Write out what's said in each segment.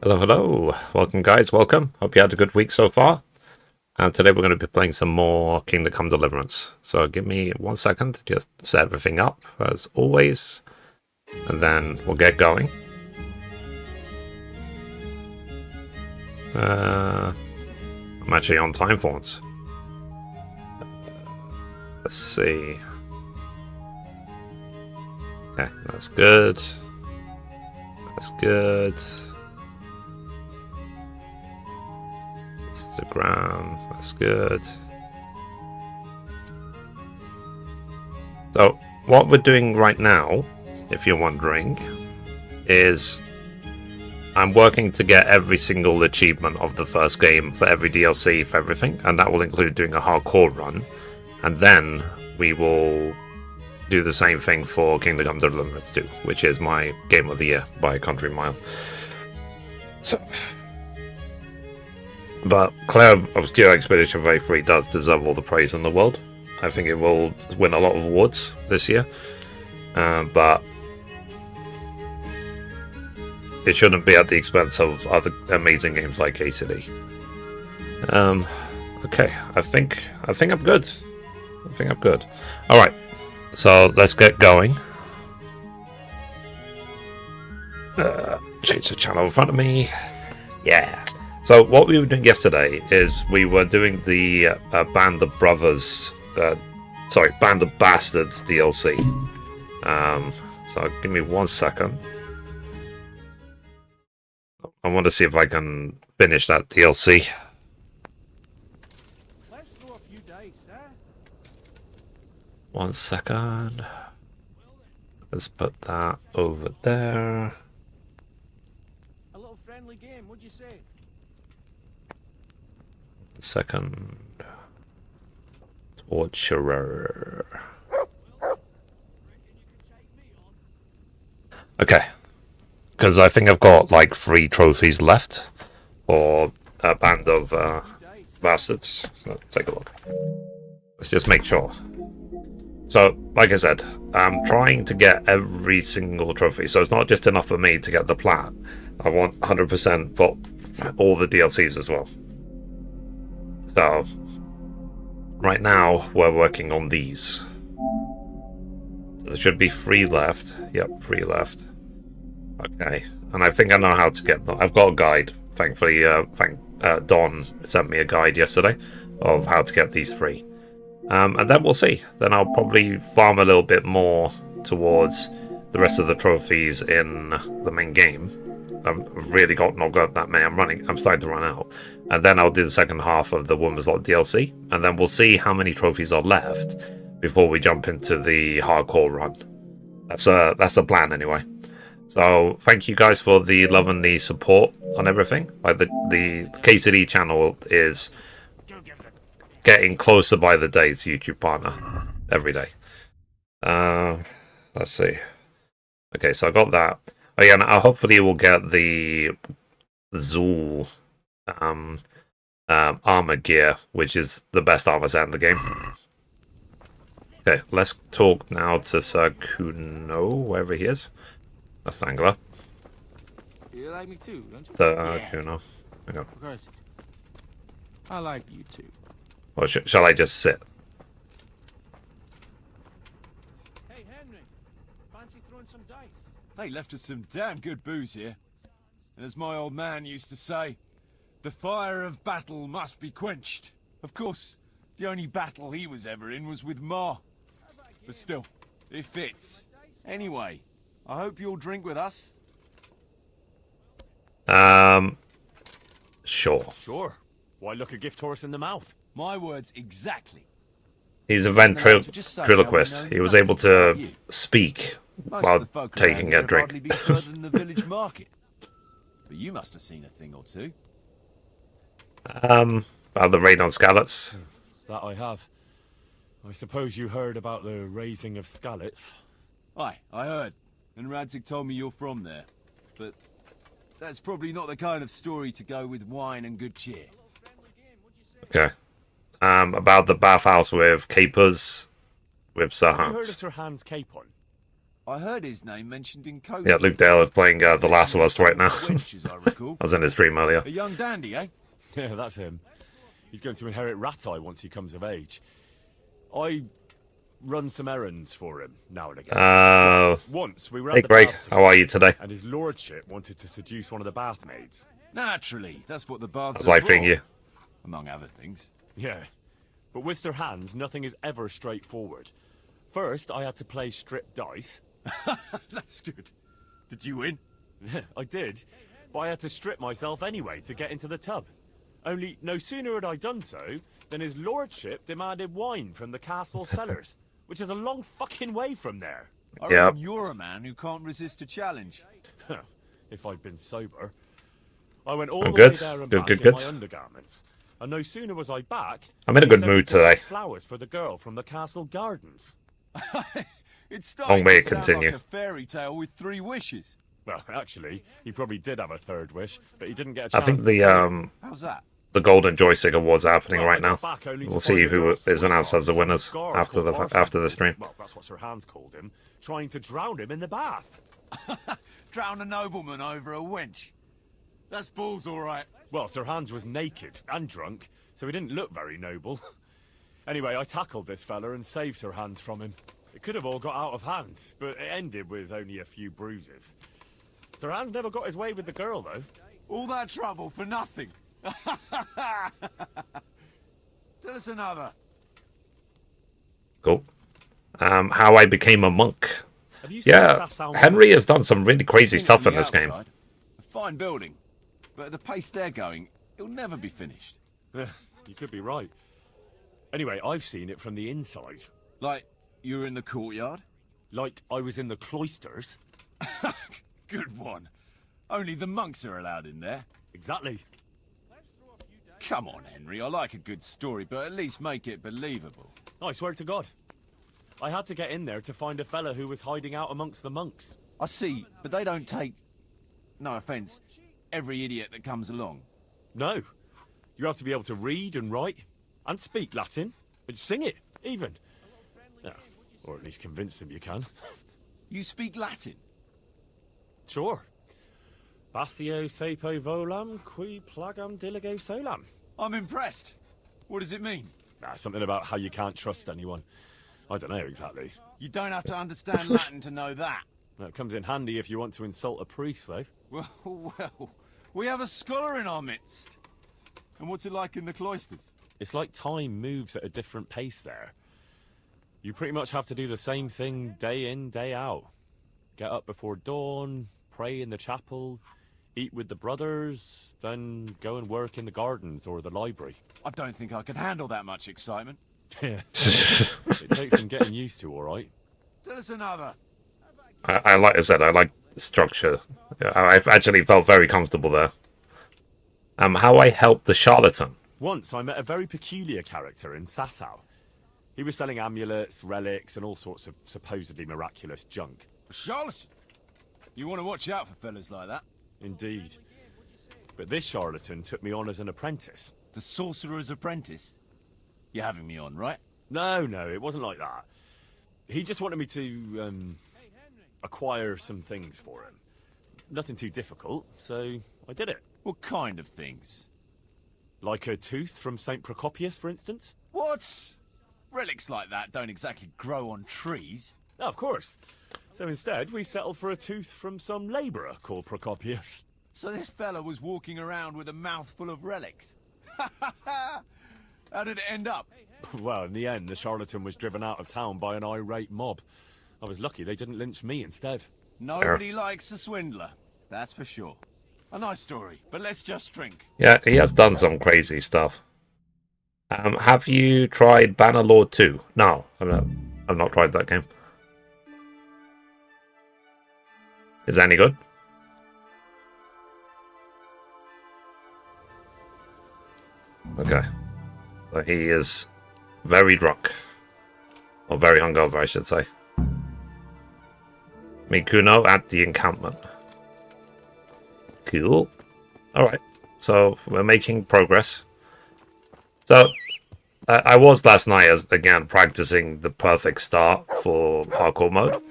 Hello, hello. Welcome, guys. Welcome. Hope you had a good week so far. And today we're going to be playing some more Kingdom Come Deliverance. So give me 1 second to just set everything up, as always. And then we'll get going. I'm actually on time for once. Let's see. Okay, that's good. That's good. Instagram, that's good. So what we're doing right now, if you're wondering, is I'm working to get every single achievement of the first game for every DLC, for everything, and that will include doing a hardcore run, and then we will do the same thing for Kingdom Come Deliverance 2, which is my game of the year by a country mile. So, but Claire Obscure Expedition Very 3 does deserve all the praise in the world. I think it will win a lot of awards this year, but it shouldn't be at the expense of other amazing games like KCD. Okay, I think I'm good. I think I'm good. All right, so let's get going. Change the channel in front of me. Yeah. So what we were doing yesterday is we were doing the Band of Brothers, Band of Bastards DLC. So give me 1 second. I want to see if I can finish that DLC. Let's throw a few dice, eh? 1 second. Let's put that over there. A little friendly game, what'd you say? Second. Torturer. Okay. Because I think I've got like 3 trophies left for a Band of Bastards. So take a look. Let's just make sure. So, like I said, I'm trying to get every single trophy. So it's not just enough for me to get the plat. I want 100% for all the DLCs as well. So, right now we're working on these. So there should be 3 left. Yep, 3 left. Okay, and I think I know how to get them. I've got a guide. Thankfully, Don sent me a guide yesterday of how to get these 3. And then we'll see. Then I'll probably farm a little bit more towards the rest of the trophies in the main game. I've really not got that many. I'm starting to run out. And then I'll do the second half of the Woman's Lot DLC. And then we'll see how many trophies are left before we jump into the hardcore run. That's the plan anyway. So thank you guys for the love and the support on everything. Like the KCD channel is getting closer by the day to YouTube partner every day. Let's see. Okay, so I got that. Oh yeah, and hopefully we'll get the Zool armor gear, which is the best armor set in the game. Okay, let's talk now to Sir Kuno, wherever he is. That's the angler. You like me too, don't you? Sir Kuno. Okay. Of course. I like you too. Or shall I just sit? Hey, Henry. Fancy throwing some dice? They left us some damn good booze here. And as my old man used to say, the fire of battle must be quenched. Of course, the only battle he was ever in was with Ma. But still, it fits. Anyway, I hope you'll drink with us. Sure. Sure. Why look a gift horse in the mouth? My words exactly. He's a ventriloquist. He was able to speak Most while of the folk taking around a here have hardly drink. been further than the village market. But you must have seen a thing or two. About the raid on Scallots. That I have. I suppose you heard about the raising of Scallots. Aye, I heard. And Radzig told me you're from there. But that's probably not the kind of story to go with wine and good cheer. Okay. About the bathhouse with capers with Sir Have you heard of Hans. Sir Hans Capon? I heard his name mentioned in code. Yeah, Luke Dale is playing The Last of Us right now. Wench, as I recall. I was in his stream earlier. A young dandy, eh? Yeah, that's him. He's going to inherit Rattay once he comes of age. I run some errands for him now and again. Once we were at Hey the Greg, bath how are you today? and his lordship wanted to seduce one of the bath maids. Naturally, that's what the baths I was are live for, streaming you. among other things. Yeah, but with Sir Hans, nothing is ever straightforward. First, I had to play strip dice. That's good. Did you win? I did, but I had to strip myself anyway to get into the tub. Only no sooner had I done so than his lordship demanded wine from the castle cellars, which is a long fucking way from there. I Yep. reckon you're a man who can't resist a challenge. If I'd been sober. I went all I'm the good. way there and Good, back good, in good. my undergarments. And no sooner was I back... I'm in a he good sent me mood to buy today. flowers for the girl from the castle gardens. It's starting Long may to it sound continue. like a fairy tale with 3 wishes. Well, actually, he probably did have a third wish, but he didn't get a I chance think to say it. How's that? the Golden Joystick Awards are happening Well, right I now. got back only to We'll find see the who girl is announced as the sweetheart, winners some after the called after the Arsenal. stream. Well, that's what Sir Hans called him, trying to drown him in the bath. Drown a nobleman over a wench. That's balls, all right. Well, Sir Hans was naked and drunk, so he didn't look very noble. Anyway, I tackled this fella and saved Sir Hans from him. It could have all got out of hand, but it ended with only a few bruises. Sir Hans never got his way with the girl, though. All that trouble for nothing. Tell us another. Cool. How I became a monk. Have you seen Yeah, Sassown Henry has done some really crazy Seen it stuff from in the this game. outside. A fine building, but at the pace they're going, it'll never be finished. You could be right. Anyway, I've seen it from the inside. Like, you were in the courtyard? Like I was in the cloisters. Good one. Only the monks are allowed in there. Exactly. Come on, Henry, I like a good story, but at least make it believable. I swear to God. I had to get in there to find a fella who was hiding out amongst the monks. I see, but they don't take, no offence, every idiot that comes along. No. You have to be able to read and write, and speak Latin, and sing it, even. Yeah, or at least convince them you can. You speak Latin? Sure. Basio sepo volam, qui plagam dilige solam. I'm impressed. What does it mean? Something about how you can't trust anyone. I don't know exactly. You don't have to understand Latin to know that. That comes in handy if you want to insult a priest, though. Well, we have a scholar in our midst. And what's it like in the cloisters? It's like time moves at a different pace there. You pretty much have to do the same thing day in, day out. Get up before dawn, pray in the chapel, eat with the brothers, then go and work in the gardens or the library. I don't think I could handle that much excitement. Yeah. It takes some getting used to, all right. Tell us another. I like I said, I like the structure. Yeah, I've actually felt very comfortable there. How I helped the charlatan. Once I met a very peculiar character in Sasau. He was selling amulets, relics, and all sorts of supposedly miraculous junk. A charlatan? You want to watch out for fellas like that. Indeed. But this charlatan took me on as an apprentice. The sorcerer's apprentice? You're having me on, right? No, it wasn't like that. He just wanted me to, acquire some things for him. Nothing too difficult, so I did it. What kind of things? Like a tooth from St. Procopius, for instance? What? Relics like that don't exactly grow on trees. Oh, of course. So instead, we settled for a tooth from some labourer called Procopius. So this fella was walking around with a mouthful of relics. How did it end up? Well, in the end, the charlatan was driven out of town by an irate mob. I was lucky they didn't lynch me instead. Nobody likes a swindler, that's for sure. A nice story, but let's just drink. Yeah, he has done some crazy stuff. Have you tried Bannerlord 2? No, I've not tried that game. Is that any good? Okay. So he is very drunk. Or very hungover, I should say. Mikuno at the encampment. Cool. Alright. So, we're making progress. So, I was last night, again, practicing the perfect start for hardcore mode.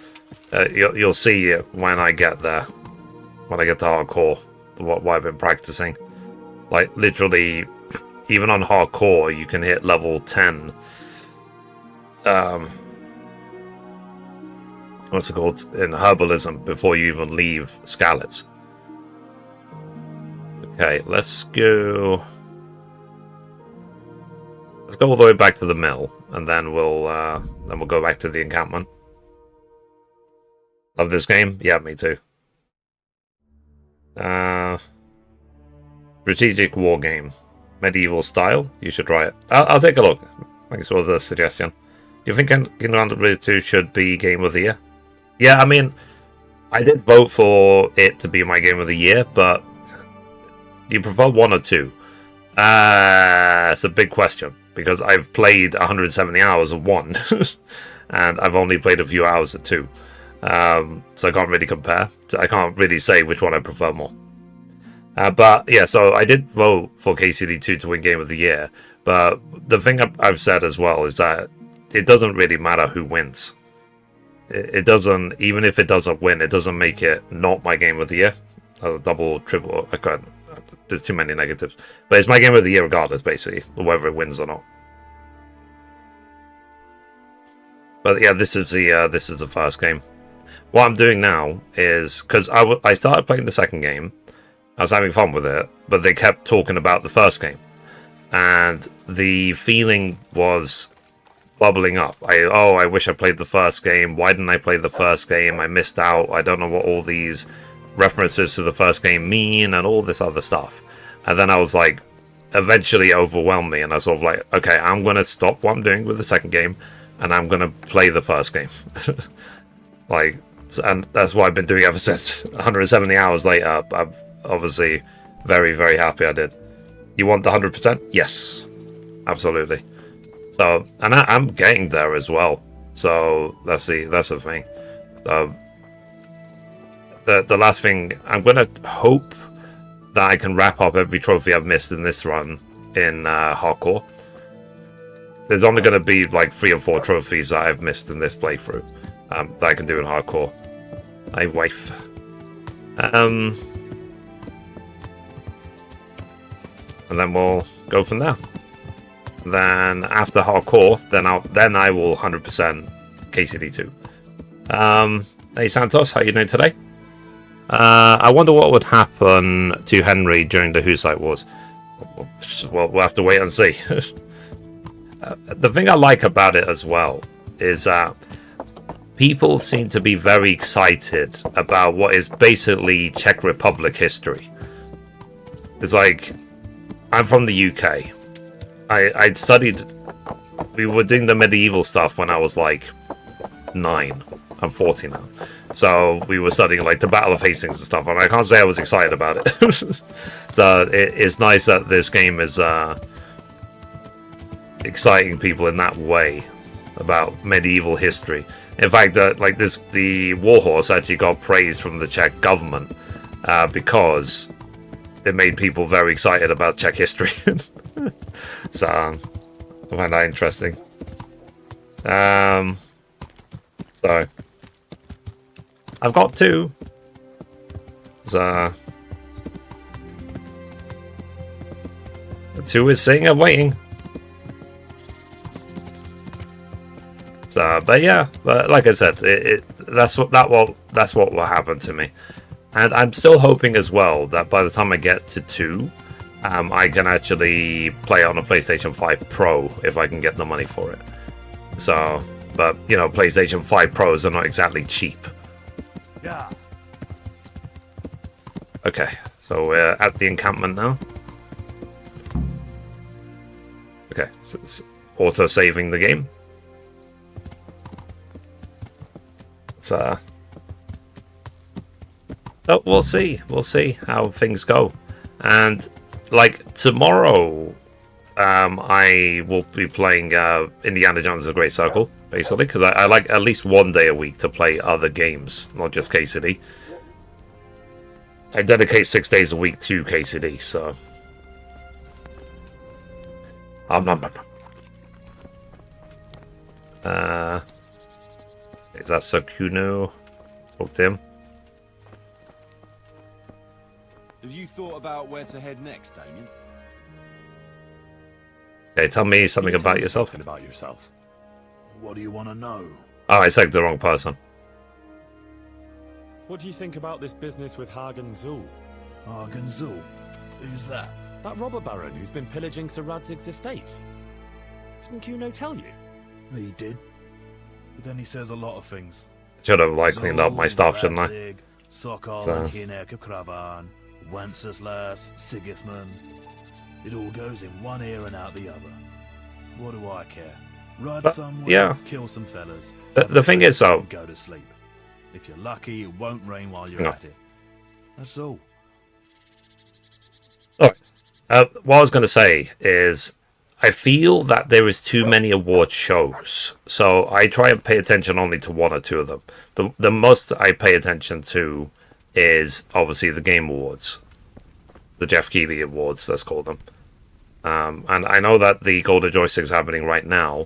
You'll see it when I get there. When I get to hardcore, what I've been practicing. Like, literally, even on hardcore, you can hit level 10. What's it called? In herbalism, before you even leave Skalitz. Okay, let's go... Let's go all the way back to the mill, and then we'll go back to the encampment. Love this game? Yeah, me too. Strategic war game. Medieval style? You should try it. I'll take a look. Thanks for the suggestion. Do you think Kingdom Come Deliverance 2 should be Game of the Year? Yeah, I mean, I did vote for it to be my Game of the Year, but do you prefer 1 or 2? It's a big question, because I've played 170 hours of 1, and I've only played a few hours of 2. So I can't really compare. So I can't really say which one I prefer more. But yeah, so I did vote for KCD2 to win Game of the Year. But the thing I've said as well is that it doesn't really matter who wins. It doesn't, even if it doesn't win, it doesn't make it not my Game of the Year. Double, triple, I can't. There's too many negatives. But it's my Game of the Year regardless, basically, whether it wins or not. But yeah, this is the first game. What I'm doing now is, because I started playing the second game, I was having fun with it, but they kept talking about the first game. And the feeling was bubbling up. I wish I played the first game. Why didn't I play the first game? I missed out. I don't know what all these references to the first game mean and all this other stuff. And then I was like, eventually overwhelmed me, and I was sort of like, okay, I'm going to stop what I'm doing with the second game, and I'm going to play the first game. Like, and that's what I've been doing ever since. 170 hours later, I'm obviously very, very happy I did. You want the 100%? Yes, absolutely. So, and I'm getting there as well. So that's the thing. The last thing, I'm gonna hope that I can wrap up every trophy I've missed in this run in hardcore. There's only gonna be like 3 or 4 trophies that I've missed in this playthrough that I can do in hardcore. Hi, wife. And then we'll go from there. Then after hardcore, then I will 100% KCD2. Hey Santos, how you doing today? I wonder what would happen to Henry during the Hussite Wars. Well, we'll have to wait and see. The thing I like about it as well is that people seem to be very excited about what is basically Czech Republic history. It's like, I'm from the UK. I'd studied... We were doing the medieval stuff when I was like 9. I'm 40 now. So we were studying like the Battle of Hastings and stuff, and I can't say I was excited about it. So it's nice that this game is exciting people in that way about medieval history. In fact, the Warhorse actually got praise from the Czech government because it made people very excited about Czech history. So I find that interesting. So I've got 2. So 2 is sitting and waiting. So, but yeah, but like I said, that's what will happen to me, and I'm still hoping as well that by the time I get to 2, I can actually play on a PlayStation 5 Pro if I can get the money for it. So, but you know, PlayStation 5 Pros are not exactly cheap. Yeah. Okay, so we're at the encampment now. Okay, so it's auto-saving the game. So, oh, we'll see how things go. And like tomorrow, I will be playing Indiana Jones: The Great Circle, basically, because I like at least one day a week to play other games, not just KCD. I dedicate 6 days a week to KCD, so Is that Sakuno? Talk to him. Have you thought about where to head next, Damien? Okay, tell me something about yourself. Something about yourself. What do you want to know? Oh, I said the wrong person. What do you think about this business with Hagen Zul? Arganzul? Who's that? That robber baron who's been pillaging Sir Radzig's estate. Didn't Kuno tell you? He did. But then he says a lot of things. Should have like cleaned up my stuff, shouldn't I? Radzig, Sokol So- and Hinek Kravan, Wenceslas, Sigismund. It all goes in one ear and out the other. What do I care? Ride But, somewhere, yeah. kill some fellas. The thing is, though, and go to sleep. If you're lucky, it won't rain while you're No. at it. That's all. what I was going to say is, I feel that there is too many award shows, so I try and pay attention only to one or two of them. The most I pay attention to is obviously the Game Awards, the Jeff Keighley Awards, let's call them. And I know that the Golden Joystick is happening right now,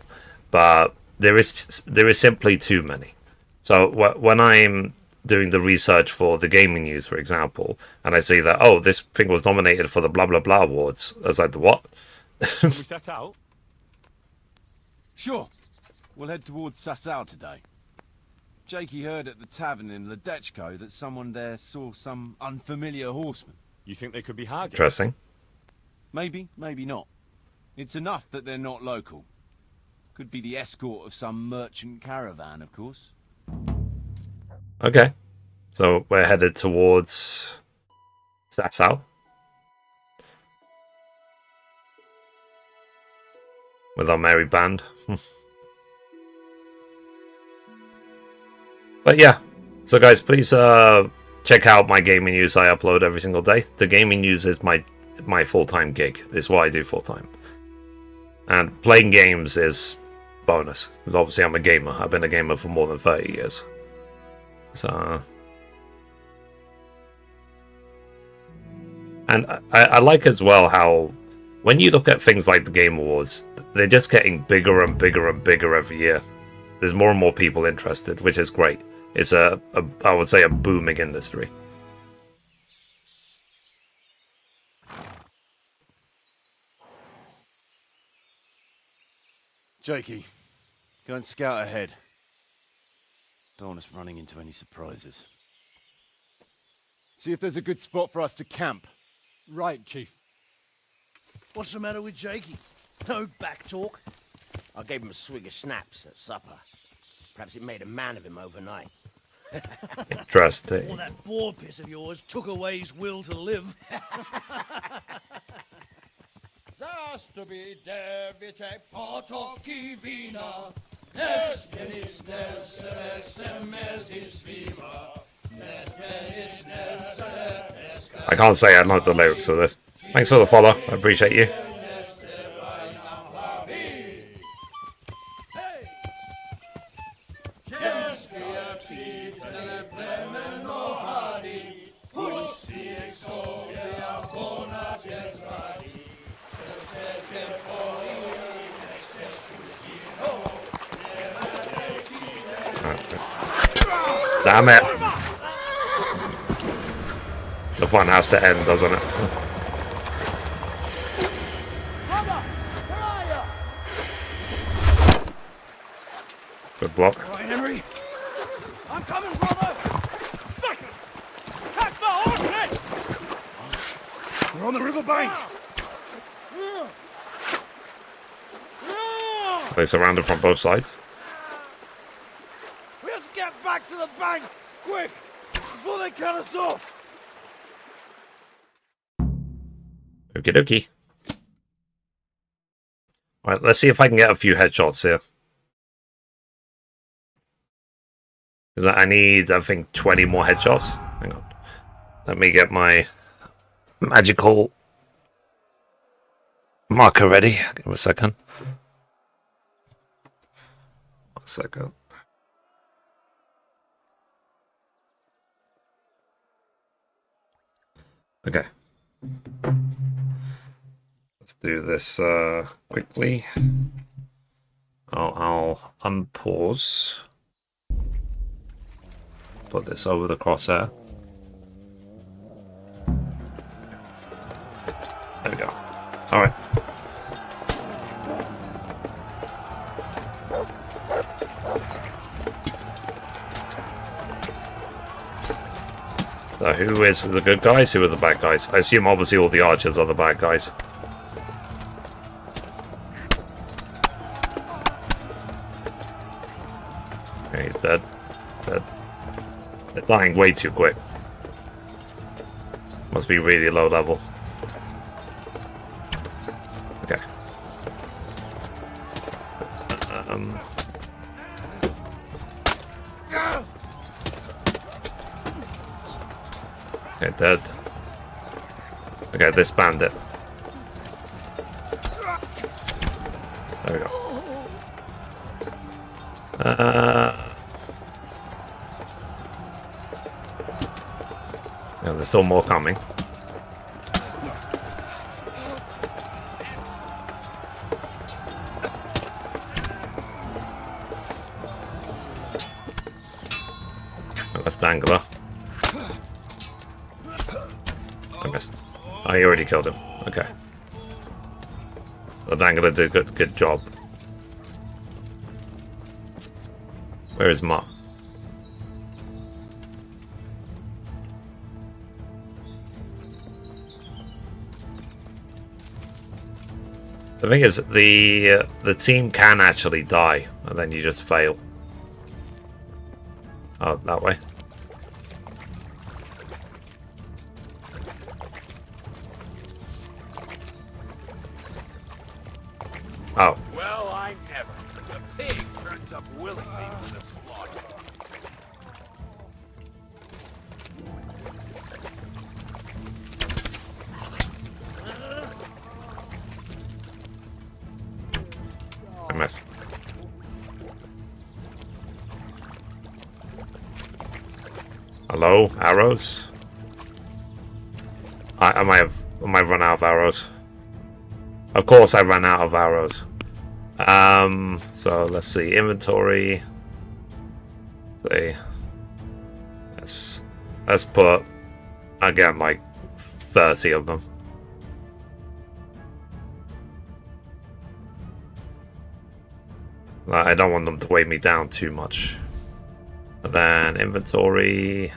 but there is simply too many. So when I'm doing the research for the gaming news, for example, and I see that, oh, this thing was nominated for the blah blah blah awards, I was like, the what? Can we set out? Sure. We'll head towards Sasau today. Jakey heard at the tavern in Ledechko that someone there saw some unfamiliar horseman. You think they could be Hagen? Interesting. Maybe, maybe not. It's enough that they're not local. Could be the escort of some merchant caravan, of course. Okay. So we're headed towards Sasau. With our merry band. But yeah. So guys, please check out my gaming news I upload every single day. The gaming news is my full-time gig. It's what I do full-time. And playing games is bonus. Because obviously I'm a gamer. I've been a gamer for more than 30 years. So... And I like as well how when you look at things like the Game Awards, they're just getting bigger and bigger and bigger every year. There's more and more people interested, which is great. It's I would say a booming industry. Jakey, go and scout ahead. Don't want us running into any surprises. See if there's a good spot for us to camp. Right, Chief. What's the matter with Jakey? No back talk? I gave him a swig of schnapps at supper. Perhaps it made a man of him overnight. Interesting. Or that boar piss of yours took away his will to live. I can't say I know the lyrics of this. Thanks for the follow. I appreciate you. Damn it. The fun has to end, doesn't it? Good block. All right, Henry. I'm coming, brother. Second. Catch the horse, We're on the river bank. They surrounded from both sides. We have to get back to the bank, quick, before they cut us off. Okie dokie. Alright, let's see if I can get a few headshots here. Because I need, I think, 20 more headshots. Hang on. Let me get my magical marker ready. Give me a second. 1 second. Okay. Let's do this quickly. I'll unpause. put this over the crosshair. There we go. Alright. So who is the good guys? Who are the bad guys? I assume obviously all the archers are the bad guys. Okay, he's dead. Dead. They're dying way too quick. Must be really low level. Okay. Okay, dead. Okay, this bandit. There we go. Yeah, there's still more coming. Oh, that's Dangler. I missed. Oh, he already killed him. Okay. The Dangler did a good job. Where is Ma? The thing is, the team can actually die, and then you just fail. Oh, that way. Oh. Well, I never. The pig turns up willingly for the slaughter. I missed. Hello, arrows? I might have run out of arrows. Of course I ran out of arrows. So let's see, inventory. Say let's put again like 30 of them. I don't want them to weigh me down too much. And then inventory.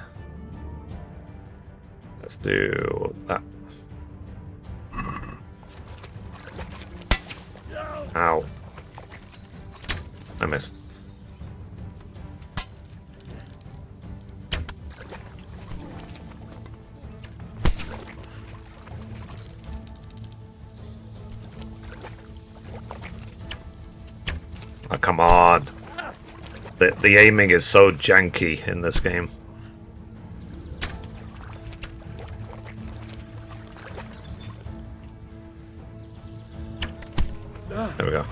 Let's do that. Ow. I missed. Oh, come on. The aiming is so janky in this game. There we go.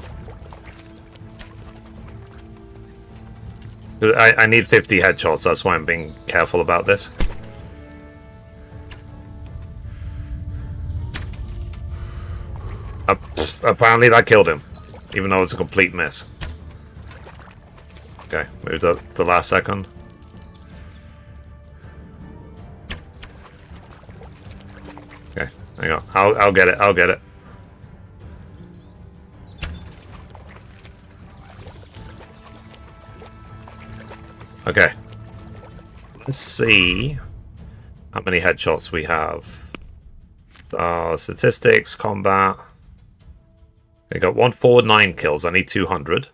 I need 50 headshots, that's why I'm being careful about this. Apparently that killed him, even though it's a complete miss. Okay, move the last second. Okay, hang on. I'll get it. I'll get it. Okay. Let's see how many headshots we have. So statistics, combat. We got 149 kills. I need 200.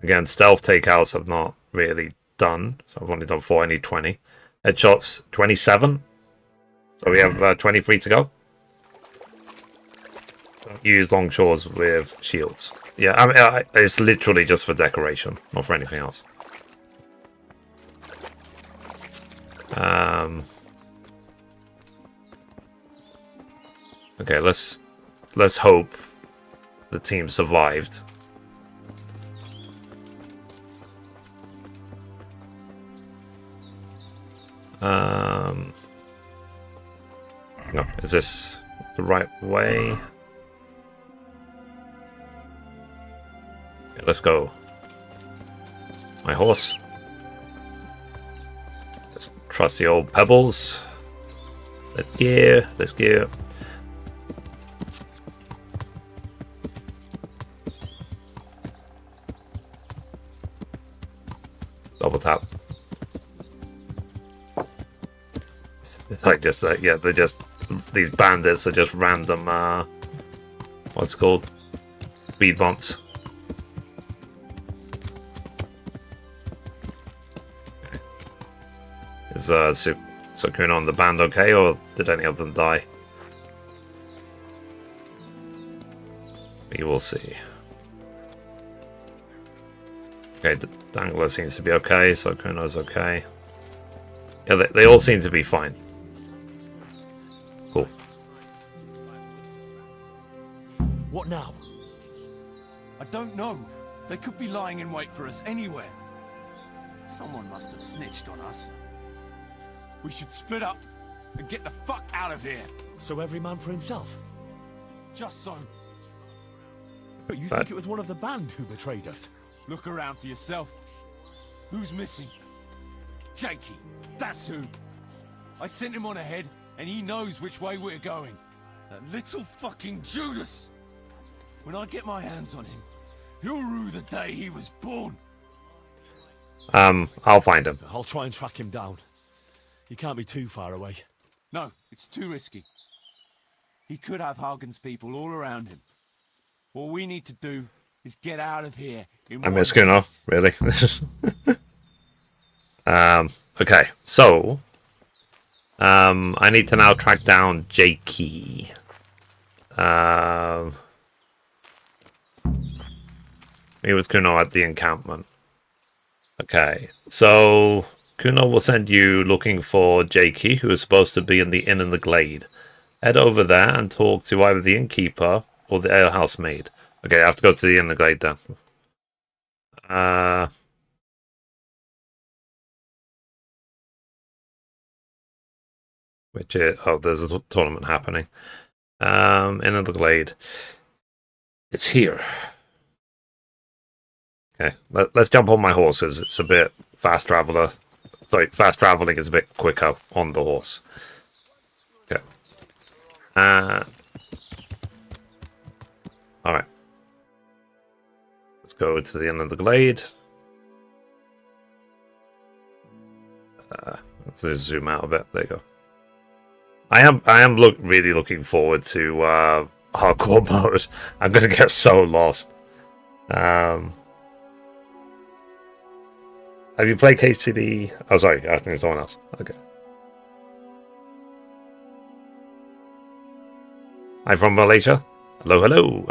Again, stealth takeouts I've not really done, so I've only done 4. I need 20. Headshots 27. So we have 23 to go. Don't use long shores with shields. Yeah, I mean, it's literally just for decoration, not for anything else. Okay, let's hope the team survived. No, is this the right way? Okay, let's go. my horse. Just trust the old pebbles. Let's gear. Let's gear. Double tap. It's like just yeah, they're just these bandits are just random. What's it called? Speed bumps. Is Sukuna on the band okay, or did any of them die? We will see. Okay, the Dangler seems to be okay, Sukuna's okay. Yeah, they all seem to be fine. Cool. What now? I don't know. They could be lying in wait for us anywhere. Someone must have snitched on us. We should split up and get the fuck out of here. So every man for himself? Just so. But you think it was one of the band who betrayed us? Look around for yourself. Who's missing? Jakey. That's who. I sent him on ahead, and he knows which way we're going. That little fucking Judas. When I get my hands on him, he'll rue the day he was born. I'll find him. I'll try and track him down. He can't be too far away. No, it's too risky. He could have Hagen's people all around him. All we need to do is get out of here. I miss Kuno, really. Okay, so I need to now track down Jakey. He was Kuno at the encampment. Okay, so Kuno will send you looking for Jakey, who is supposed to be in the inn in the glade. Head over there and talk to either the innkeeper or the alehouse maid. Okay, I have to go to the inn in the glade then. Which is, oh, there's a tournament happening. Inn of the glade. It's here. Okay, let's jump on my horses. It's a bit fast traveler. Sorry, fast traveling is a bit quicker on the horse. Okay. Alright. Let's go to the end of the glade. Let's just zoom out a bit. There you go. I am really looking forward to hardcore mode. I'm gonna get so lost. Have you played KCD? Oh, sorry, I think it's someone else. Okay. I'm from Malaysia. Hello, hello.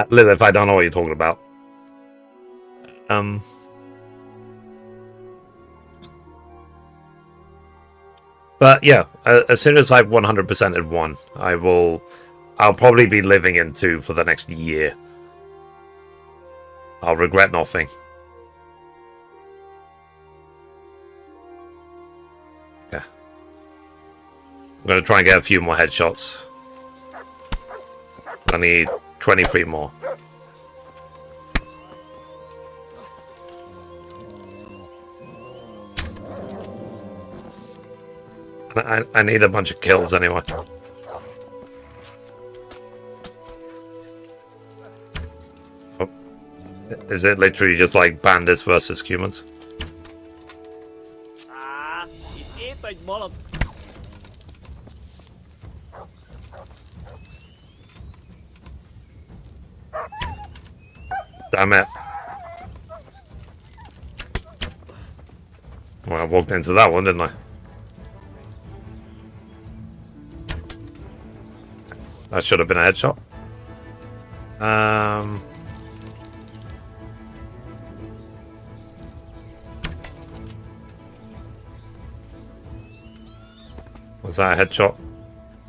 Lilith, I don't know what you're talking about. But yeah, as soon as I've 100%ed one, I'll probably be living in 2 for the next year. I'll regret nothing. Yeah. I'm gonna try and get a few more headshots. I need 23 more. I need a bunch of kills anyway. Oh. Is it literally just like bandits versus humans? Damn it. Well, I walked into that one, didn't I? That should have been a headshot. Was that a headshot?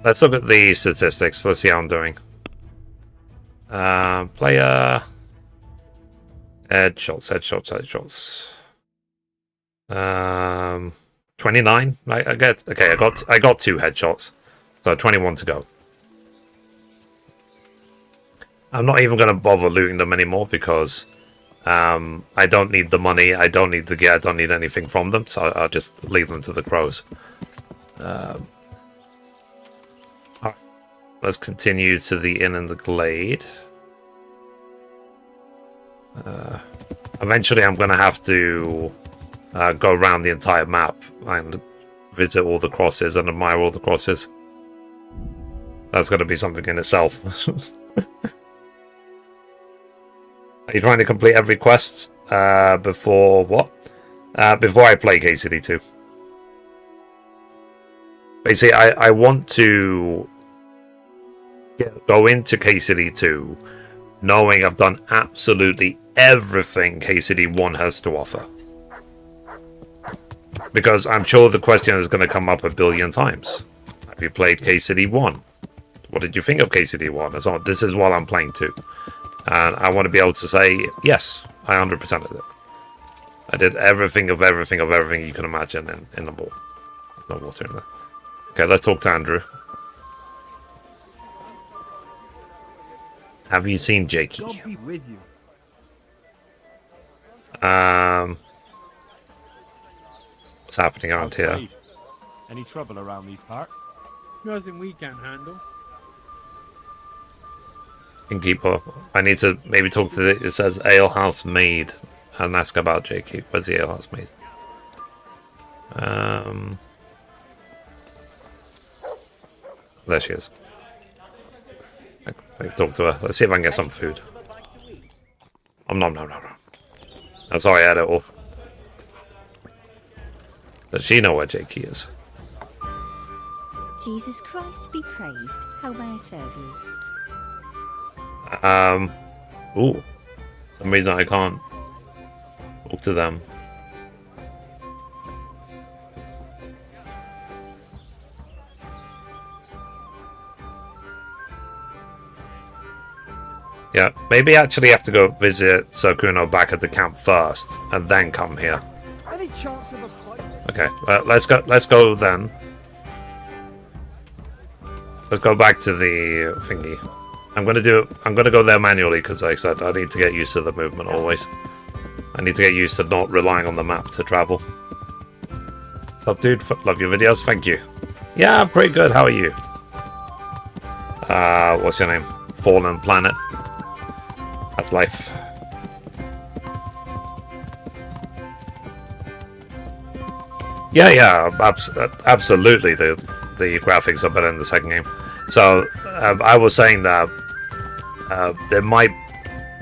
Let's look at the statistics. Let's see how I'm doing. Player. Headshots, headshots, headshots. 29. I get okay. I got 2 headshots, so 21 to go. I'm not even gonna bother looting them anymore because I don't need the money. I don't need the gear. I don't need anything from them. So I'll just leave them to the crows. Alright. Let's continue to the inn and the glade. Eventually, I'm gonna have to go around the entire map and visit all the crosses and admire all the crosses. That's going to be something in itself. Are you trying to complete every quest before what? Before I play KCD2. Basically, I want to go into KCD2 knowing I've done absolutely everything KCD1 has to offer. Because I'm sure the question is going to come up a billion times. Have you played KCD1? What did you think of KCD1? And so on. This is what I'm playing too. And I want to be able to say, yes, I 100%ed it. I did everything of everything of everything you can imagine in the ball. There's no water in there. Okay, let's talk to Andrew. Have you seen Jakey? God be with you. What's happening around here? Trade. Any trouble around these parts? Nothing we can't handle. Innkeeper. I need to maybe talk to it. It says alehouse maid and ask about Jakey. Where's the alehouse maid? There she is. I can talk to her. Let's see if I can get some food. Nom. I'm sorry I had it all. Does she know where Jakey is? Jesus Christ be praised. How may I serve you? Ooh. For some reason I can't talk to them. Yeah, maybe I actually have to go visit Sokuno back at the camp first, and then come here. Any chance of a fight? Okay, let's go then. Let's go back to the thingy. I'm gonna go there manually because, like I said, I need to get used to the movement always. I need to get used to not relying on the map to travel. What's up, dude? Love your videos. Thank you. Yeah, I'm pretty good. How are you? What's your name? Fallen Planet. That's life. Yeah, absolutely. The graphics are better in the second game. So I was saying that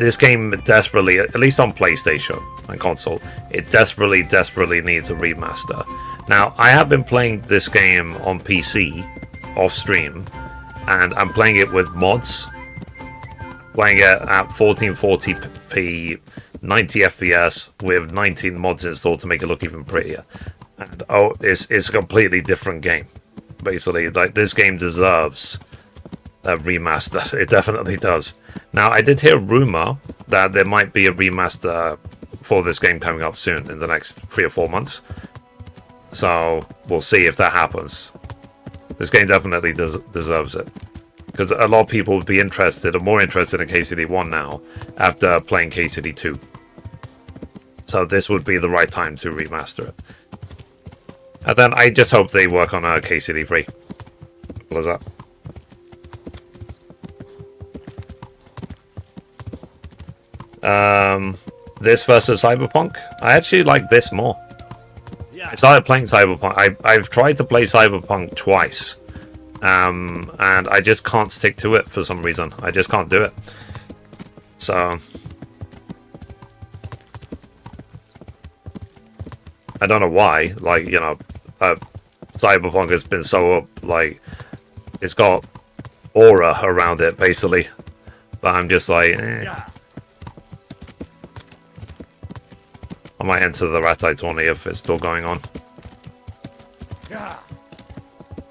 this game desperately, at least on PlayStation and console, it desperately needs a remaster. Now I have been playing this game on PC off stream, and I'm playing it with mods. Playing it at 1440p, 90 FPS with 19 mods installed to make it look even prettier. And it's a completely different game. Basically, like, this game deserves a remaster. It definitely does. Now, I did hear a rumor that there might be a remaster for this game coming up soon in the next 3 or 4 months. So we'll see if that happens. This game definitely deserves it. Because a lot of people would be interested, or more interested in KCD1 now, after playing KCD2. So this would be the right time to remaster it. And then I just hope they work on a KCD3. Simple as that. This versus Cyberpunk? I actually like this more. I started playing Cyberpunk. I've tried to play Cyberpunk twice. And I just can't stick to it for some reason. I just can't do it. So I don't know why. Like, you know, Cyberpunk has been so, like, it's got aura around it, basically. But I'm just like, I might enter the Rattay Tourney if it's still going on.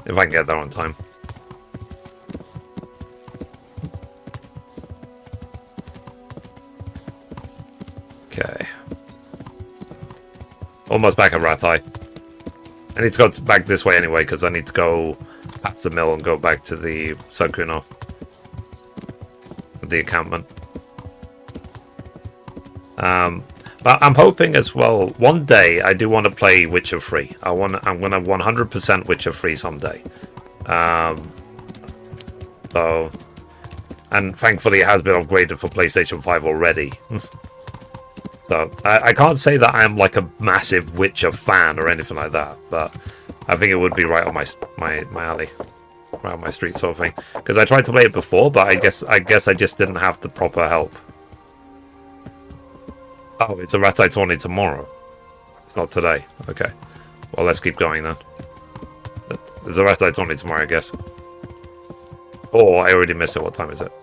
If I can get there on time. Okay. Almost back at Rattay. I need to go back this way anyway, because I need to go past the mill and go back to the Sakuno. The encampment. But I'm hoping as well, one day I do want to play Witcher 3. I'm gonna 100% Witcher 3 someday. So, and thankfully it has been upgraded for PlayStation 5 already. So I can't say that I'm like a massive Witcher fan or anything like that, but I think it would be right on my alley, right on my street sort of thing. Because I tried to play it before, but I guess I just didn't have the proper help. Oh, it's a Rattay Tourney tomorrow. It's not today. Okay. Well, let's keep going then. There's a Rattay Tourney tomorrow, I guess. Oh, I already missed it. What time is it?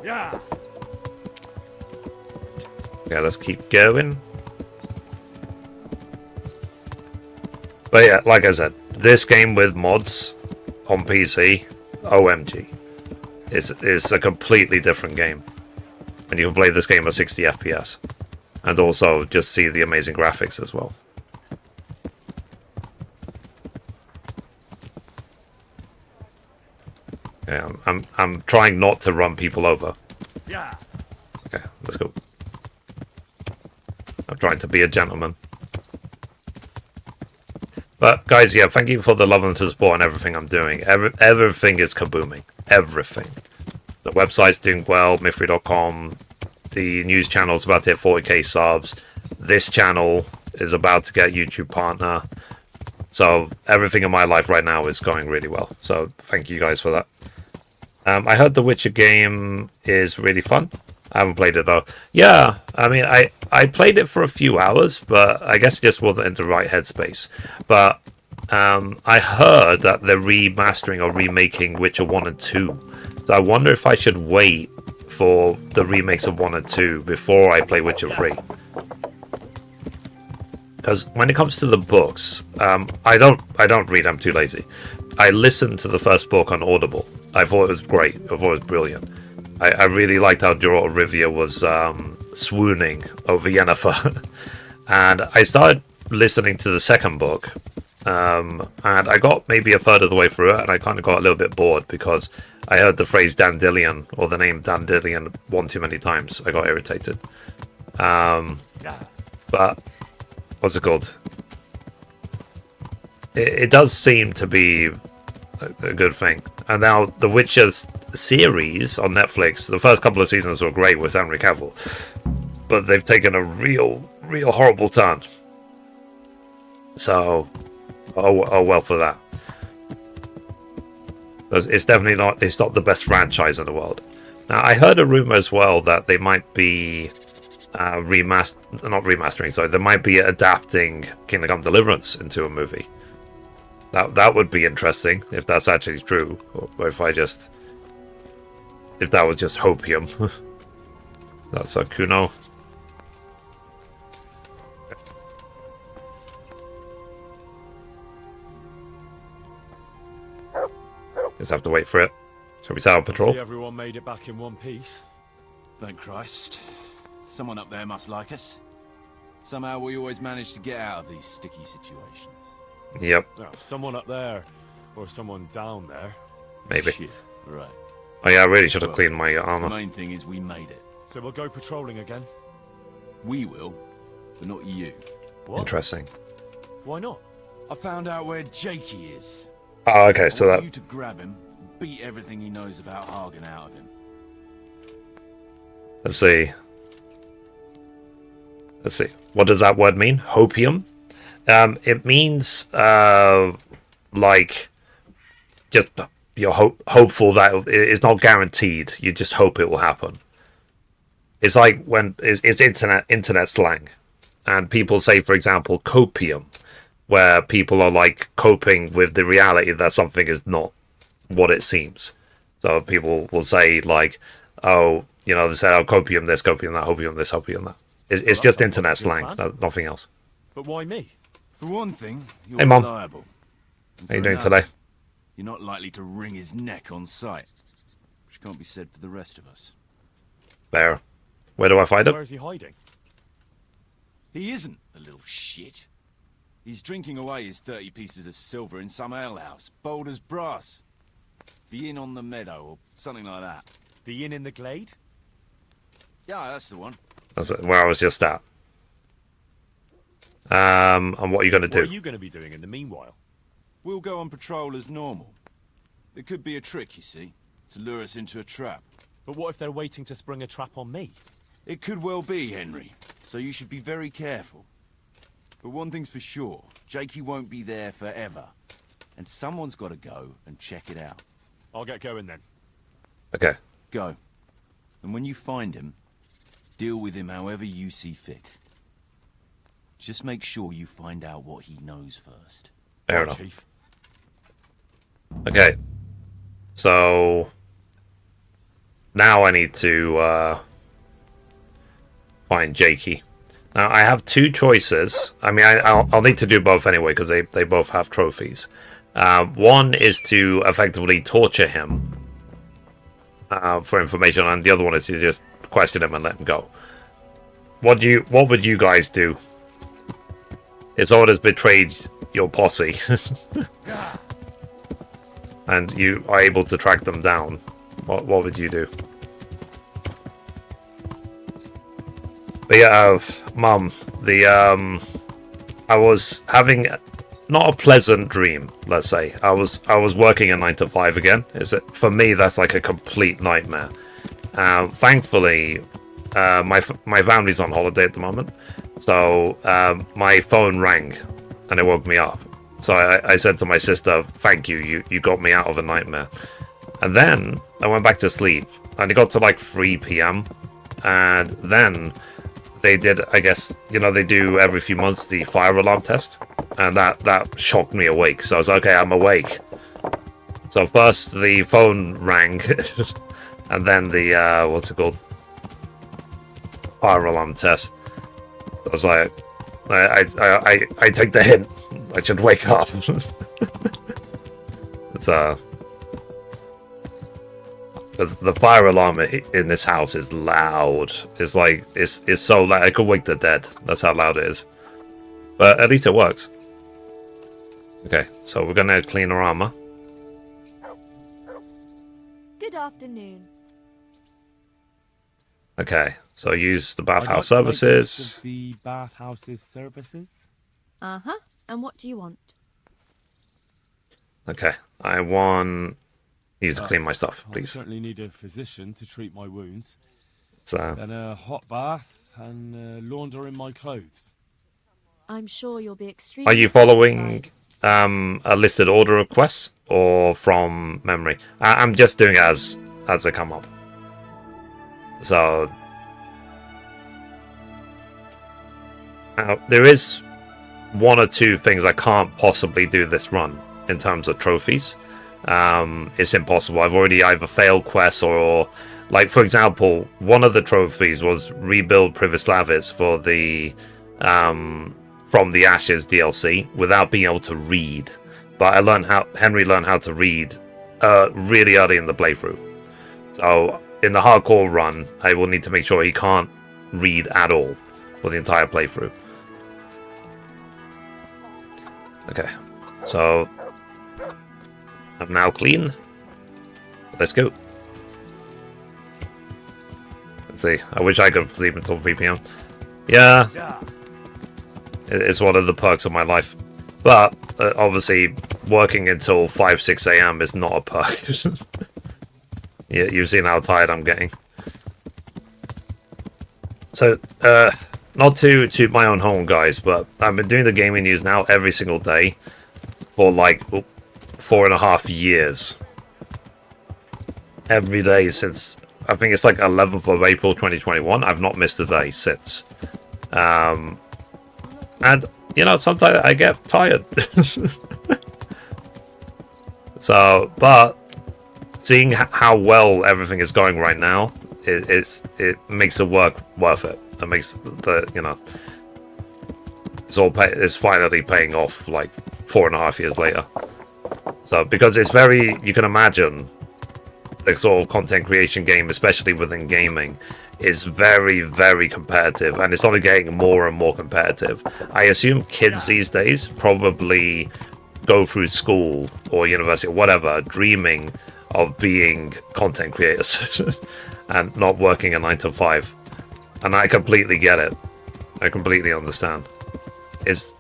Yeah. Yeah, let's keep going. But yeah, like I said, this game with mods on PC, OMG. It's a completely different game. And you can play this game at 60 FPS. And also just see the amazing graphics as well. Yeah, I'm trying not to run people over. Yeah. Okay, let's go. I'm trying to be a gentleman. But guys, yeah, thank you for the love and support and everything I'm doing. Everything is kabooming. Everything. The website's doing well, mystery.com. The news channel's about to hit 40k subs. This channel is about to get YouTube partner. So everything in my life right now is going really well. So thank you guys for that. I heard the Witcher game is really fun. I haven't played it though. Yeah, I mean, I played it for a few hours, but I guess it just wasn't in the right headspace. But I heard that they're remastering or remaking Witcher 1 and 2. So I wonder if I should wait for the remakes of 1 and 2 before I play Witcher 3. Because when it comes to the books, I don't read, I'm too lazy. I listened to the first book on Audible. I thought it was great. I thought it was brilliant. I really liked how Geralt of Rivia was swooning over Yennefer. And I started listening to the second book. And I got maybe a third of the way through it, and I kind of got a little bit bored because I heard the phrase Dandelion, or the name Dandelion, one too many times. I got irritated. But, what's it called? It does seem to be a good thing. And now the Witcher series on Netflix, the first couple of seasons were great with Henry Cavill, but they've taken a real horrible turn. So, oh well for that. It's definitely not. It's not the best franchise in the world. Now I heard a rumor as well that they might be not remastering. Sorry, they might be adapting Kingdom Come Deliverance into a movie. That would be interesting if that's actually true, or if that was just hopium. That's a Kuno. Just have to wait for it. Shall we set out patrol? See everyone made it back in one piece. Thank Christ. Someone up there must like us. Somehow we always manage to get out of these sticky situations. Yep. Well, someone up there, or someone down there. Maybe. Shit. Right. Oh yeah, I really should have cleaned my The armor. main thing is we made it. So we'll go patrolling again. We will, but not you. What? Interesting. Why not? I found out where Jakey is. Oh, okay, so I want that... you to grab him, beat everything he knows about Hagen out of him. Let's see. What does that word mean? Hopium? It means, like, just you're hopeful that it's not guaranteed. You just hope it will happen. It's like when it's internet slang, and people say, for example, copium, where people are like coping with the reality that something is not what it seems. So people will say like, oh, you know, they say, oh, copium this, copium that, hopium this, hopium that. It's just internet slang, nothing else. But why me? For one thing, you're Hey, Mom. reliable. And How you for doing another, today? You're not likely to wring his neck on sight, which can't be said for the rest of us. There. Where do I find him? Where is he hiding? He isn't, the little shit. He's drinking away his 30 pieces of silver in some alehouse, bold as brass. The inn on the meadow, or something like that. The inn in the glade? Yeah, that's the one. That's where I was just at. And what are you going to do? What are you going to be doing in the meanwhile? We'll go on patrol as normal. It could be a trick, you see, to lure us into a trap. But what if they're waiting to spring a trap on me? It could well be, Henry, so you should be very careful. But one thing's for sure, Jakey won't be there forever. And someone's got to go and check it out. I'll get going then. Okay. Go. And when you find him, deal with him however you see fit. Just make sure you find out what he knows first. Fair Right, enough. Chief. Okay. So now I need to find Jakey. Now I have two choices. I mean, I'll need to do both anyway because they both have trophies. One is to effectively torture him for information, and the other one is to just question him and let him go. What would you guys do if someone has betrayed your posse and you are able to track them down? What would you do? But yeah, Mum, I was having not a pleasant dream. Let's say I was working a 9 to 5 again. For me? That's like a complete nightmare. Thankfully, my family's on holiday at the moment, so my phone rang and it woke me up. So I said to my sister, "Thank you. You got me out of a nightmare." And then I went back to sleep, and it got to like 3 p.m. and then they did, I guess, they do every few months the fire alarm test, and that shocked me awake. So I was like, okay, I'm awake. So first the phone rang, and then the what's it called? Fire alarm test. I was like, I take the hint. I should wake up. Because the fire alarm in this house is loud. It's like it's so loud. I could wake the dead. That's how loud it is. But at least it works. Okay, so we're gonna clean our armor. Good afternoon. Okay, so use the bathhouse I'd like to make use services. of the bathhouse's services. Uh-huh. And what do you want? Okay, I want you to clean my stuff, I please. certainly need a physician to treat my wounds. So Then a hot bath and laundering my clothes. I'm sure you'll be extremely are you following a listed order of quests or from memory? I'm just doing it as they come up. So there is one or two things I can't possibly do this run in terms of trophies. It's impossible. I've already either failed quests or, like, for example, one of the trophies was rebuild Privislavis for the From the Ashes DLC without being able to read. But Henry learned how to read really early in the playthrough. So in the hardcore run, I will need to make sure he can't read at all for the entire playthrough. Okay, so I'm now clean. Let's go. Let's see. I wish I could sleep until 3 p.m. Yeah, it's one of the perks of my life. But obviously, working until 5, 6 a.m. is not a perk. Yeah, you've seen how tired I'm getting. So, not to toot my own horn, guys, but I've been doing the gaming news now every single day for like 4.5 years. Every day since, I think it's like 11th of April 2021. I've not missed a day since. And, sometimes I get tired. So, but seeing how well everything is going right now, it makes the work worth it. It makes it's finally paying off like 4.5 years later. So because it's you can imagine the sort of content creation game, especially within gaming, is very, very competitive, and it's only getting more and more competitive. I assume kids these days probably go through school or university or whatever dreaming of being content creators and not working a 9 to 5. And I completely get it. I completely understand. There's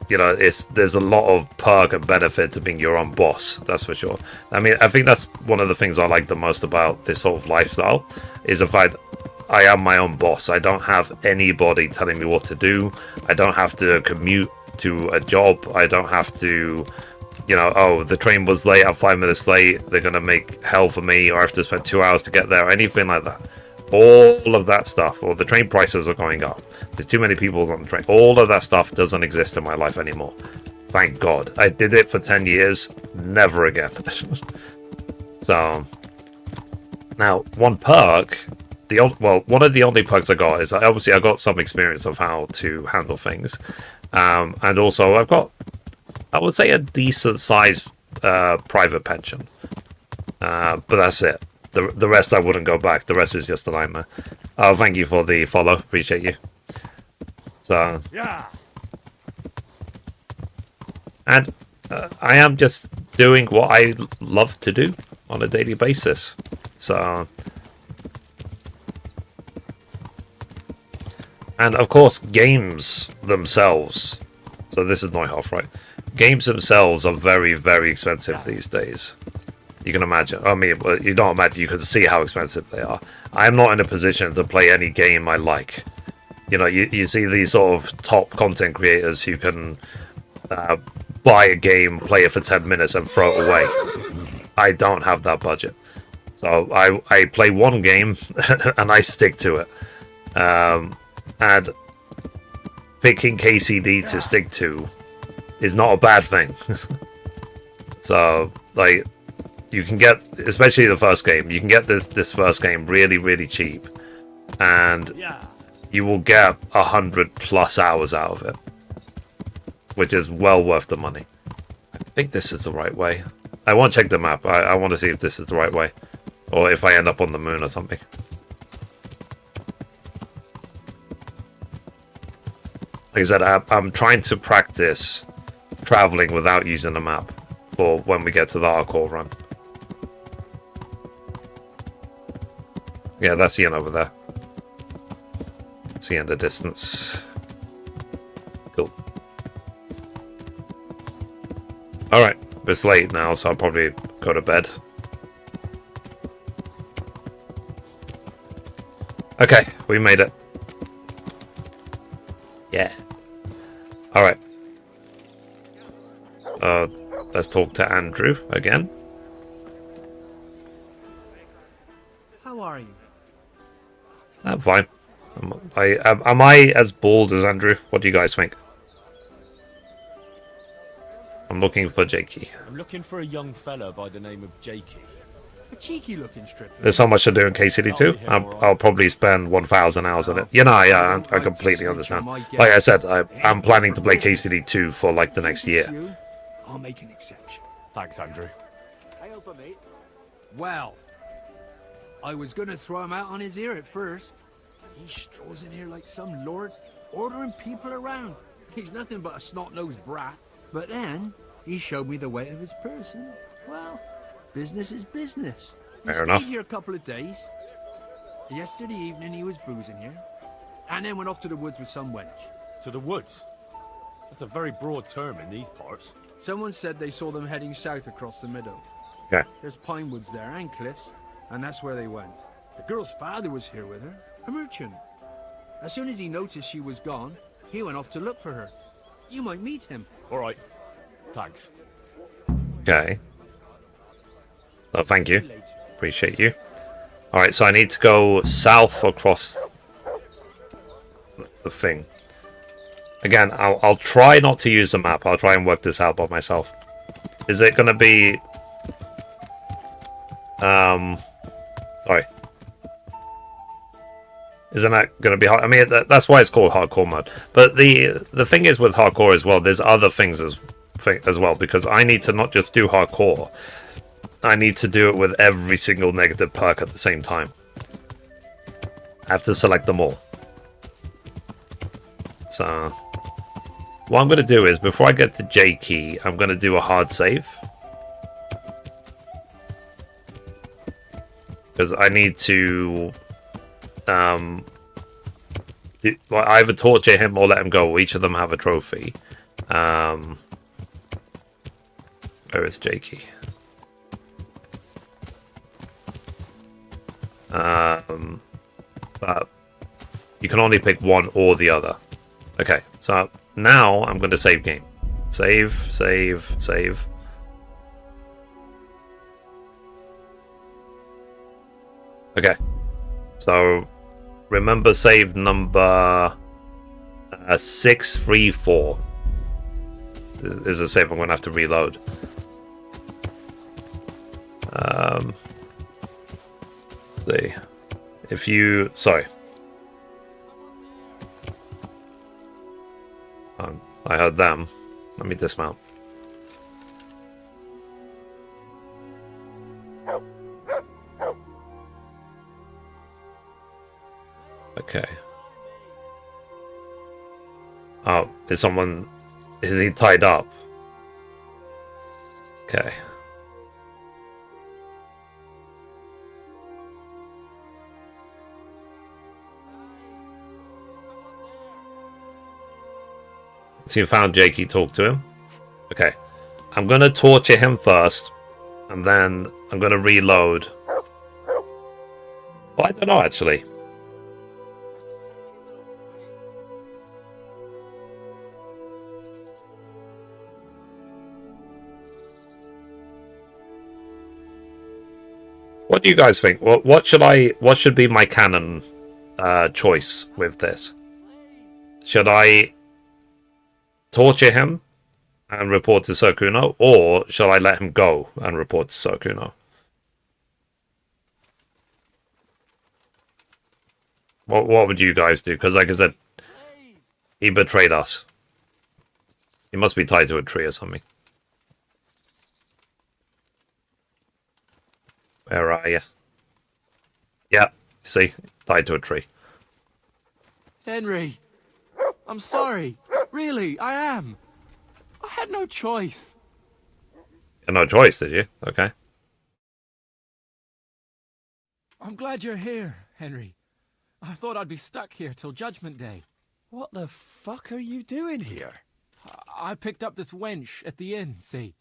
a lot of perk and benefit to being your own boss, that's for sure. I mean, I think that's one of the things I like the most about this sort of lifestyle, is the fact I am my own boss. I don't have anybody telling me what to do. I don't have to commute to a job. I don't have to, oh, the train was late, I'm 5 minutes late, they're going to make hell for me, or I have to spend 2 hours to get there, or anything like that. All of that stuff, or the train prices are going up. There's too many people on the train. All of that stuff doesn't exist in my life anymore. Thank God. I did it for 10 years. Never again. So, now, one perk... one of the only perks I got is obviously I got some experience of how to handle things, and also I've got, I would say, a decent sized private pension, but that's it. The rest I wouldn't go back. The rest is just a nightmare. Oh, thank you for the follow. Appreciate you. So Yeah. And I am just doing what I love to do on a daily basis. So. And of course, games themselves. So this is Neuhoff, right? Games themselves are very, very expensive these days. You can imagine. I mean, you don't imagine. You can see how expensive they are. I'm not in a position to play any game I like. You see these sort of top content creators who can buy a game, play it for 10 minutes, and throw it away. I don't have that budget. So I play one game and I stick to it. And picking KCD to stick to is not a bad thing. So, like, you can get, especially the first game, you can get this first game really, really cheap. And you will get 100+ hours out of it. Which is well worth the money. I think this is the right way. I won't check the map. I want to see if this is the right way. Or if I end up on the moon or something. Like I said, I'm trying to practice traveling without using a map for when we get to the hardcore run. Yeah, that's Ian over there. See in the distance. Cool. Alright, it's late now, so I'll probably go to bed. Okay, we made it. Yeah. Alright. Let's talk to Andrew again. How are you? I'm fine. Am I as bald as Andrew? What do you guys think? I'm looking for Jakey. I'm looking for a young fella by the name of Jakey. A cheeky looking stripper. There's so much to do in KCD2. I'll probably spend 1,000 hours on it. Yeah, I completely understand. Like I said, I'm planning to play KCD2 for like the next year. I'll make an exception. Thanks, Andrew. I help him, mate. Well, I was gonna throw him out on his ear at first. He strolls in here like some lord, ordering people around. He's nothing but a snot-nosed brat. But then, he showed me the weight of his person. Well, business is business. He Fair enough. stayed here a couple of days. Yesterday evening he was boozing here. And then went off to the woods with some wench. To the woods? That's a very broad term in these parts. Someone said they saw them heading south across the meadow. Okay. There's pine woods there and cliffs, and that's where they went. The girl's father was here with her, a merchant. As soon as he noticed she was gone, he went off to look for her. You might meet him. All right. Thanks. Okay. Well, thank you. Appreciate you. Alright, so I need to go south across the thing. Again, I'll try not to use the map. I'll try and work this out by myself. Is it going to be... Sorry. Isn't that going to be hard? I mean, that's why it's called hardcore mode. But the thing is with hardcore as well, there's other things as well, because I need to not just do hardcore. I need to do it with every single negative perk at the same time. I have to select them all. So what I'm going to do is, before I get to Jakey, I'm going to do a hard save. Because I need to either torture him or let him go. Each of them have a trophy. Where is Jakey? But you can only pick one or the other. Okay, so now I'm going to save game. Save, save, save. Okay, so remember save number 634 is a save I'm going to have to reload. See, if you, sorry. I heard them. Let me dismount. Okay. Oh, is he tied up? Okay. So you found Jakey, talk to him. Okay. I'm going to torture him first, and then I'm going to reload. Well, I don't know, actually. What do you guys think? What should be my canon choice with this? Should I torture him and report to Sokuno, or shall I let him go and report to Sokuno? What would you guys do? Because like I said, he betrayed us. He must be tied to a tree or something. Where are you? Yeah, see, tied to a tree. Henry, I'm sorry. Really, I am. I had no choice. You had no choice, did you? Okay. I'm glad you're here, Henry. I thought I'd be stuck here till Judgment Day. What the fuck are you doing here? I picked up this wench at the inn, see?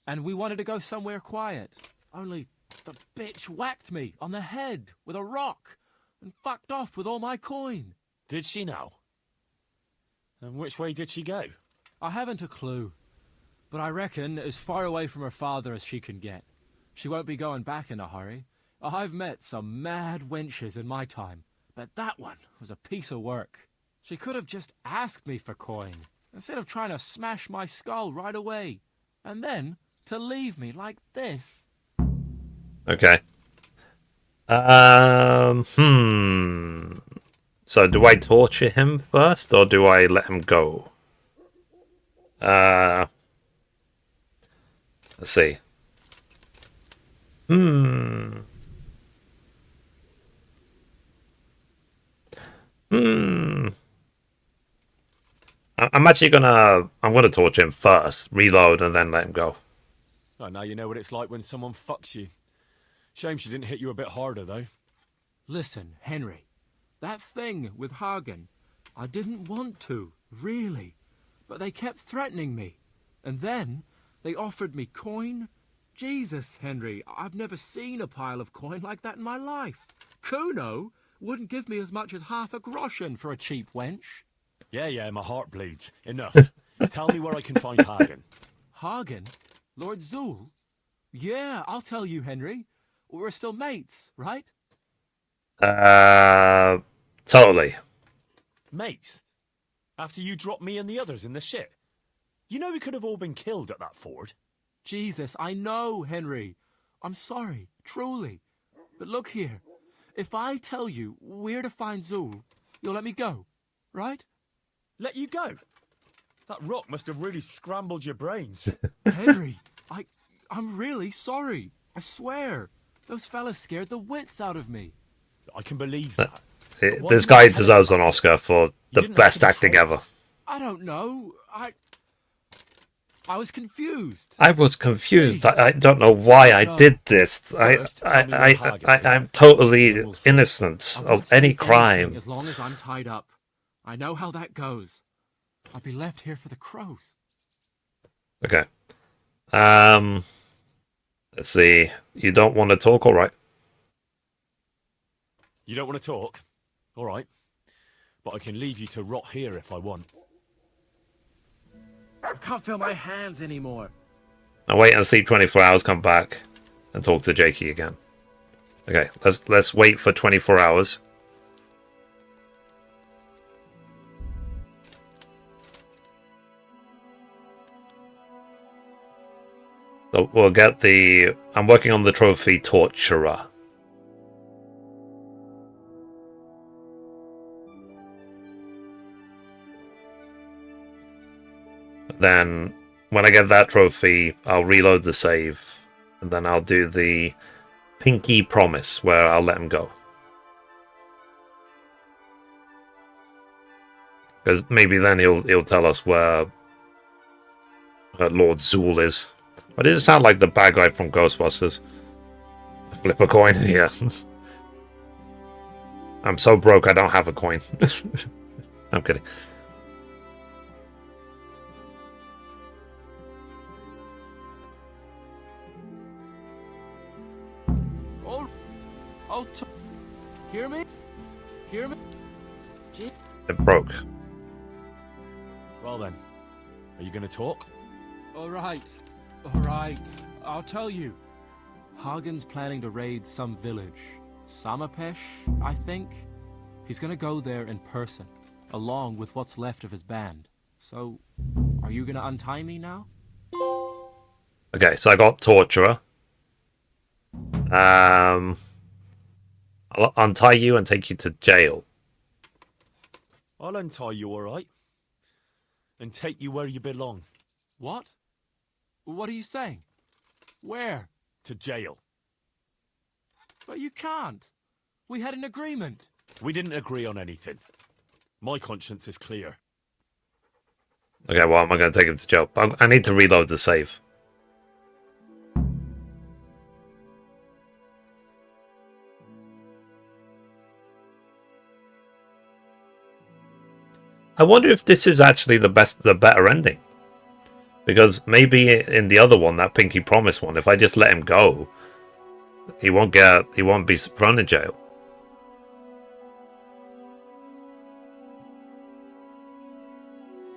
And we wanted to go somewhere quiet. Only the bitch whacked me on the head with a rock and fucked off with all my coin. Did she now? And which way did she go? I haven't a clue, but I reckon as far away from her father as she can get. She won't be going back in a hurry. I've met some mad wenches in my time, but that one was a piece of work. She could have just asked me for coin, instead of trying to smash my skull right away, and then to leave me like this. Okay. So do I torture him first, or do I let him go? Let's see. I'm actually I'm gonna torture him first, reload, and then let him go. Oh, now you know what it's like when someone fucks you. Shame she didn't hit you a bit harder, though. Listen, Henry. That thing with Hagen, I didn't want to, really. But they kept threatening me. And then they offered me coin. Jesus, Henry, I've never seen a pile of coin like that in my life. Kuno wouldn't give me as much as half a groschen for a cheap wench. Yeah, my heart bleeds. Enough. Tell me where I can find Hagen. Hagen? Lord Zul? Yeah, I'll tell you, Henry. We're still mates, right? Totally. Mates? After you dropped me and the others in the shit? You know we could have all been killed at that ford. Jesus, I know, Henry. I'm sorry, truly. But look here. If I tell you where to find Zul, you'll let me go, right? Let you go? That rock must have really scrambled your brains. Henry, I'm really sorry. I swear. Those fellas scared the wits out of me. I can believe that. This guy deserves an Oscar for the best acting ever. I don't know. I was confused. I was confused. Please. I don't know why I No. did this. First, tell me where Hagen is. I'm totally We'll see. innocent I won't of any say crime. anything as long as I'm tied up. I know how that goes. I'll be left here for the crows. Okay. Let's see. You don't want to talk, all right? You don't want to talk? All right. But I can leave you to rot here if I want. I can't feel my hands anymore. I'll wait and sleep 24 hours, come back, and talk to Jakey again. Okay, let's wait for 24 hours. So we'll get the... I'm working on the trophy Torturer. Then, when I get that trophy, I'll reload the save. And then I'll do the Pinky Promise, where I'll let him go. Because maybe then he'll tell us where Lord Zool is. Why does it sound like the bad guy from Ghostbusters? Flip a coin? Yeah. I'm so broke I don't have a coin. I'm kidding. Hear me? Hear me? It broke. Well then, are you going to talk? All right. All right. I'll tell you. Hagen's planning to raid some village. Samapesh, I think. He's going to go there in person, along with what's left of his band. So, are you going to untie me now? Okay, so I got Torturer. I'll untie you and take you to jail. I'll untie you, all right? And take you where you belong. What? What are you saying? Where? To jail. But you can't. We had an agreement. We didn't agree on anything. My conscience is clear. Okay, well, I'm going to take him to jail. I need to reload the save. I wonder if this is actually the better ending. Because maybe in the other one, that Pinky Promise one, if I just let him go, he won't be thrown in jail.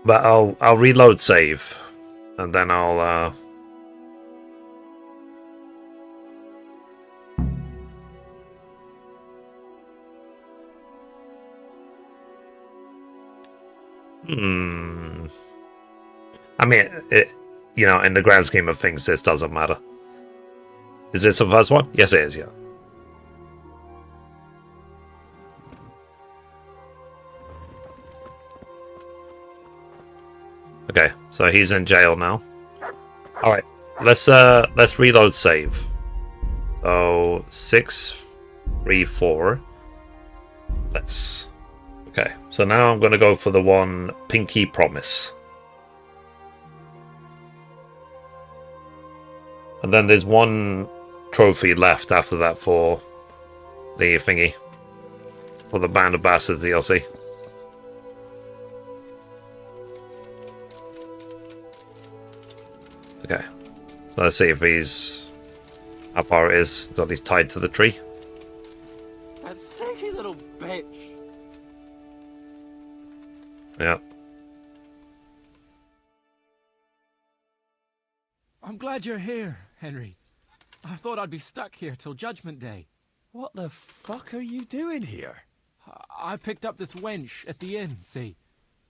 But I'll reload save, and then I'll I mean, you know, in the grand scheme of things, this doesn't matter. Is this the first one? Yes, it is, yeah. Okay, so he's in jail now. Alright, let's reload save. So 634. Okay, so now I'm gonna go for the one Pinky Promise. And then there's one trophy left after that for the thingy. For the Band of Bastards DLC. Okay. So let's see if how far it is until he's tied to the tree. That sneaky little bitch. Yeah. I'm glad you're here, Henry. I thought I'd be stuck here till Judgment Day. What the fuck are you doing here? I picked up this wench at the inn, see?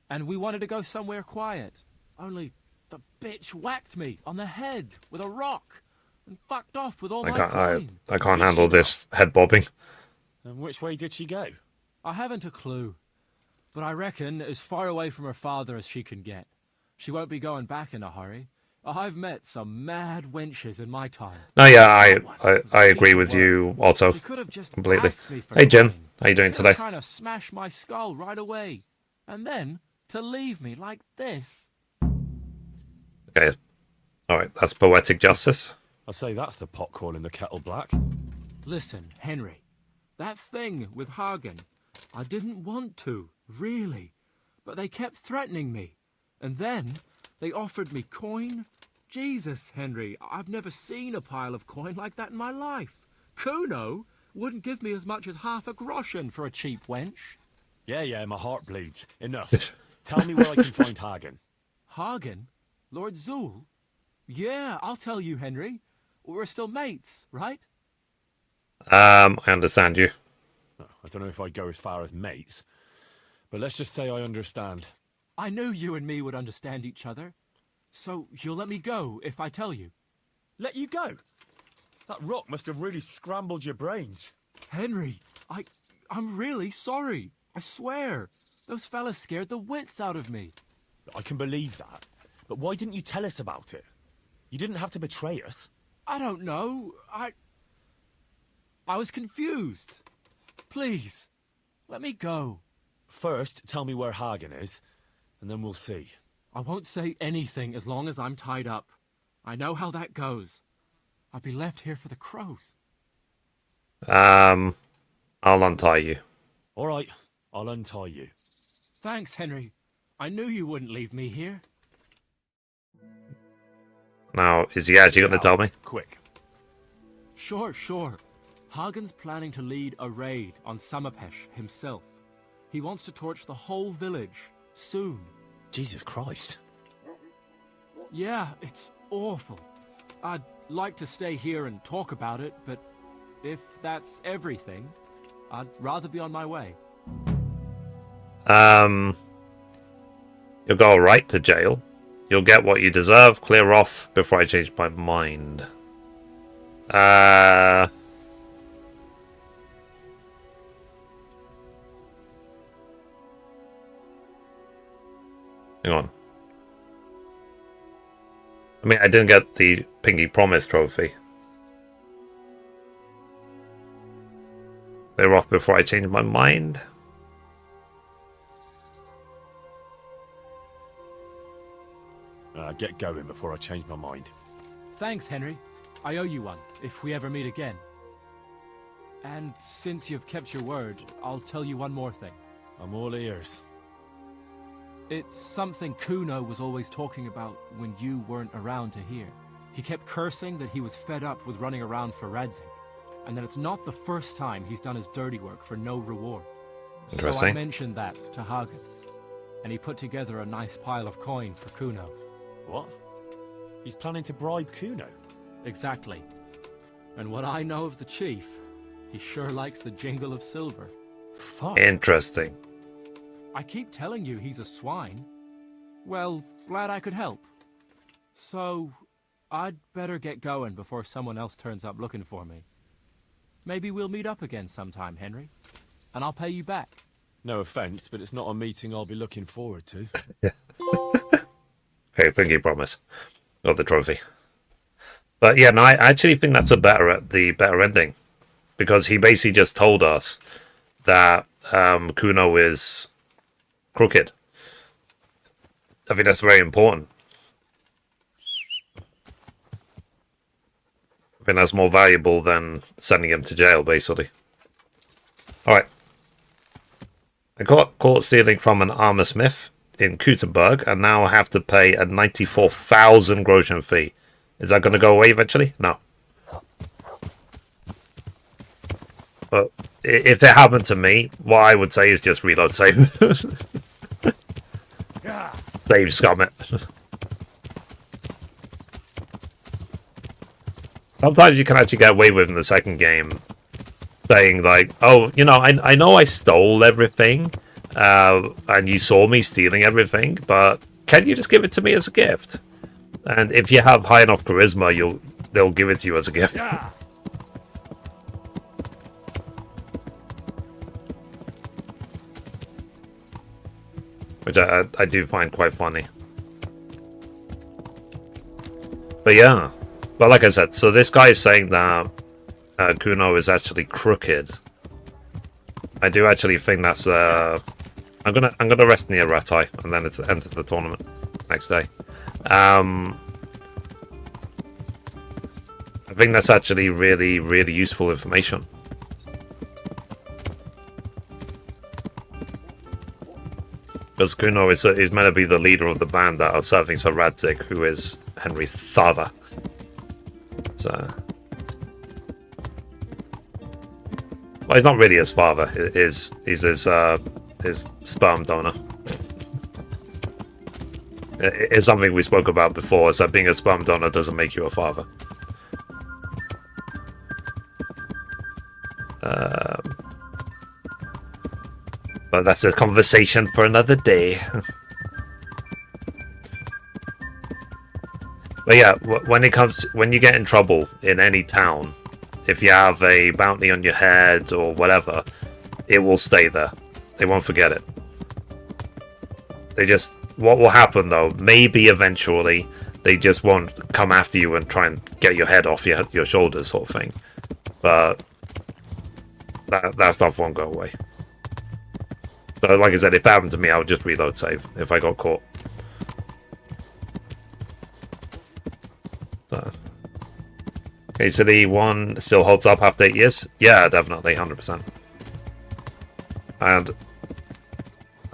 And we wanted to go somewhere quiet. Only the bitch whacked me on the head with a rock and fucked off with all my coin. I can't handle this head bobbing. And which way did she go? I haven't a clue. But I reckon as far away from her father as she can get. She won't be going back in a hurry. I've met some mad wenches in my time. No, yeah, I agree with you also. She could have just Completely. asked me for Hey, Jen. coin, How you doing instead of today? trying to smash my skull right away. And then to leave me like this. Okay. Alright, that's poetic justice. I'd say that's the pot calling the kettle black. Listen, Henry. That thing with Hagen, I didn't want to, really. But they kept threatening me. And then they offered me coin. Jesus, Henry, I've never seen a pile of coin like that in my life. Kuno wouldn't give me as much as half a groschen for a cheap wench. Yeah, my heart bleeds. Enough. Tell me where I can find Hagen. Hagen? Lord Zool? Yeah, I'll tell you, Henry. We're still mates, right? I understand you. I don't know if I'd go as far as mates, but let's just say I understand. I knew you and me would understand each other. So you'll let me go if I tell you? Let you go? That rock must have really scrambled your brains. Henry, I'm really sorry. I swear. Those fellas scared the wits out of me. I can believe that. But why didn't you tell us about it? You didn't have to betray us. I don't know. I was confused. Please, let me go. First, tell me where Hagen is, and then we'll see. I won't say anything as long as I'm tied up. I know how that goes. I'll be left here for the crows. I'll untie you. All right, I'll untie you. Thanks, Henry. I knew you wouldn't leave me here. Now, is he actually going to tell me? Quick. Sure. Hagen's planning to lead a raid on Samapesh himself. He wants to torch the whole village, soon. Jesus Christ. Yeah, it's awful. I'd like to stay here and talk about it, but if that's everything, I'd rather be on my way. You'll go right to jail. You'll get what you deserve. Clear off before I change my mind. Hang on. I mean, I didn't get the Pinky Promise trophy. Clear off before I change my mind. Get going before I change my mind. Thanks, Henry. I owe you one, if we ever meet again. And since you've kept your word, I'll tell you one more thing. I'm all ears. It's something Kuno was always talking about when you weren't around to hear. He kept cursing that he was fed up with running around for Radzig, and that it's not the first time he's done his dirty work for no reward. So I mentioned that to Hagen, and he put together a nice pile of coin for Kuno. What? He's planning to bribe Kuno? Exactly. And what I know of the chief, he sure likes the jingle of silver. Fuck. Interesting. I keep telling you he's a swine. Well, glad I could help. So, I'd better get going before someone else turns up looking for me. Maybe we'll meet up again sometime, Henry. And I'll pay you back. No offense, but it's not a meeting I'll be looking forward to. Yeah. Okay, Pinky Promise. Got the trophy. But yeah, no, I actually think that's the better ending. Because he basically just told us that Kuno is crooked. I think that's very important. I think that's more valuable than sending him to jail, basically. Alright. I got caught stealing from an armor smith in Kutenberg, and now I have to pay a 94,000 groschen fee. Is that going to go away eventually? No. But if it happened to me, what I would say is just reload save. Save scum it. Sometimes you can actually get away with in the second game saying like, oh, you know, I know I stole everything, and you saw me stealing everything, but can you just give it to me as a gift? And if you have high enough charisma, they'll give it to you as a gift. Which I do find quite funny. But yeah, but like I said, so this guy is saying that Kuno is actually crooked. I do actually think that's I'm gonna rest near Rattay and then it's enter the tournament next day. I think that's actually really useful information. Because Kuno is meant to be the leader of the band that are serving Sir Radzig, who is Henry's father. So, well, he's not really his father. He's his sperm donor. It's something we spoke about before, is that being a sperm donor doesn't make you a father. But that's a conversation for another day. But yeah, when you get in trouble in any town, if you have a bounty on your head or whatever, it will stay there. They won't forget it. What will happen though, maybe eventually, they just won't come after you and try and get your head off your shoulders sort of thing. But that stuff won't go away. So like I said, if that happened to me, I would just reload save if I got caught. KCD 1 still holds up after 8 years? Yeah, definitely, 100%. And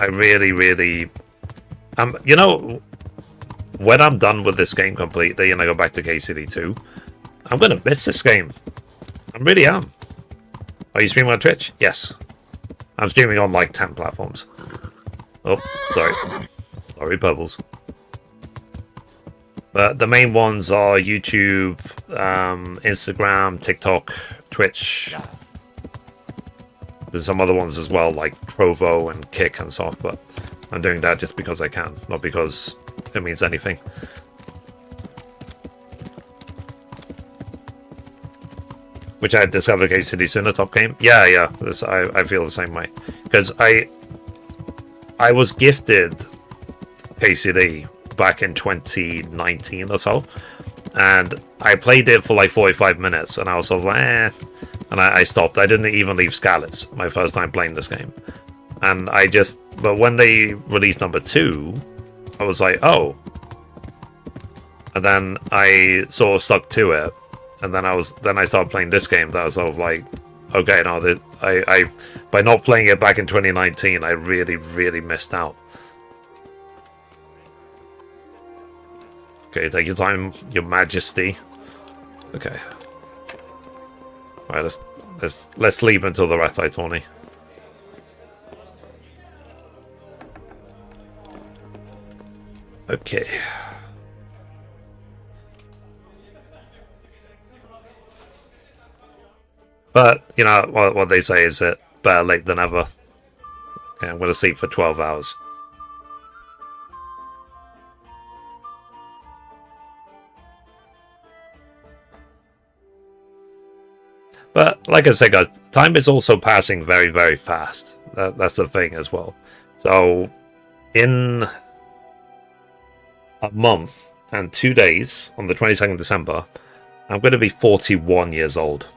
I really... you know, when I'm done with this game completely and I go back to KCD2, I'm going to miss this game. I really am. Are you streaming on Twitch? Yes. I'm streaming on like 10 platforms. Oh, sorry. Sorry, Pebbles. But the main ones are YouTube, Instagram, TikTok, Twitch. There's some other ones as well, like Trovo and Kick and stuff, but I'm doing that just because I can, not because it means anything. Which I discovered KCD soon, a top game. Yeah, I feel the same way. Because I was gifted KCD back in 2019 or so. And I played it for like 45 minutes and I was sort of like, eh. And I stopped. I didn't even leave Skalitz my first time playing this game. And but when they released number 2, I was like, oh. And then I sort of stuck to it. And then I started playing this game. That was sort of like, okay, no, I by not playing it back in 2019, I really missed out. Okay, take your time, Your Majesty. Okay. All right, let's sleep until the Rattay Tourney. Okay. But, you know, what they say is that better late than ever. Okay, I'm going to sleep for 12 hours. But, like I said, guys, time is also passing very fast. That's the thing as well. So, in a month and 2 days, on the 22nd December, I'm going to be 41 years old.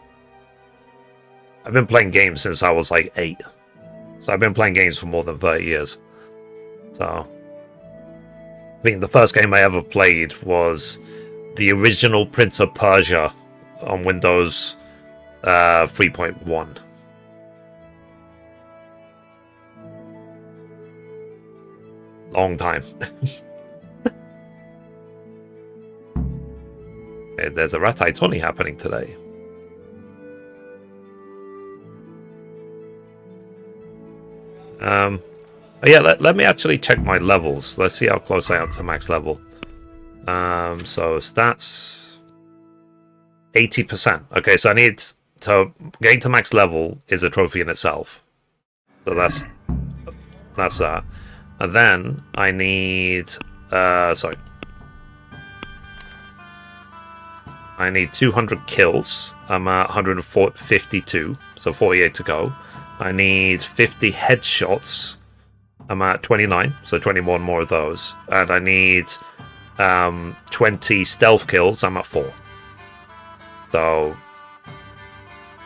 I've been playing games since I was like 8. So I've been playing games for more than 30 years. So I think the first game I ever played was the original Prince of Persia on Windows 3.1. Long time. Okay, there's a Rattay Tourney happening today. Yeah, let me actually check my levels. Let's see how close I am to max level. So stats 80%. Okay, so I need to getting to max level is a trophy in itself. So that's that. And then I need I need 200 kills. I'm at 152, so 48 to go. I need 50 headshots. I'm at 29, so 21 more of those. And I need 20 stealth kills, I'm at 4. So,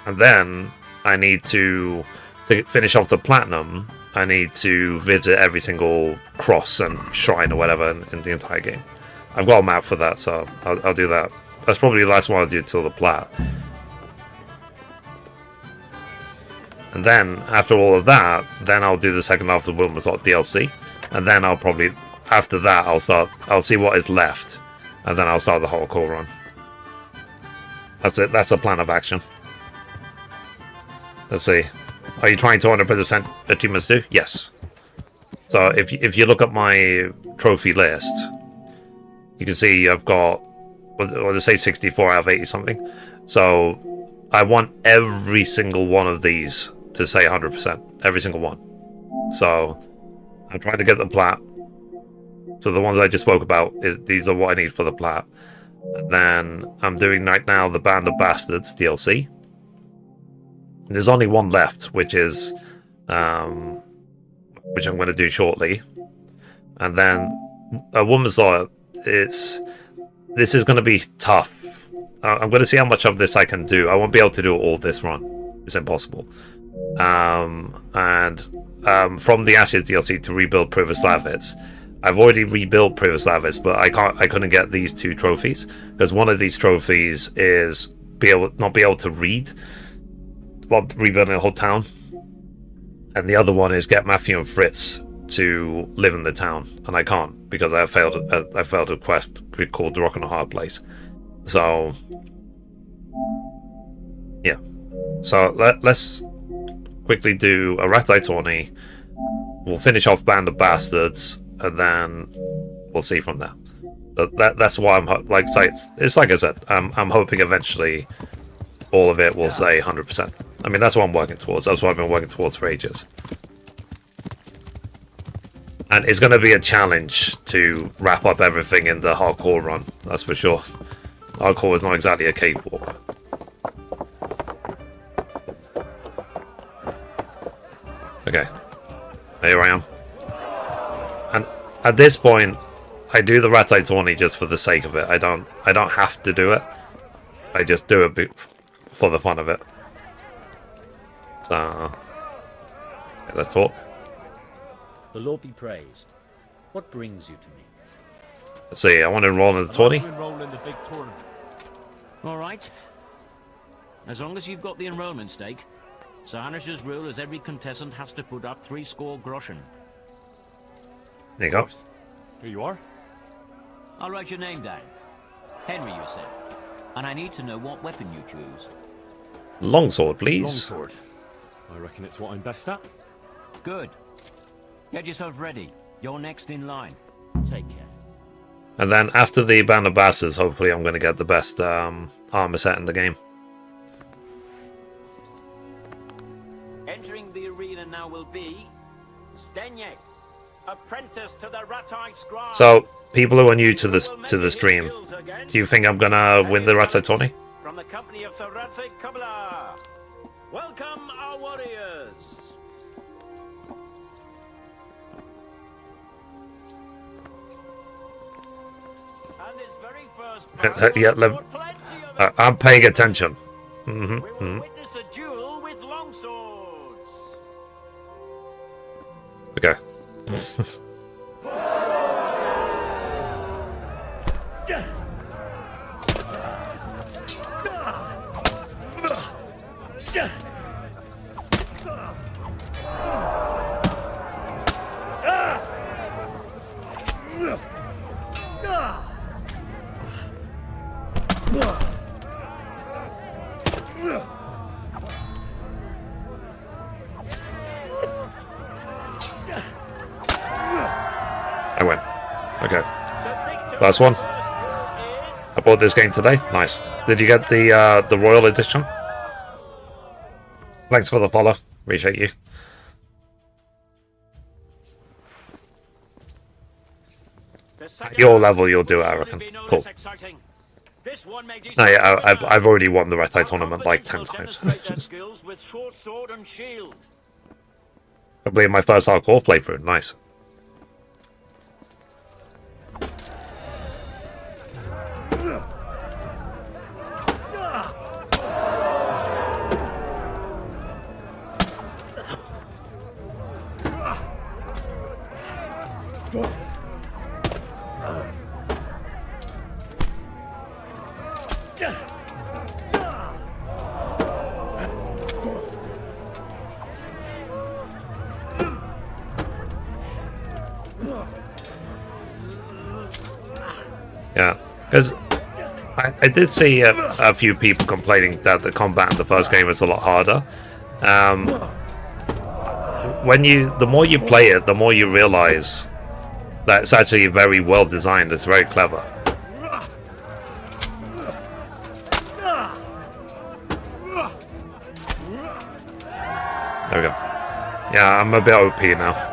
and then I need to finish off the platinum, I need to visit every single cross and shrine or whatever in the entire game. I've got a map for that, so I'll do that. That's probably the last one I'll do till the plat. And then, after all of that, then I'll do the second half of the Wilderness DLC. And then I'll probably, after that, I'll see what is left. And then I'll start the hardcore run. That's it, that's a plan of action. Let's see. Are you trying 200% achievements too? Yes. So if you look at my trophy list, you can see I've got, what did I say, 64 out of 80 something. So I want every single one of these to say 100%. Every single one. So I'm trying to get the plat. So the ones I just spoke about, these are what I need for the plat. And then I'm doing right now the Band of Bastards DLC. There's only one left, which is which I'm going to do shortly. And then a Woman's Law. This is going to be tough. I'm going to see how much of this I can do. I won't be able to do all this run. It's impossible. From the Ashes DLC to rebuild Privoslavitz. I've already rebuilt Privoslavitz, but I couldn't get these 2 trophies because one of these trophies is not be able to read while rebuilding a whole town, and the other one is get Matthew and Fritz to live in the town, and I can't because I failed a quest called The Rock and a Hard Place. So yeah, so let's quickly do a Rattay Tourney. We'll finish off Band of Bastards, and then we'll see from there. But that's why I'm like it's like I said, I'm hoping eventually all of it will say 100%. I mean, that's what I'm working towards. That's what I've been working towards for ages. And it's going to be a challenge to wrap up everything in the hardcore run. That's for sure. Hardcore is not exactly a cakewalk. Okay. Here I am. And at this point, I do the Rattay Tourney just for the sake of it. I don't have to do it. I just do it for the fun of it. So, okay, let's talk. The Lord be praised. What brings you to me? Let's see, I want to enroll in the tourney. All right. As long as you've got the enrollment stake, Sir Hanish's rule is every contestant has to put up 3 score groschen. There you go. Here you are. I'll write your name down. Henry, you said. And I need to know what weapon you choose. Longsword, please. Longsword. I reckon it's what I'm best at. Good. Get yourself ready. You're next in line. Take care. And then after the Band of Bastards, hopefully I'm going to get the best armor set in the game. Entering the arena now will be Stenyek, apprentice to the Rattay Scribe. So, people who are new to the stream, do you think I'm going to win the Rattay Tourney? From the company of Sir Radzig Kabbalah. Welcome our warriors. And this very first yeah, I'm paying attention. we will witness a duel with longswords. Okay. I win. Okay. Last one. I bought this game today. Nice. Did you get the Royal Edition? Thanks for the follow. Appreciate you. At your level, you'll do it, I reckon. Cool. No, yeah, I've already won the Rattay Tournament like 10 times. I believe my first hardcore playthrough. Nice. Yeah, because I did see a few people complaining that the combat in the first game was a lot harder. The more you play it, the more you realize that it's actually very well designed. It's very clever. There we go. Yeah, I'm a bit OP now.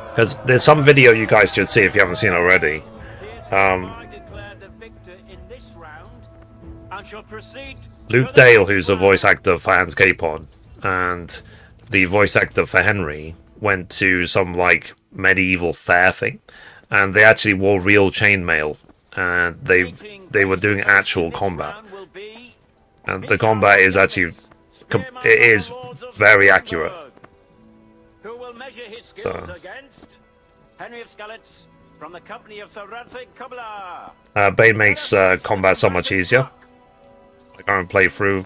Because there's some video you guys should see if you haven't seen already. Luke Dale, who's the voice actor for Hans Capon, and the voice actor for Henry, went to some like medieval fair thing, and they actually wore real chainmail, and they were doing actual combat, and the combat is actually very accurate. Who will measure his skills against Henry of Skalitz from the company of Sir Radzig Kubla. Bane makes combat so much easier. I can't play through.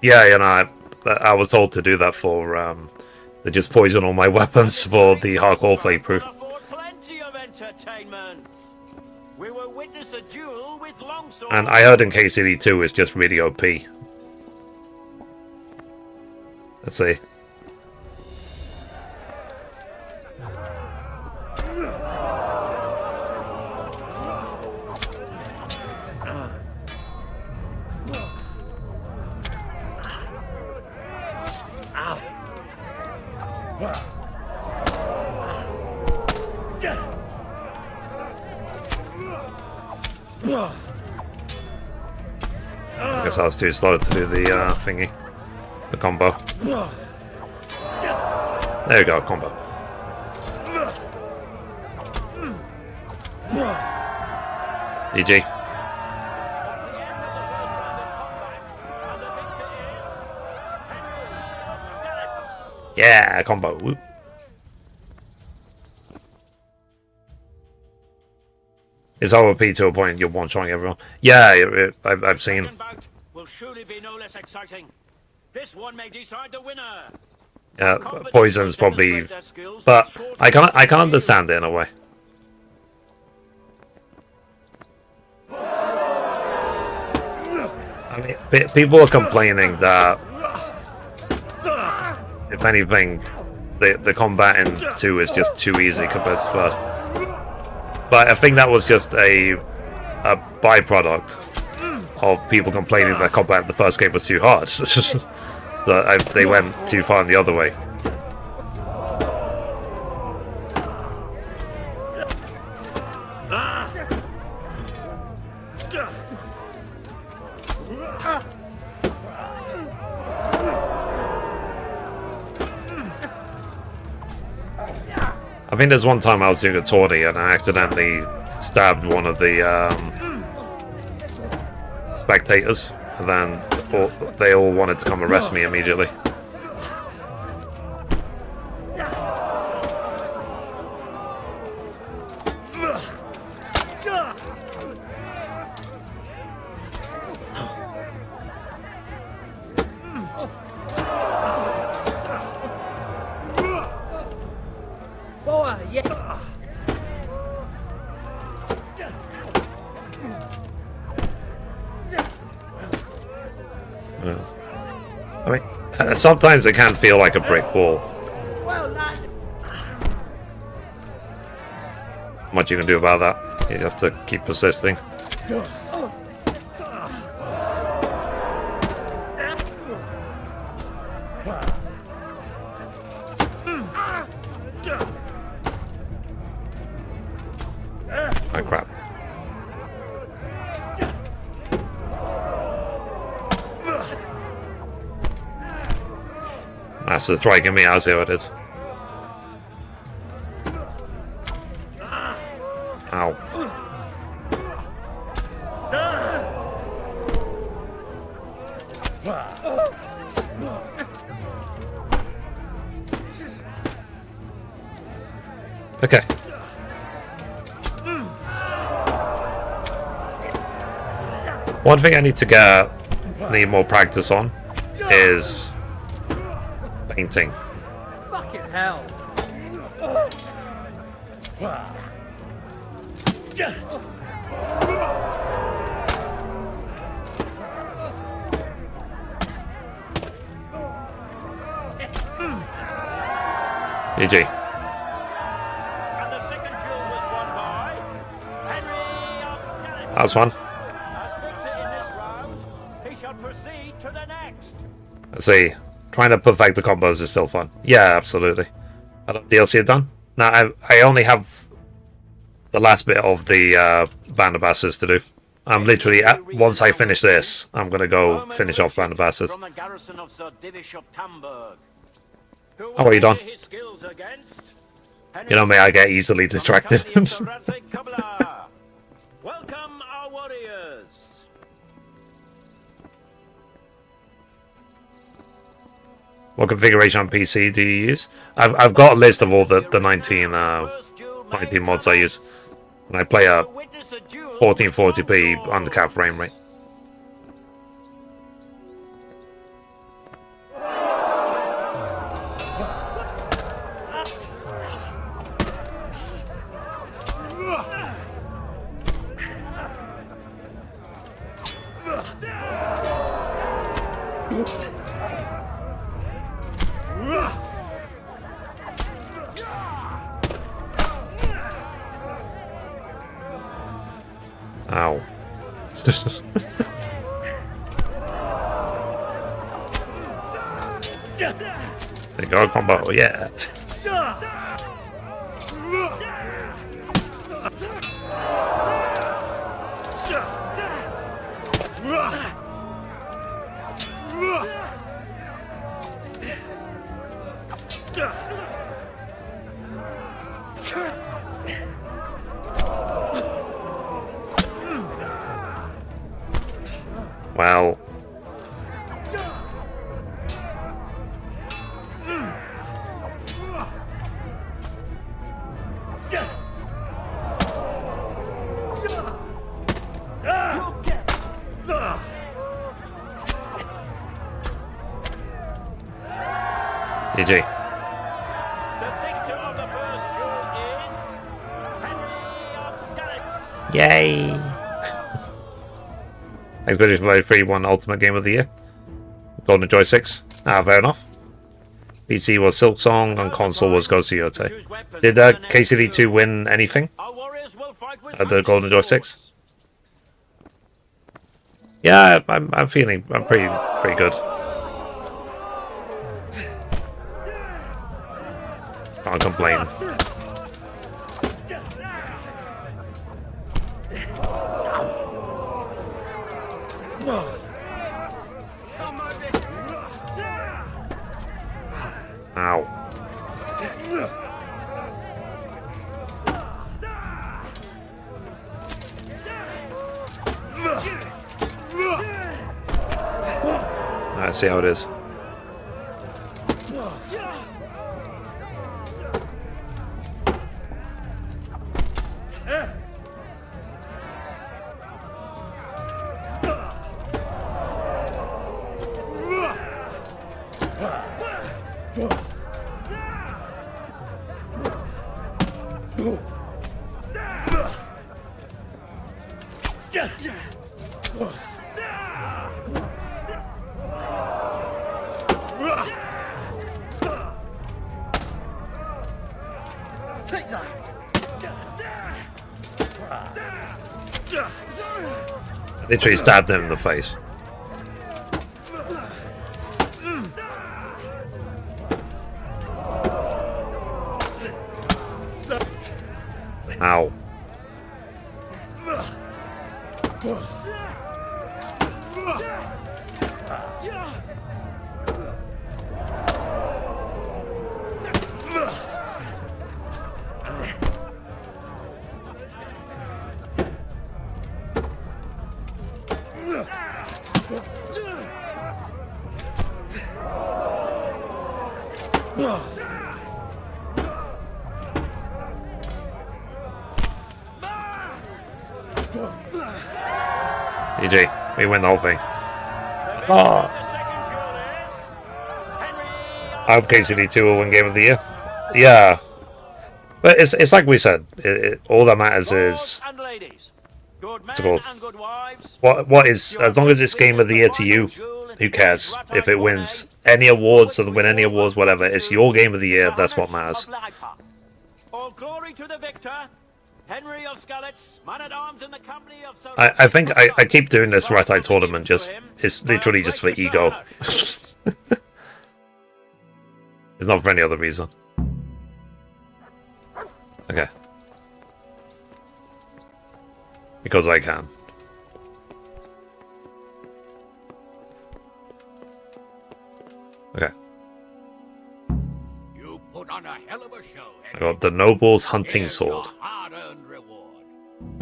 Yeah, you know, I was told to do that for they just poison all my weapons for the hardcore playthrough. Plenty of entertainment. We will witness a duel with longsword. And I heard in KCD2 is just really OP. Let's see. I guess I was too slow to do the thingy. The combo. There you go, combo. GG. Yeah, combo. Whoop. It's OP to a point you're one-shotting everyone. Yeah, I've seen. Will surely be no less exciting. This one may decide the winner. Yeah, poison's probably, but I can understand it in a way. I mean, people are complaining that, if anything, the combat in 2 is just too easy compared to first. But I think that was just a byproduct of people complaining that combat in the first game was too hard. That they went too far in the other way. I think there's one time I was doing a tourney and I accidentally stabbed one of the spectators, and then they all wanted to come arrest me immediately. I mean, sometimes it can feel like a brick wall. Much you can do about that. You just have to keep persisting. Oh crap. Master's striking me, I'll see what it is. Ow. Okay. One thing I need more practice on is painting. Fucking hell. GG. And the second duel was won by Henry of Skellig. That's fun. As victor in this round, he shall proceed to the next. Let's see. Trying to perfect the combos is still fun. Yeah, absolutely. I love DLC done. Now I only have the last bit of the Band of Bastards to do. I'm literally once I finish this, I'm gonna go finish off Band of Bastards. From the garrison of Sir Divish of Tamburg. How are you done? His skills against You know me, I get easily distracted. Welcome our warriors. What configuration on PC do you use? I've got a list of all the 19 mods I use. And I play a 1440p uncapped frame rate. Ow. There you go, combo, yeah. Well. GG. The victor of the first duel is Henry of Skellig. Yay! Expedition Blade 3 won Ultimate Game of the Year. Golden Joy 6. Ah, fair enough. PC was Silk Song and console was Ghost of Yote. Did KCD2 win anything at the Golden Joy 6? Yeah, I'm pretty good. Can't complain. Ow. Let's see how it is. Take that! I literally stabbed him in the face. Ow. GG. We win the whole thing. Oh. I hope KCD2 will win Game of the Year. Yeah. But it's like we said. All that matters is... What's it called? What is... As long as it's Game of the Year to you, who cares? If it wins any awards, doesn't win any awards, whatever. It's your Game of the Year. That's what matters. All glory to the victor. Henry of Skalitz, man-at-arms in the company of I think I keep doing this Rattay Tournament it's literally just for ego. It's not for any other reason. Okay. Because I can. Okay. You put on a hell of a show. I got the Noble's Hunting Sword. Hard-earned reward.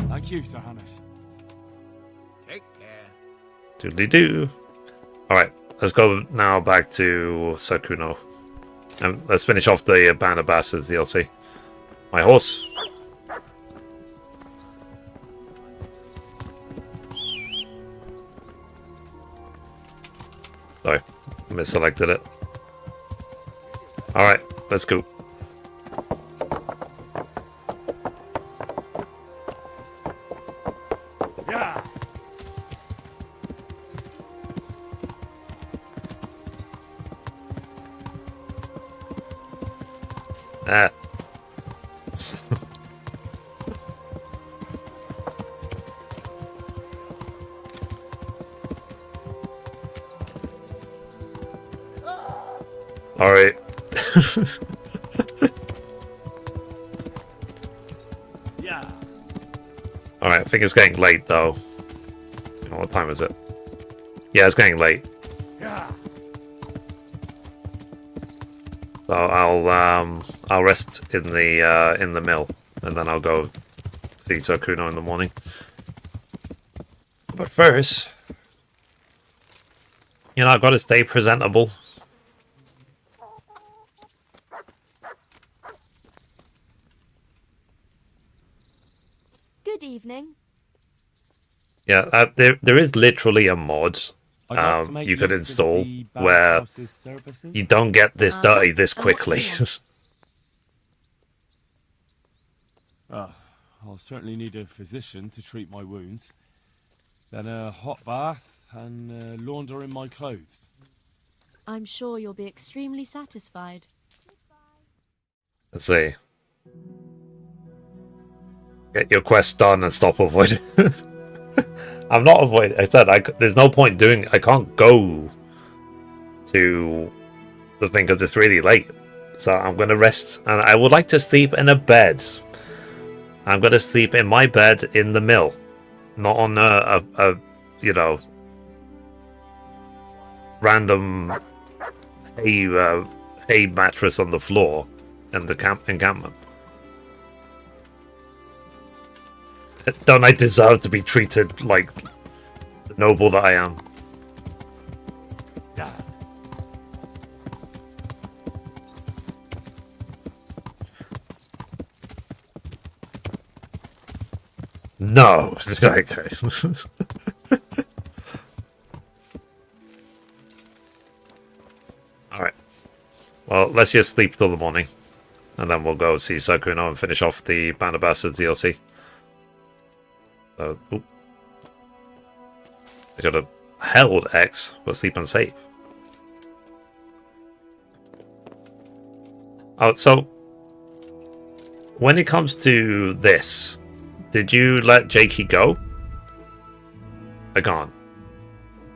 Thank you, Sir Hannes. Take care. Doodly-doo. Alright, let's go now back to Sakuno. And let's finish off the Band of Bastards DLC. My horse. Sorry, misselected it. Alright, let's go. Yeah. Ah. Alright. Yeah. Alright, I think it's getting late though. What time is it? Yeah, it's getting late. Yeah. So I'll rest in the mill, and then I'll go see Sakuno in the morning. But first, you know, I've got to stay presentable. Good evening. Yeah, there is literally a mod you could install where you don't get this dirty this quickly. I'll certainly need a physician to treat my wounds. Then a hot bath and laundering my clothes. I'm sure you'll be extremely satisfied. Let's see. Get your quest done and stop avoiding. I'm not avoiding. I said there's no point doing. I can't go to the thing because it's really late. So I'm gonna rest, and I would like to sleep in a bed. I'm gonna sleep in my bed in the mill, not on a you know, random hay mattress on the floor in the encampment. Don't I deserve to be treated like the noble that I am? No. Okay. Alright. Well, let's just sleep till the morning. And then we'll go see Sakuno and finish off the Band of Bastards DLC. I should have held X for sleep and save. Oh, so when it comes to this, did you let Jakey go? I can't.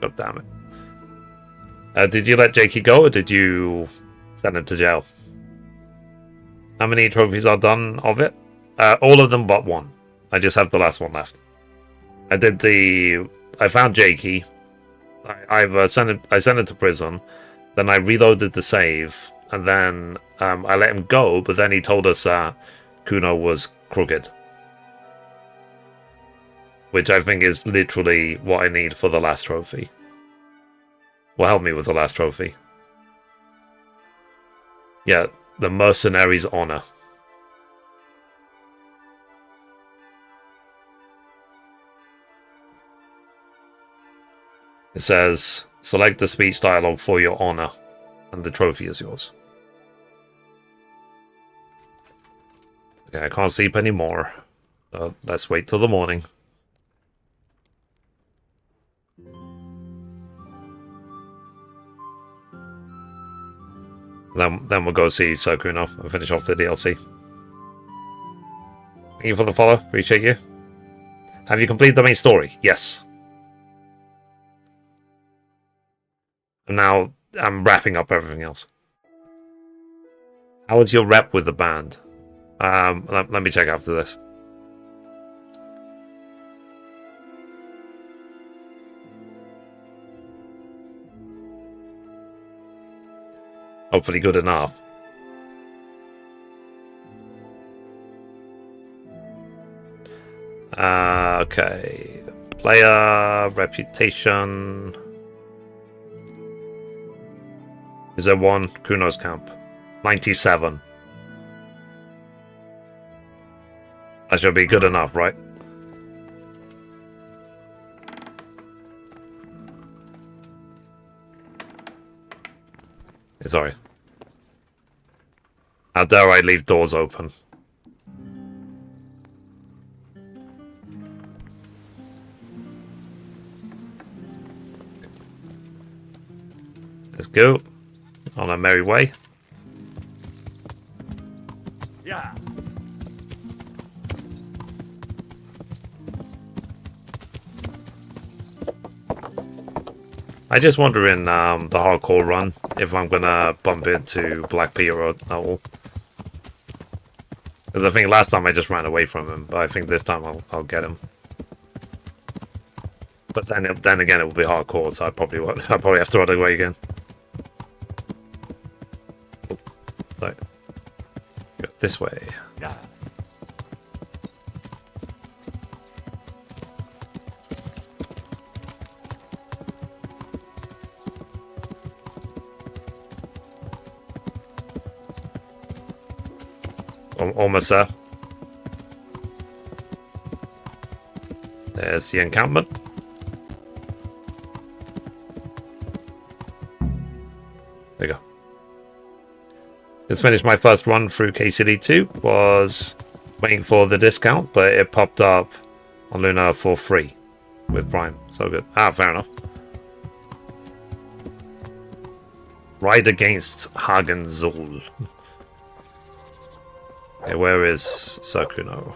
God damn it. Did you let Jakey go, or did you send him to jail? How many trophies are done of it? All of them but one. I just have the last one left. I found Jakey. I sent it to prison. Then I reloaded the save, and then I let him go. But then he told us Kuno was crooked, which I think is literally what I need for the last trophy. Will help me with the last trophy. Yeah, the Mercenary's honor. It says, select the speech dialogue for your honor, and the trophy is yours. Okay, I can't sleep anymore. Let's wait till the morning. Then we'll go see Sakuno and finish off the DLC. Thank you for the follow. Appreciate you. Have you completed the main story? Yes. And now I'm wrapping up everything else. How was your rep with the band? Let me check after this. Hopefully good enough. Okay. Player, reputation. Is there one? Kuno's camp. 97. That should be good enough, right? Sorry. How dare I leave doors open? Let's go. On our merry way. Yeah. I just wonder in the hardcore run if I'm gonna bump into Black Peter at all. Because I think last time I just ran away from him, but I think this time I'll get him. But then again it will be hardcore, so I probably won't. I probably have to run away again. So, go this way. Yeah. Almost there. There's the encampment. There you go. Just finished my first run through KCD2. Was waiting for the discount, but it popped up on Luna for free with Prime. So good. Ah, fair enough. Ride against Hagen Zul. Okay, where is Sakuno?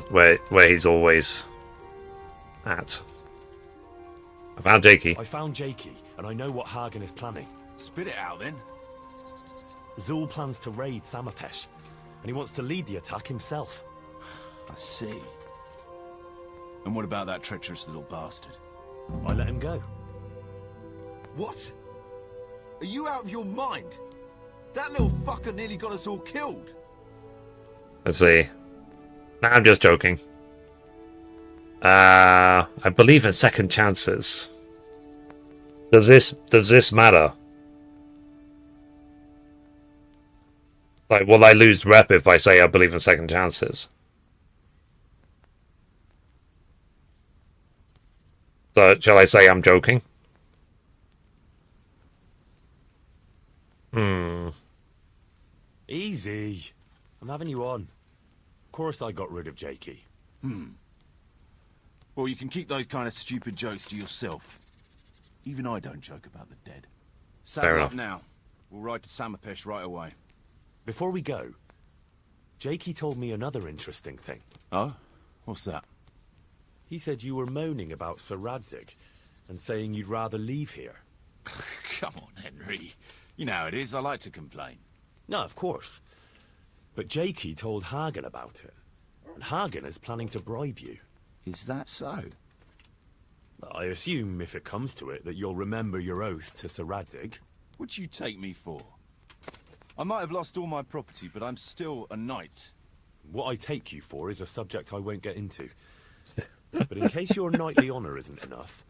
Where he's always at. I found Jakey. I found Jakey, and I know what Hagen is planning. Spit it out then. Zul plans to raid Samapesh, and he wants to lead the attack himself. I see. And what about that treacherous little bastard? I let him go. What? Are you out of your mind? That little fucker nearly got us all killed. Let's see. Nah, I'm just joking. I believe in second chances. Does this matter? Like, will I lose rep if I say I believe in second chances? So, shall I say I'm joking? Easy. I'm having you on. Of course I got rid of Jakey. Well, you can keep those kind of stupid jokes to yourself. Even I don't joke about the dead. Saddle up now. We'll ride to Samapesh right away. Before we go, Jakey told me another interesting thing. Oh? What's that? He said you were moaning about Sir Radzig and saying you'd rather leave here. Come on, Henry. You know how it is. I like to complain. No, of course. But Jakey told Hagen about it. And Hagen is planning to bribe you. Is that so? I assume, if it comes to it, that you'll remember your oath to Sir Radzig. What'd you take me for? I might have lost all my property, but I'm still a knight. What I take you for is a subject I won't get into. But in case your knightly honour isn't enough,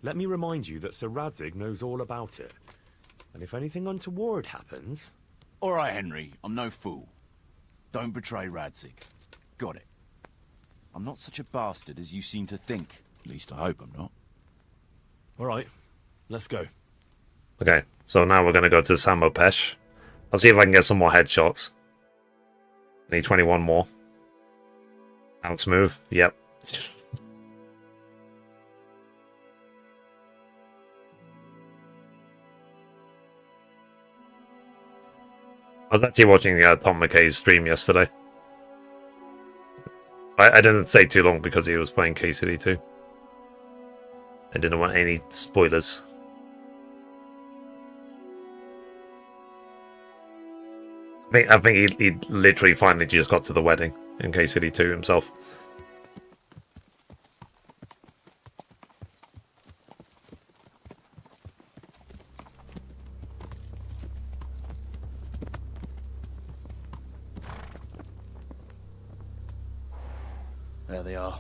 let me remind you that Sir Radzig knows all about it. And if anything untoward happens... All right, Henry. I'm no fool. Don't betray Radzig. Got it. I'm not such a bastard as you seem to think. At least I hope I'm not. All right, let's go. Okay, so now we're going to go to Samopesh. I'll see if I can get some more headshots. Need 21 more. Out smooth. Yep. I was actually watching Tom McKay's stream yesterday. I didn't stay too long because he was playing KCD2. I didn't want any spoilers. I think he literally finally just got to the wedding in KCD2 himself. There they are.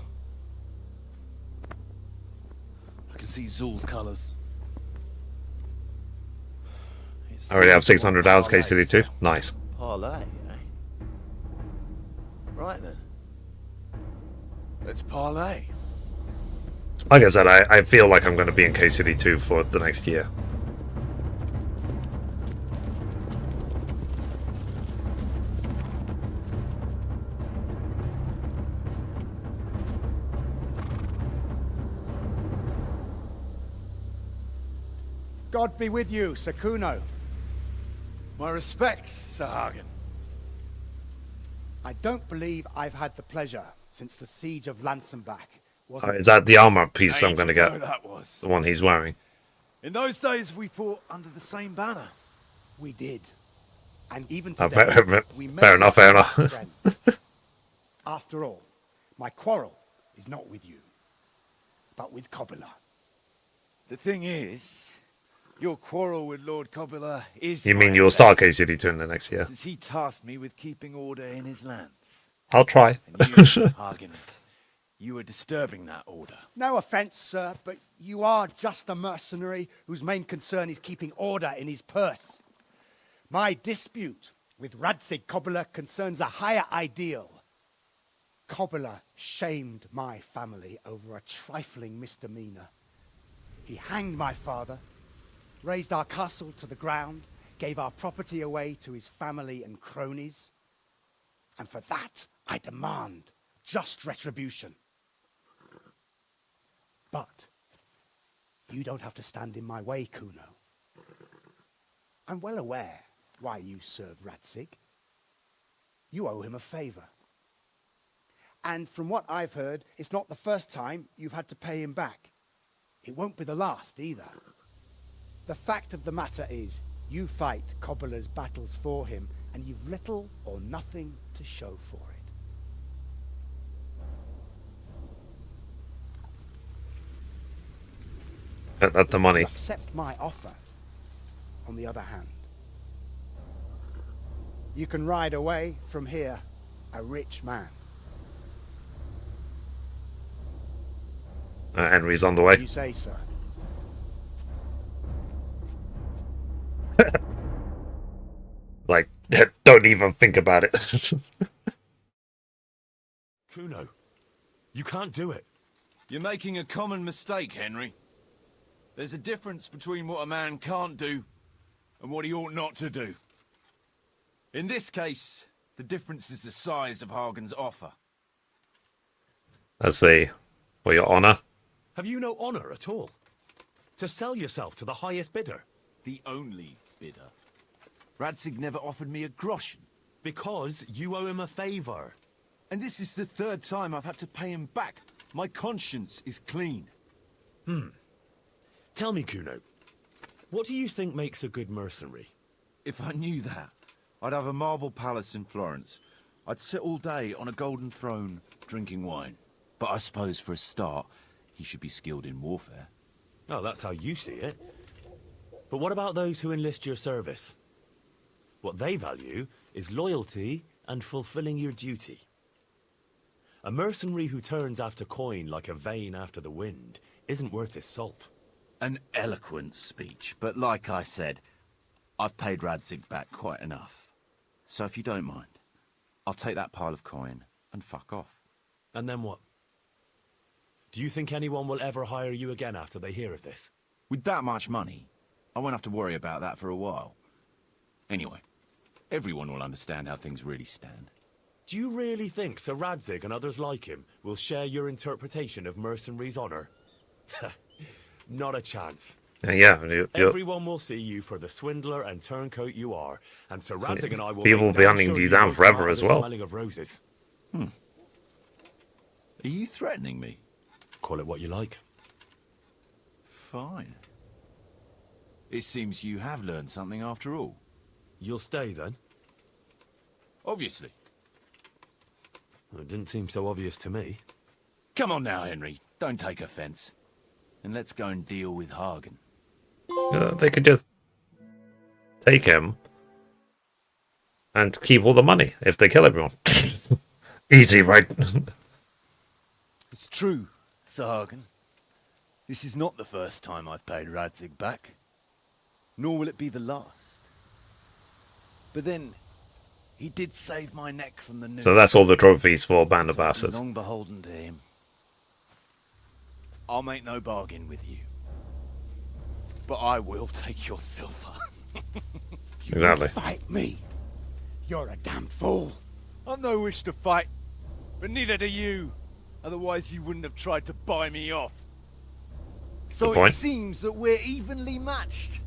I can see Zul's colours. I already have 600 hours KCD2. Nice. Parlay, eh? Right then. Let's parlay. Like I said, I feel like I'm going to be in KCD2 for the next year. God be with you, Sakuno. My respects, Sir Hagen. I don't believe I've had the pleasure since the siege of Lansenbach. Is that the armor piece I'm going to get? That was. The one he's wearing. In those days, we fought under the same banner. We did. And even Oh, today, we may fair enough, be fair enough. friends. After all, my quarrel is not with you, but with Kobula. The thing is, your quarrel with Lord Kobula is... You mean you'll start KCD2 in the next year? Since he tasked me with keeping order in his lands. I'll try. And you, Hagen, you were disturbing that order. No offense, sir, but you are just a mercenary whose main concern is keeping order in his purse. My dispute with Radzig Kobula concerns a higher ideal. Kobula shamed my family over a trifling misdemeanor. He hanged my father, razed our castle to the ground, gave our property away to his family and cronies. And for that, I demand just retribution. But you don't have to stand in my way, Kuno. I'm well aware why you serve Radzig. You owe him a favor. And from what I've heard, it's not the first time you've had to pay him back. It won't be the last either. The fact of the matter is, you fight Kobula's battles for him, and you've little or nothing to show for it. That's the money. Accept my offer, on the other hand. You can ride away from here, a rich man. Henry's on the way. You say, sir. Like, don't even think about it. Kuno, you can't do it. You're making a common mistake, Henry. There's a difference between what a man can't do and what he ought not to do. In this case, the difference is the size of Hagen's offer. Let's see. For your honor. Have you no honor at all? To sell yourself to the highest bidder? The only bidder. Radzig never offered me a groschen. Because you owe him a favor. And this is the third time I've had to pay him back. My conscience is clean. Tell me, Kuno, what do you think makes a good mercenary? If I knew that, I'd have a marble palace in Florence. I'd sit all day on a golden throne, drinking wine. But I suppose for a start, he should be skilled in warfare. Oh, that's how you see it. But what about those who enlist your service? What they value is loyalty and fulfilling your duty. A mercenary who turns after coin like a vane after the wind isn't worth his salt. An eloquent speech, but like I said, I've paid Radzig back quite enough. So if you don't mind, I'll take that pile of coin and fuck off. And then what? Do you think anyone will ever hire you again after they hear of this? With that much money, I won't have to worry about that for a while. Anyway, everyone will understand how things really stand. Do you really think Sir Radzig and others like him will share your interpretation of Mercenary's honor? Not a chance. Yeah, Everyone will see you for the swindler and turncoat you are, and Sir Radzig and I will people will be hunting you down forever as well. Smelling of roses. Are you threatening me? Call it what you like. Fine. It seems you have learned something after all. You'll stay then? Obviously. Well, it didn't seem so obvious to me. Come on now, Henry. Don't take offense. And let's go and deal with Hagen. They could just take him and keep all the money if they kill everyone. Easy, right? It's true, Sir Hagen. This is not the first time I've paid Radzig back. Nor will it be the last. But then, he did save my neck from the noose. So that's all the trophies for Band of Bastards. Long beholden to him. I'll make no bargain with you. But I will take your silver. Exactly. Fight me. You're a damn fool. I've no wish to fight. But neither do you. Otherwise you wouldn't have tried to buy me off. So it seems that we're evenly matched.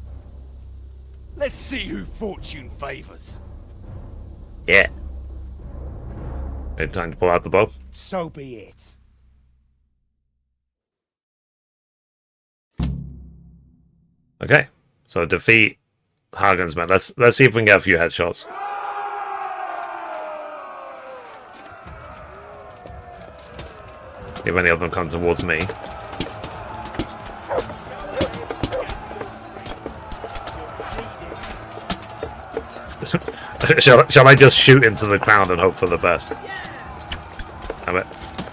Let's see who fortune favors. Yeah. It's time to pull out the bow. So be it. Okay. So defeat Hagen's men. Let's see if we can get a few headshots. If any of them come towards me. Shall I just shoot into the ground and hope for the best? Damn it.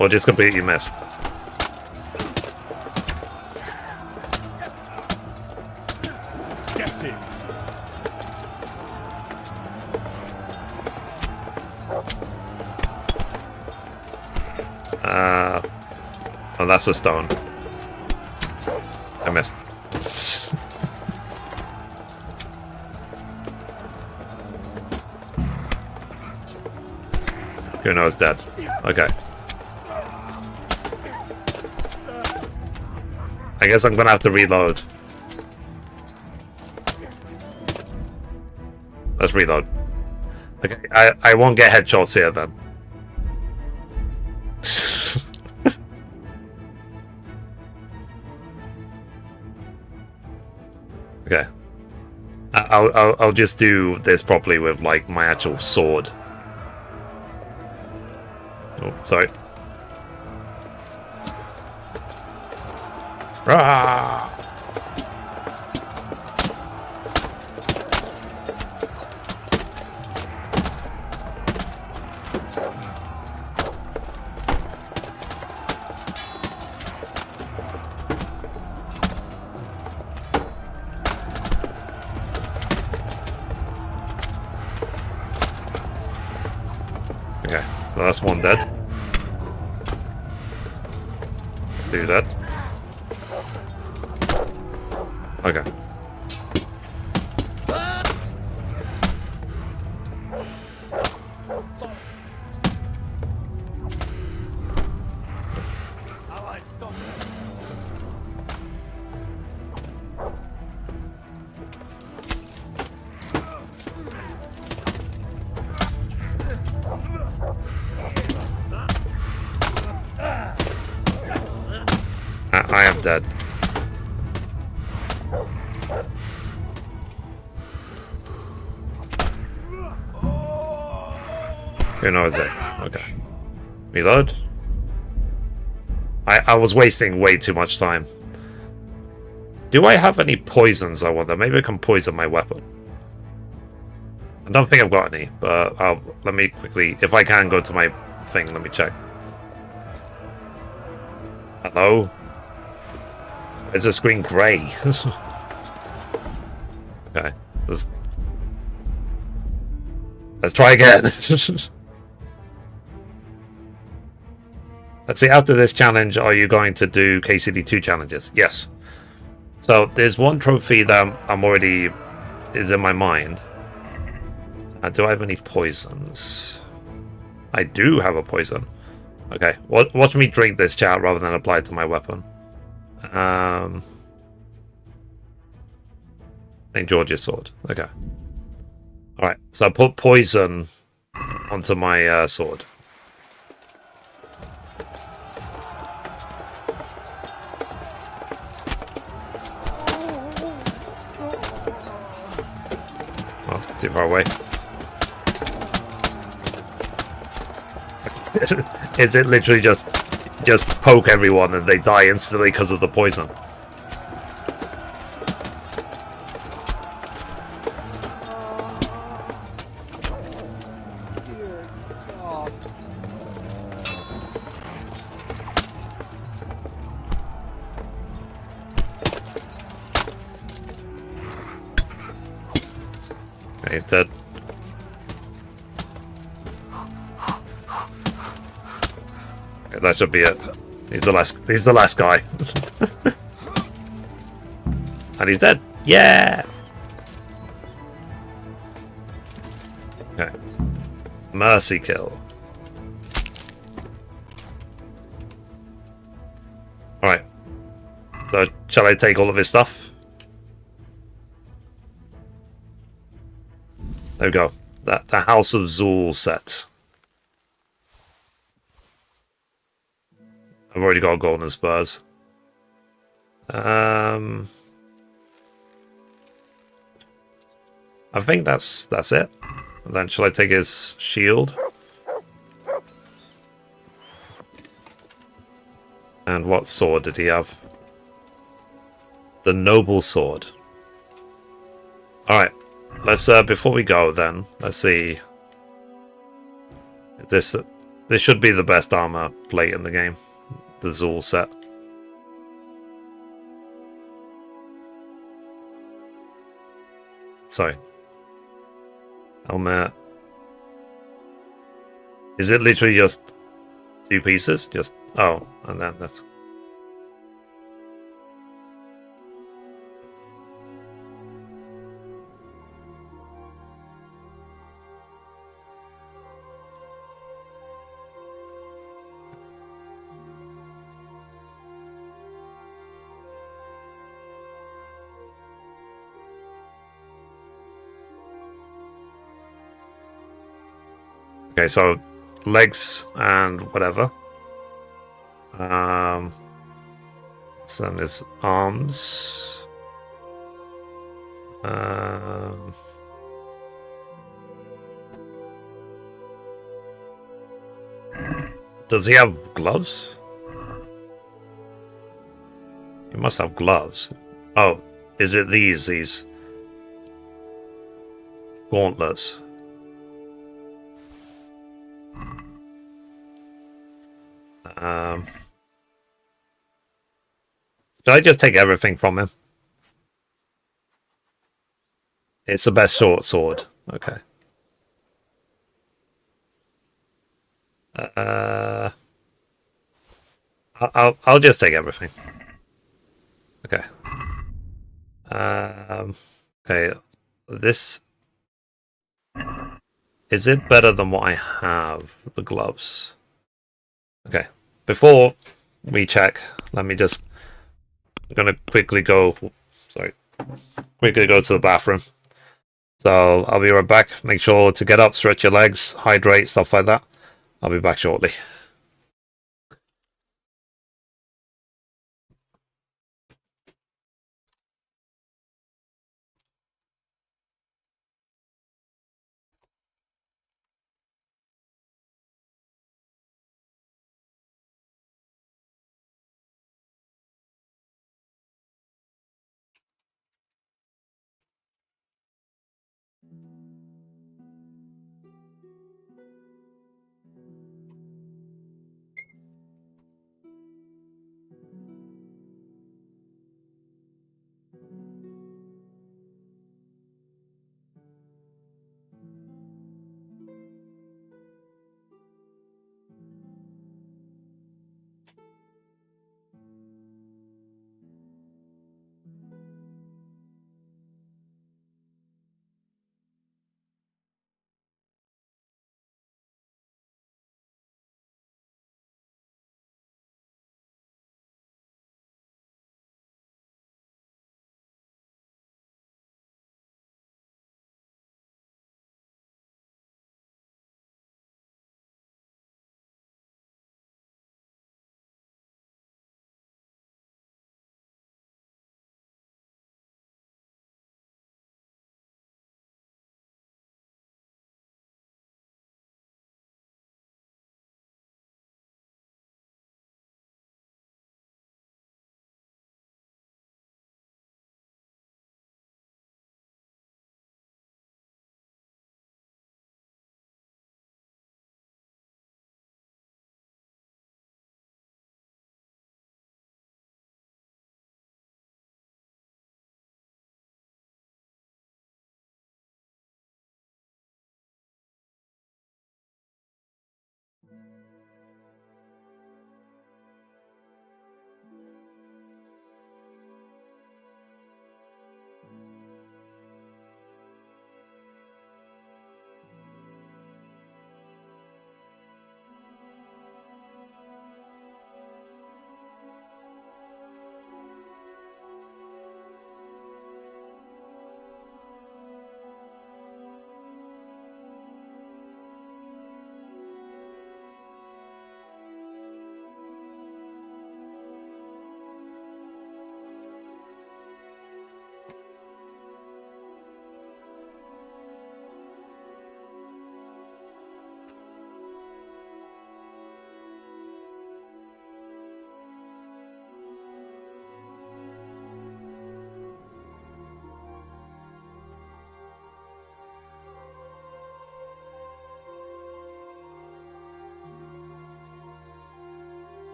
Or just completely miss? Get him! Oh, that's a stone. I missed. Kuno is dead. Okay. I guess I'm gonna have to reload. Let's reload. Okay, I won't get headshots here then. Okay. I'll just do this properly with like my actual sword. Oh, sorry. Rah! Okay, so that's one dead. Do that. Okay. I am dead. Who knows it? Okay. Reload. I was wasting way too much time. Do I have any poisons, I wonder? Maybe I can poison my weapon. I don't think I've got any, but let me quickly, if I can go to my thing, let me check. Hello? Is the screen grey? Okay. Let's try again. Let's see, after this challenge, are you going to do KCD2 challenges? Yes. So there's one trophy that I'm already is in my mind. Do I have any poisons? I do have a poison. Okay, watch me drink this, chat, rather than apply it to my weapon. St. George's sword. Okay. Alright, so I put poison onto my sword. Oh, too far away. Is it literally just poke everyone and they die instantly because of the poison? Okay, he's dead. Okay, that should be it. He's the last guy. And he's dead. Yeah. Okay. Mercy kill. Alright. So shall I take all of his stuff? There we go. The House of Zool set. I've already got golden spurs. I think that's it. And then shall I take his shield? And what sword did he have? The noble sword. Alright. Let's before we go then, let's see. This should be the best armor plate in the game. The Zool set. Sorry. Helmet. Is it literally just 2 pieces? Just oh, and then that's. Okay, so legs and whatever. So there's arms. Does he have gloves? He must have gloves. Oh, is it these gauntlets? Should I just take everything from him? It's the best short sword. Okay. I'll just take everything. Okay. Okay. This is it better than what I have? The gloves. Okay. Before we check, let me just. I'm gonna quickly go. Sorry. Quickly go to the bathroom. So I'll be right back. Make sure to get up, stretch your legs, hydrate, stuff like that. I'll be back shortly.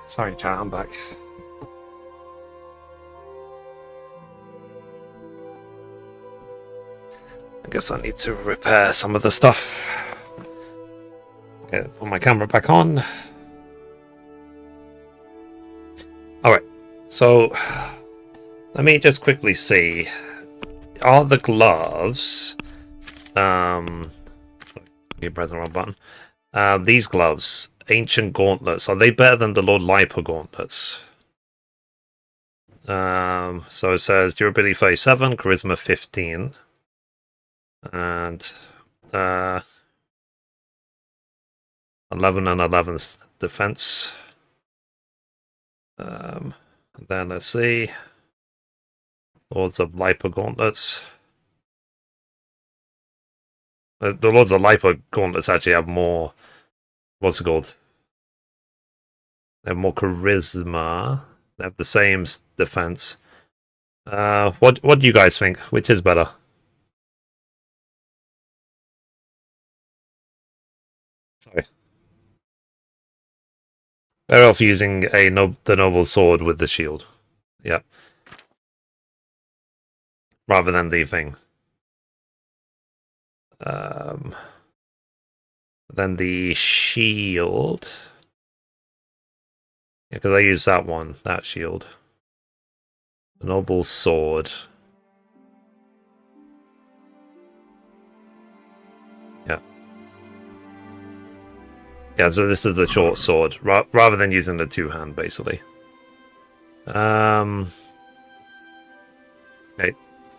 Sorry, chat, I'm back. I guess I need to repair some of the stuff. Okay, put my camera back on. Alright, so let me just quickly see. Are the gloves you press the wrong button. These gloves, ancient gauntlets, are they better than the Lord Lipa gauntlets? So it says durability 37, charisma 15. And 11 and 11's defense. Then let's see. Lords of Lipa gauntlets. The Lords of Lipa gauntlets actually have more. What's it called? They have more charisma. They have the same defense. What do you guys think? Which is better? Sorry. Better off using the noble sword with the shield. Yep. Rather than the thing. Then the shield. Yeah, because I use that one, that shield. The noble sword. Yeah. Yeah, so this is a short sword, rather than using the two-hand, basically. Okay.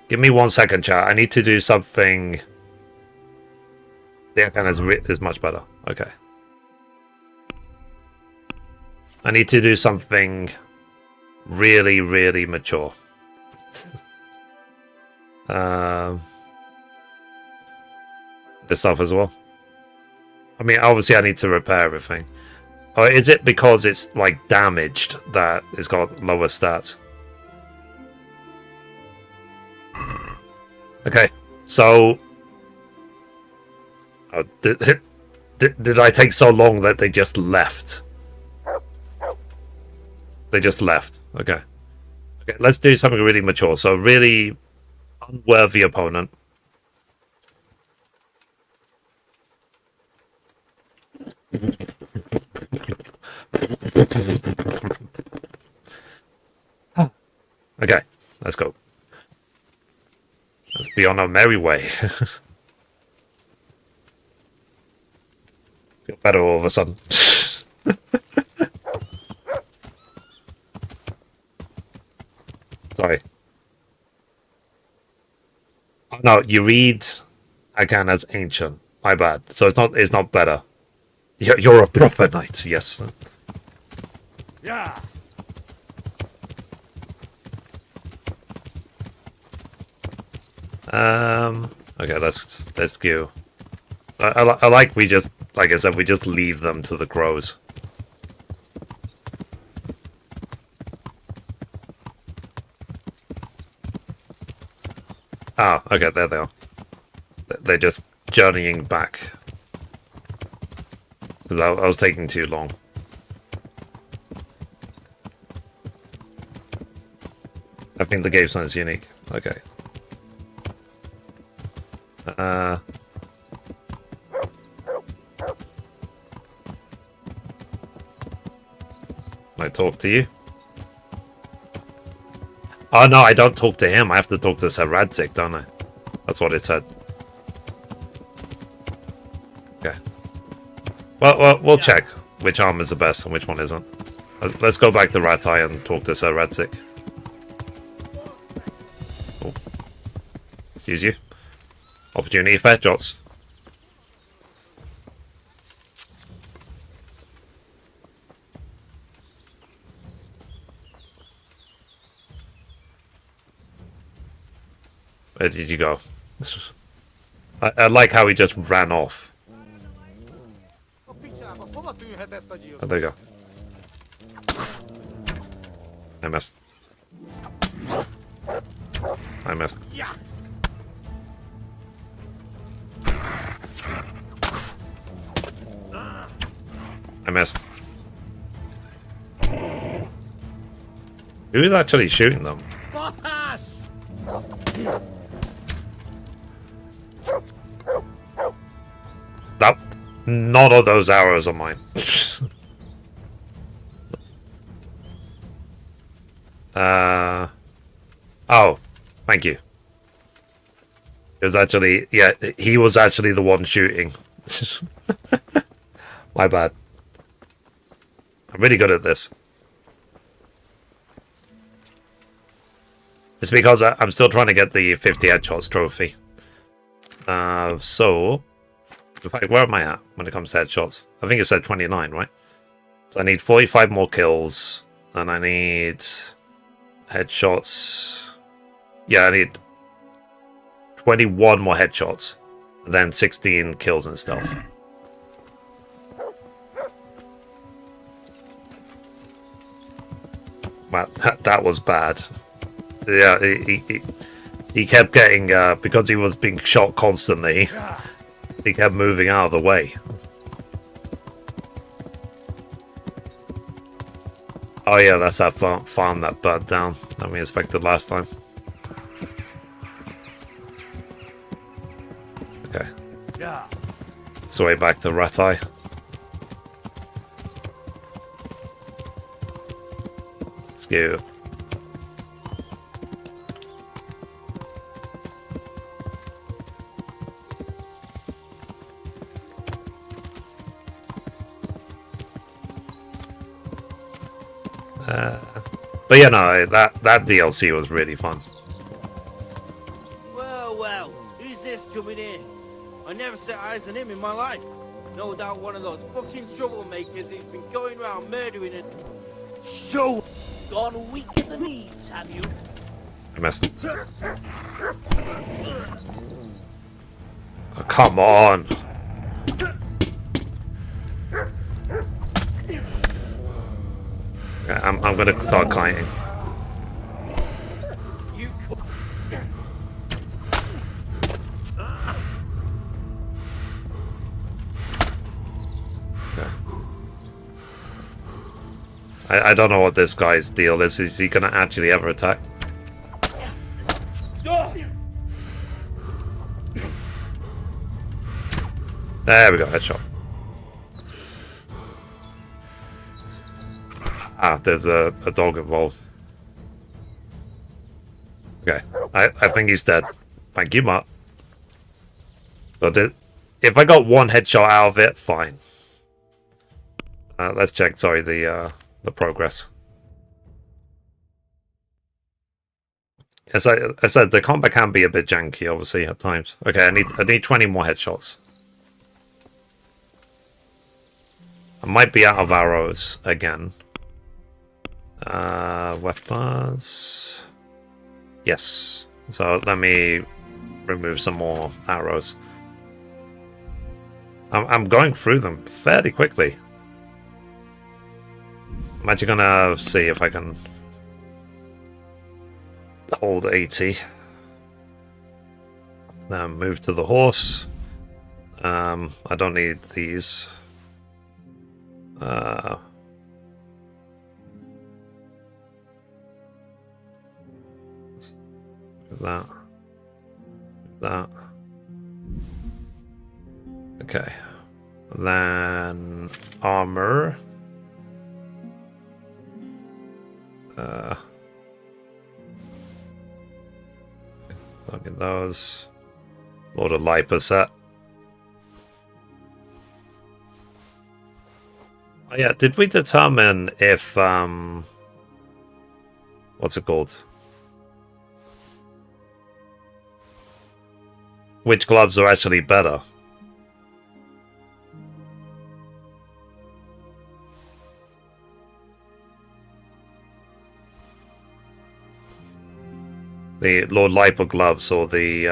Give me 1 second, chat. I need to do something. The icon is much better. Okay. I need to do something really, really mature. This stuff as well. I mean, obviously I need to repair everything. Or is it because it's, like, damaged that it's got lower stats? Okay, so... Oh, did I take so long that they just left? They just left. Okay. Okay, let's do something really mature. So, really unworthy opponent. Okay, let's go. Let's be on our merry way. Feel better all of a sudden. Sorry. Oh, no, you read again as ancient. My bad. So it's not better. You're a proper knight, yes. Yeah. Okay, let's go. I like we just, like I said, we just leave them to the crows. Ah, okay, there they are. They're just journeying back. Because I was taking too long. I think the game sounds unique. Okay. Can I talk to you? Oh no, I don't talk to him. I have to talk to Sir Radzig, don't I? That's what it said. Okay. Well, we'll check which arm is the best and which one isn't. Let's go back to Rattay and talk to Sir Radzig. Oh. Excuse you. Opportunity fetch shots. Where did you go? I like how he just ran off. Oh, there you go. I missed. I missed. I missed. Who's actually shooting them? That, none of those arrows are mine. Oh, thank you. It was actually, yeah, he was actually the one shooting. My bad. I'm really good at this. It's because I'm still trying to get the 50 headshots trophy. So, in fact, where am I at when it comes to headshots? I think it said 29, right? So I need 45 more kills, and I need headshots. Yeah, I need 21 more headshots, and then 16 kills and stuff. Wow, that was bad. Yeah, he kept getting, because he was being shot constantly, he kept moving out of the way. Oh yeah, that's that farm that burnt down that we inspected last time. Okay. So way back to Rattay. Let's go. But yeah, no, that DLC was really fun. Well, who's this coming in? I never set eyes on him in my life. No doubt one of those fucking troublemakers who's been going around murdering and... So... Gone weak in the knees, have you? I missed. Oh, come on! Yeah, I'm gonna start kiting. I don't know what this guy's deal is. Is he gonna actually ever attack? There we go, headshot. Ah, there's a dog involved. Okay, I think he's dead. Thank you, Mark. But if I got one headshot out of it, fine. Let's check. Sorry, the progress. As I said, the combat can be a bit janky, obviously, at times. Okay, I need 20 more headshots. I might be out of arrows again. Weapons. Yes. So let me remove some more arrows. I'm going through them fairly quickly. I'm actually gonna see if I can hold 80. Then move to the horse. I don't need these. That. Okay. Then armor. Look at those. Load of Lipa set. Oh yeah, did we determine if what's it called? Which gloves are actually better? The Lord Lipa gloves or the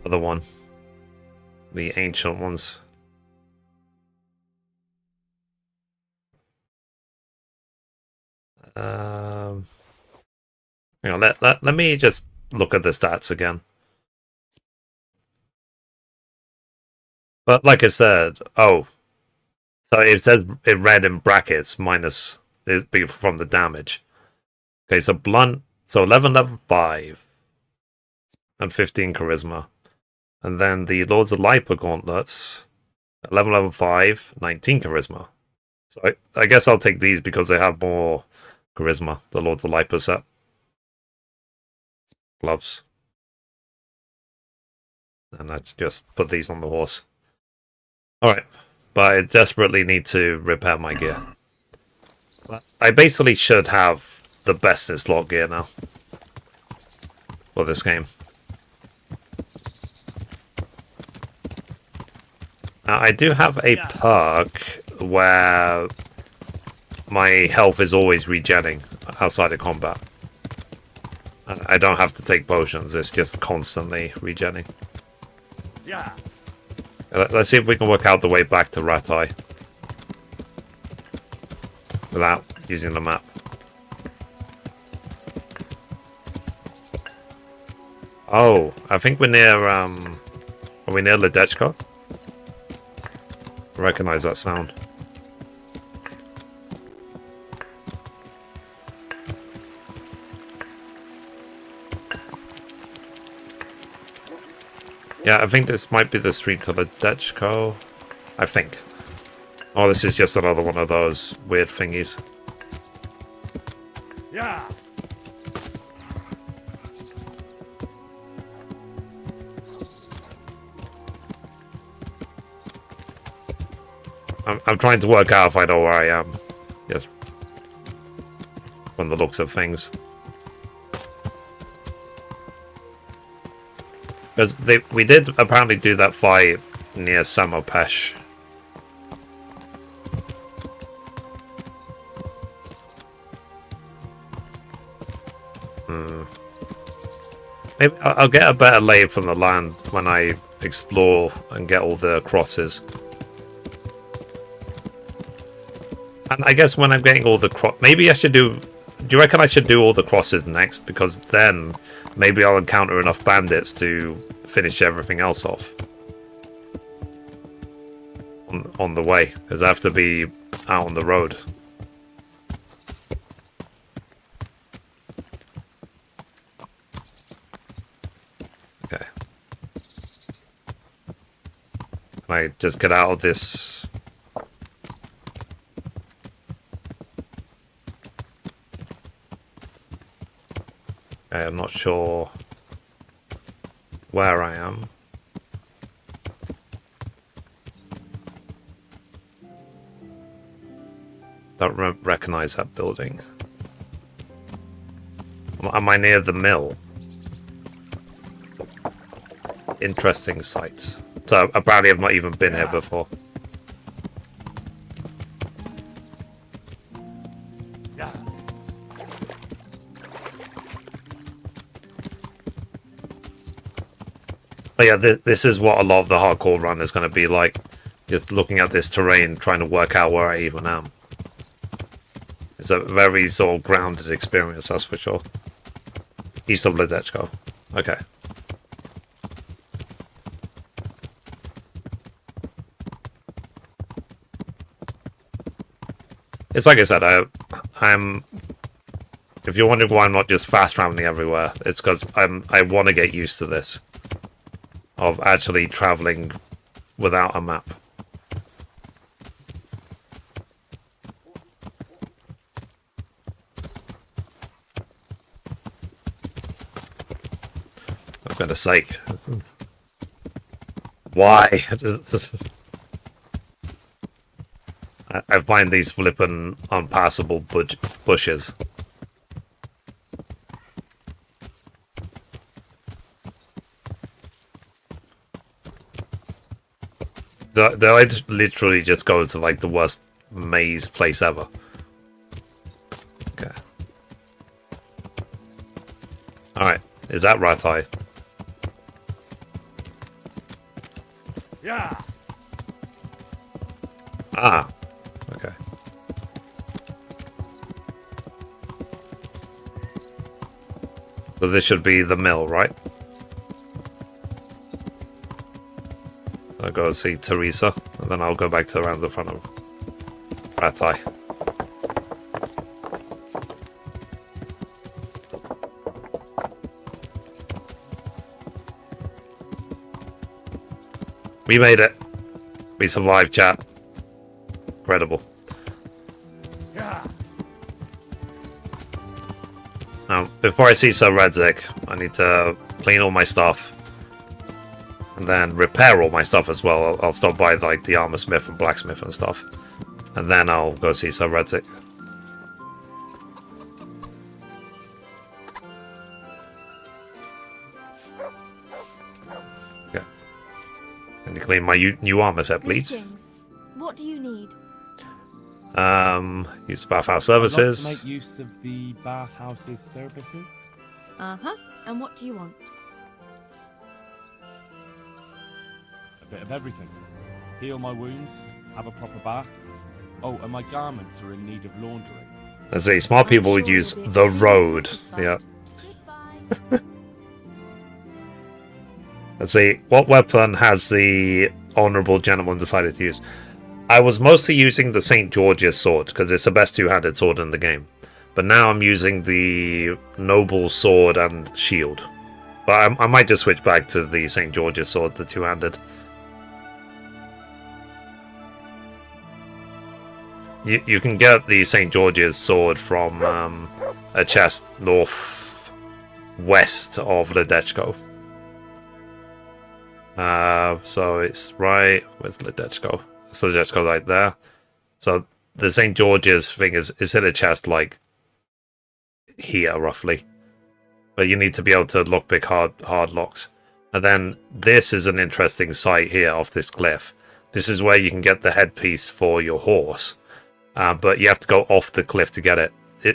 other one? The ancient ones. Hang on, let me just look at the stats again. But like I said, oh, so it says it read in brackets minus it'd be from the damage. Okay, so blunt. So 11 level 5 and 15 charisma, and then the Lords of Lipa gauntlets, 11 level 5, 19 charisma. So I guess I'll take these because they have more charisma. The Lords of Lipa set. Gloves. And let's just put these on the horse. Alright, but I desperately need to repair my gear. I basically should have the bestest lot gear now for this game. Now, I do have a perk where my health is always regenning outside of combat. I don't have to take potions, it's just constantly regenning. Yeah. Let's see if we can work out the way back to Rattay without using the map. Oh, I think we're near, are we near Ledechko? I recognize that sound. Yeah, I think this might be the street to Ledechko. I think. Oh, this is just another one of those weird thingies. Yeah. I'm trying to work out if I know where I am. Yes. From the looks of things. Because we did apparently do that fight near Samopesh. Maybe I'll get a better lay from the land when I explore and get all the crosses. And I guess when I'm getting all the maybe I should do you reckon I should do all the crosses next? Because then maybe I'll encounter enough bandits to finish everything else off on the way, because I have to be out on the road. Okay. Can I just get out of this? Okay, I'm not sure where I am. Don't recognize that building. Am I near the mill? Interesting sights. So apparently I've not even been here before. But yeah, this is what a lot of the hardcore run is going to be like. Just looking at this terrain, trying to work out where I even am. It's a very sort of grounded experience, that's for sure. East of Ledechko. Okay. It's like I said, I'm... If you're wondering why I'm not just fast traveling everywhere, it's because I want to get used to this. Of actually traveling without a map. For goodness sake. Why? I find these flippin' unpassable bushes. Do I just literally just go to like the worst maze place ever? Okay. Alright, is that Rattay? Yeah. Ah, okay. So this should be the mill, right? I'll go see Teresa, and then I'll go back to around the front of Rattay. We made it. We survived, chat. Incredible. Now, before I see Sir Radzig, I need to clean all my stuff. And then repair all my stuff as well. I'll stop by like the armor smith and blacksmith and stuff. And then I'll go see Sir Radzig. Okay. Can you clean my new armor set, please? Greetings. What do you need? Use the bathhouse services. I'd like to make use of the bathhouse's services. Uh-huh. And what do you want? A bit of everything. Heal my wounds, have a proper bath. Oh, and my garments are in need of laundering. Let's see, smart people would use the road. Yeah. Let's see, what weapon has the honourable gentleman decided to use? I was mostly using the St. George's sword, because it's the best two-handed sword in the game. But now I'm using the noble sword and shield. But I might just switch back to the St. George's sword, the two-handed. You can get the St. George's sword from a chest north-west of Ledechko. So it's right... Where's Ledechko? It's Ledechko right there. So the St. George's thing is in a chest like here, roughly. But you need to be able to lockpick hard locks. And then this is an interesting site here off this cliff. This is where you can get the headpiece for your horse. But you have to go off the cliff to get it.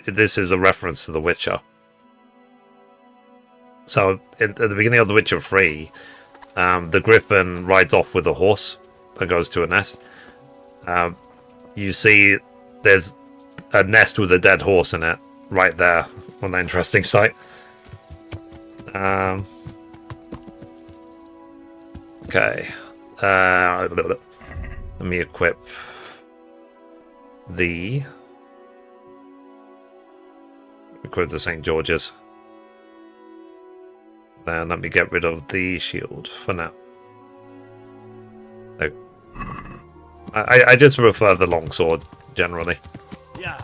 This is a reference to The Witcher. So, at the beginning of The Witcher 3, the griffin rides off with a horse that goes to a nest. You see there's a nest with a dead horse in it, right there, on an interesting site. Okay. Let me equip the St. George's. Then let me get rid of the shield for now. No. I just prefer the longsword generally. Yeah.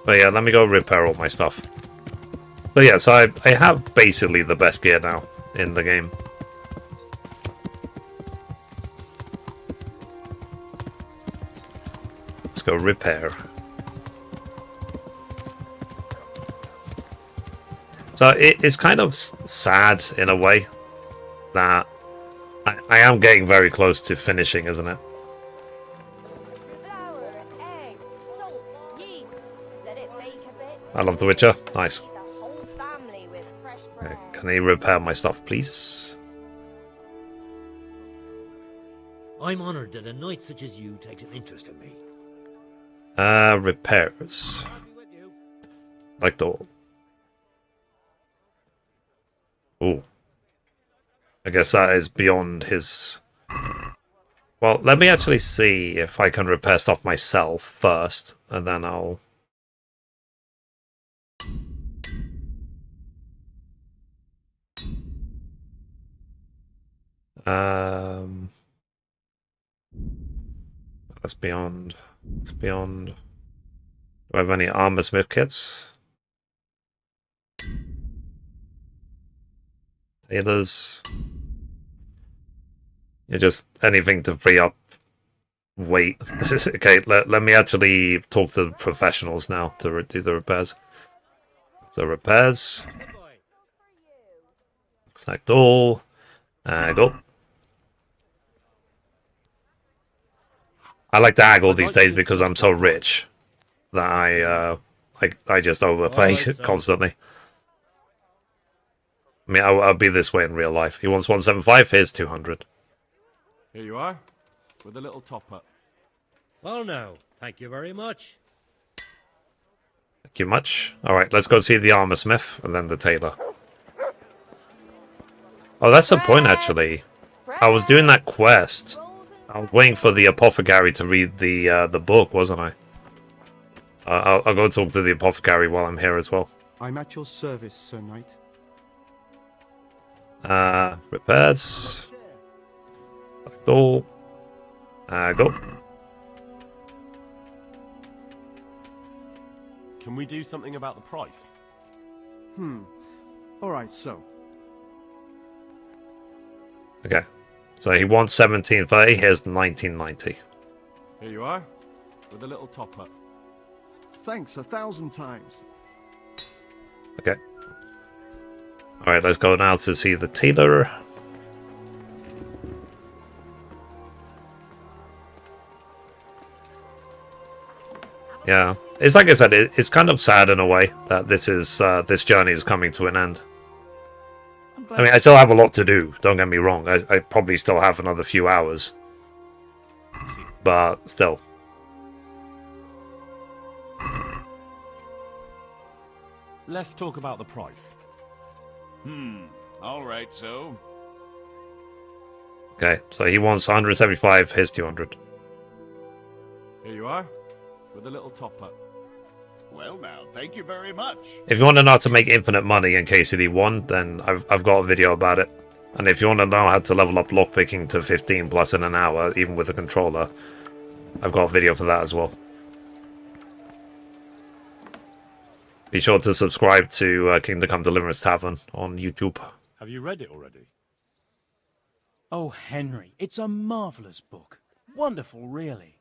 But yeah, let me go repair all my stuff. But yeah, so I have basically the best gear now in the game. Let's go repair. So it's kind of sad in a way that I am getting very close to finishing, isn't it? I love The Witcher. Nice. Okay, can you repair my stuff, please? I'm honored that a knight such as you takes an interest in me. Repairs. Like the... Ooh. I guess that is beyond his... Well, let me actually see if I can repair stuff myself first, and then I'll... That's beyond... It's beyond... Do I have any armor smith kits? Tailors. Yeah, just anything to free up weight. Okay, let me actually talk to the professionals now to do the repairs. So repairs. Select all. Go. I like to haggle these days because I'm so rich that I just overpay constantly. I mean, I'll be this way in real life. He wants 175, here's 200. Here you are, with a little top-up. Well, no, thank you very much. Thank you much. Alright, let's go see the armor smith and then the tailor. Oh, that's the point, actually. I was doing that quest. I was waiting for the apothecary to read the book, wasn't I? I'll go talk to the apothecary while I'm here as well. I'm at your service, Sir Knight. Repairs. Door. Go. Can we do something about the price? Alright, so. Okay. So he wants 1730, here's 1990. Here you are, with a little top up. Thanks 1,000 times. Okay. Alright, let's go now to see the tailor. Yeah, it's like I said, it's kind of sad in a way that this journey is coming to an end. I mean, I still have a lot to do, don't get me wrong. I probably still have another few hours. But still. Let's talk about the price. Alright, so. Okay, so he wants 175, here's 200. Here you are, with a little top up. Well now, thank you very much. If you want to know how to make infinite money in KCD1, then I've got a video about it. And if you want to know how to level up lockpicking to 15 plus in an hour, even with a controller, I've got a video for that as well. Be sure to subscribe to Kingdom Come Deliverance Tavern on YouTube. Have you read it already? Oh, Henry, it's a marvellous book. Wonderful, really.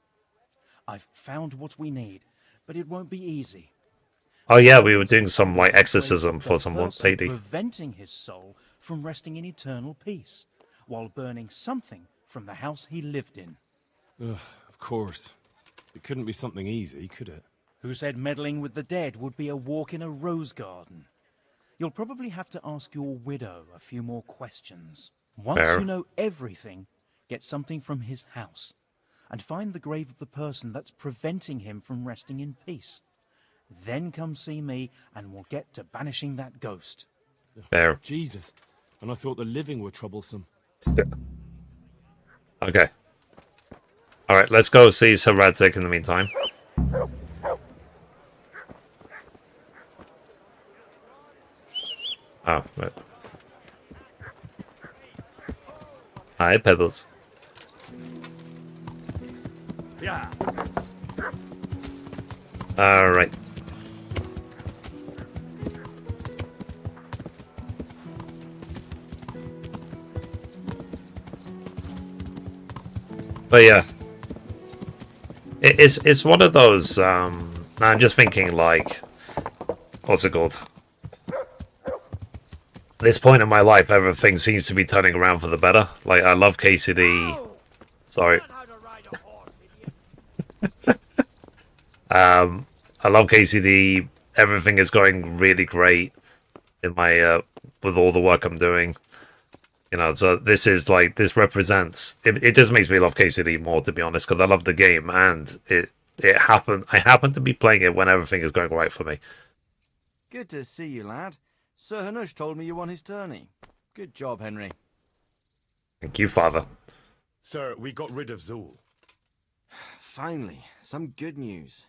I've found what we need, but it won't be easy. Oh yeah, we were doing some like exorcism for some lady. Preventing his soul from resting in eternal peace, while burning something from the house he lived in. Ugh, of course. It couldn't be something easy, could it? Who said meddling with the dead would be a walk in a rose garden? You'll probably have to ask your widow a few more questions. Once Fair. you know everything, get something from his house, and find the grave of the person that's preventing him from resting in peace. Then come see me, and we'll get to banishing that ghost. Fair. Jesus, and I thought the living were troublesome. Okay. Alright, let's go see Sir Radzig in the meantime. Oh, right. Hi, Pebbles. Yeah. Alright. But yeah. It's one of those, I'm just thinking like, what's it called? At this point in my life, everything seems to be turning around for the better. Like, I love KCD. Sorry. I love KCD. Everything is going really great in my with all the work I'm doing. You know, so this is like, this represents, it just makes me love KCD more, to be honest, because I love the game, and I happen to be playing it when everything is going right for me. Good to see you, lad. Sir Hanush told me you won his tourney. Good job, Henry. Thank you, Father. Sir, we got rid of Zool. Finally, some good news.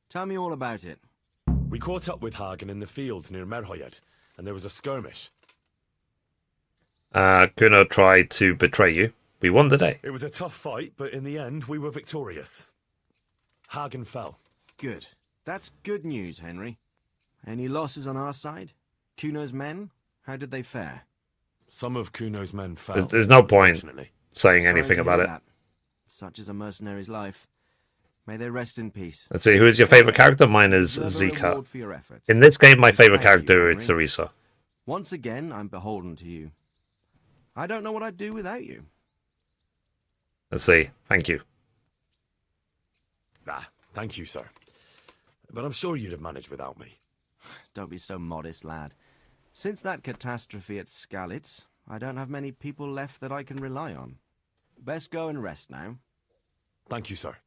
Tell me all about it. We caught up with Hagen in the fields near Merhoyed, and there was a skirmish. Kuno tried to betray you. We won the day. It was a tough fight, but in the end, we were victorious. Hagen fell. Good. That's good news, Henry. Any losses on our side? Kuno's men? How did they fare? Some of Kuno's men fell. There's no point saying anything about it. That. Such is a mercenary's life. May they rest in peace. Let's see, who is your favorite character? Mine is Zika. In this game, my favorite character is Teresa. Once again, I'm beholden to you. I don't know what I'd do without you. Let's see. Thank you. Thank you, sir. But I'm sure you'd have managed without me. Don't be so modest, lad. Since that catastrophe at Skalitz, I don't have many people left that I can rely on. Best go and rest now. Thank you, sir.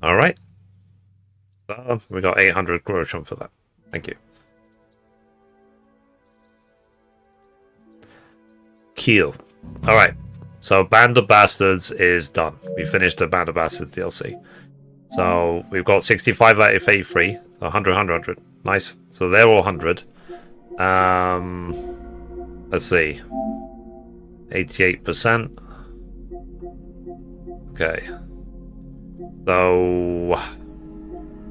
Alright. So, we got 800 groschen for that. Thank you. Keel. Alright. So, Band of Bastards is done. We finished the Band of Bastards DLC. So, we've got 65 out of 83. 100, 100. Nice. So, they're all 100. Let's see. 88%. Okay. So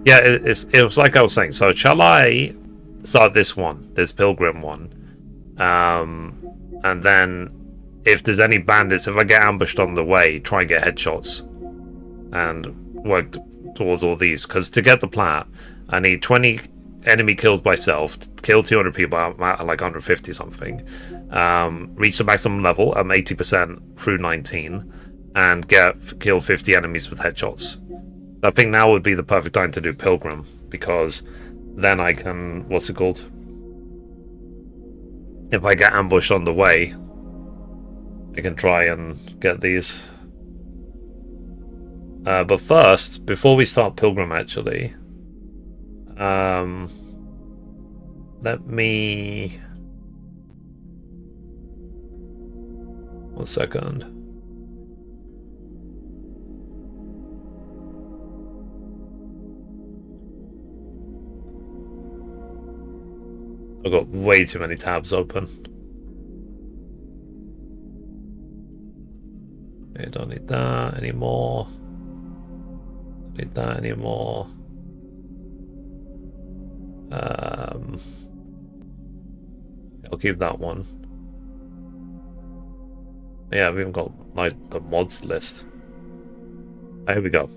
yeah, it was like I was saying. So shall I start this one, this pilgrim one, and then if there's any bandits, if I get ambushed on the way, try and get headshots and work towards all these. Because to get the plat, I need 20 enemy kills by stealth, kill 200 people. I'm at like 150 something. Reach the maximum level. I'm 80% through 19, and kill 50 enemies with headshots. I think now would be the perfect time to do Pilgrim, because then I can, what's it called? If I get ambushed on the way, I can try and get these. But first, before we start Pilgrim actually, let me... One second. I've got way too many tabs open. I don't need that anymore. Don't need that anymore. I'll keep that one. Yeah, we haven't got like the mods list. Here we go.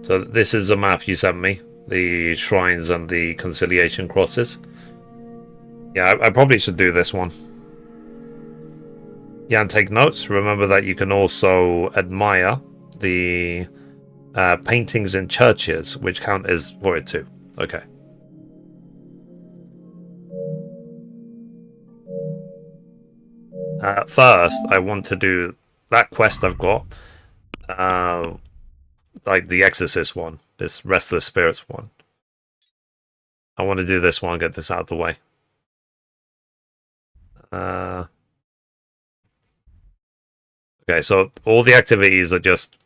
So this is a map you sent me. The shrines and the conciliation crosses. Yeah, I probably should do this one. Yeah, and take notes. Remember that you can also admire the paintings in churches, which count as for it too. Okay. First, I want to do that quest I've got. Like the Exorcist one. This Restless Spirits one. I want to do this one, get this out of the way. Okay, so all the activities are just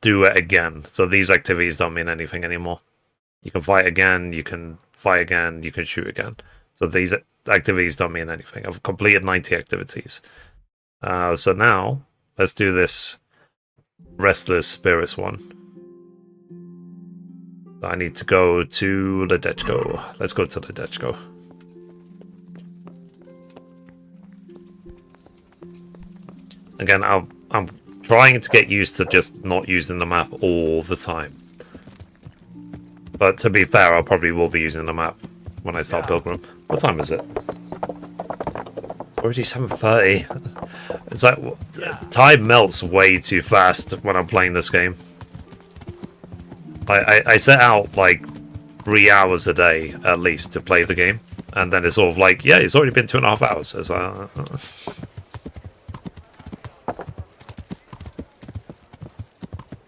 do it again. So these activities don't mean anything anymore. You can fight again, you can fight again, you can shoot again. So these activities don't mean anything. I've completed 90 activities. So now, let's do this Restless Spirits one. I need to go to Ledechko. Let's go to Ledechko. Again, I'm trying to get used to just not using the map all the time. But to be fair, I probably will be using the map when I start Pilgrim. What time is it? It's already 7:30. It's like time melts way too fast when I'm playing this game. I set out like 3 hours a day at least to play the game, and then it's sort of like, yeah, it's already been 2.5 hours. It's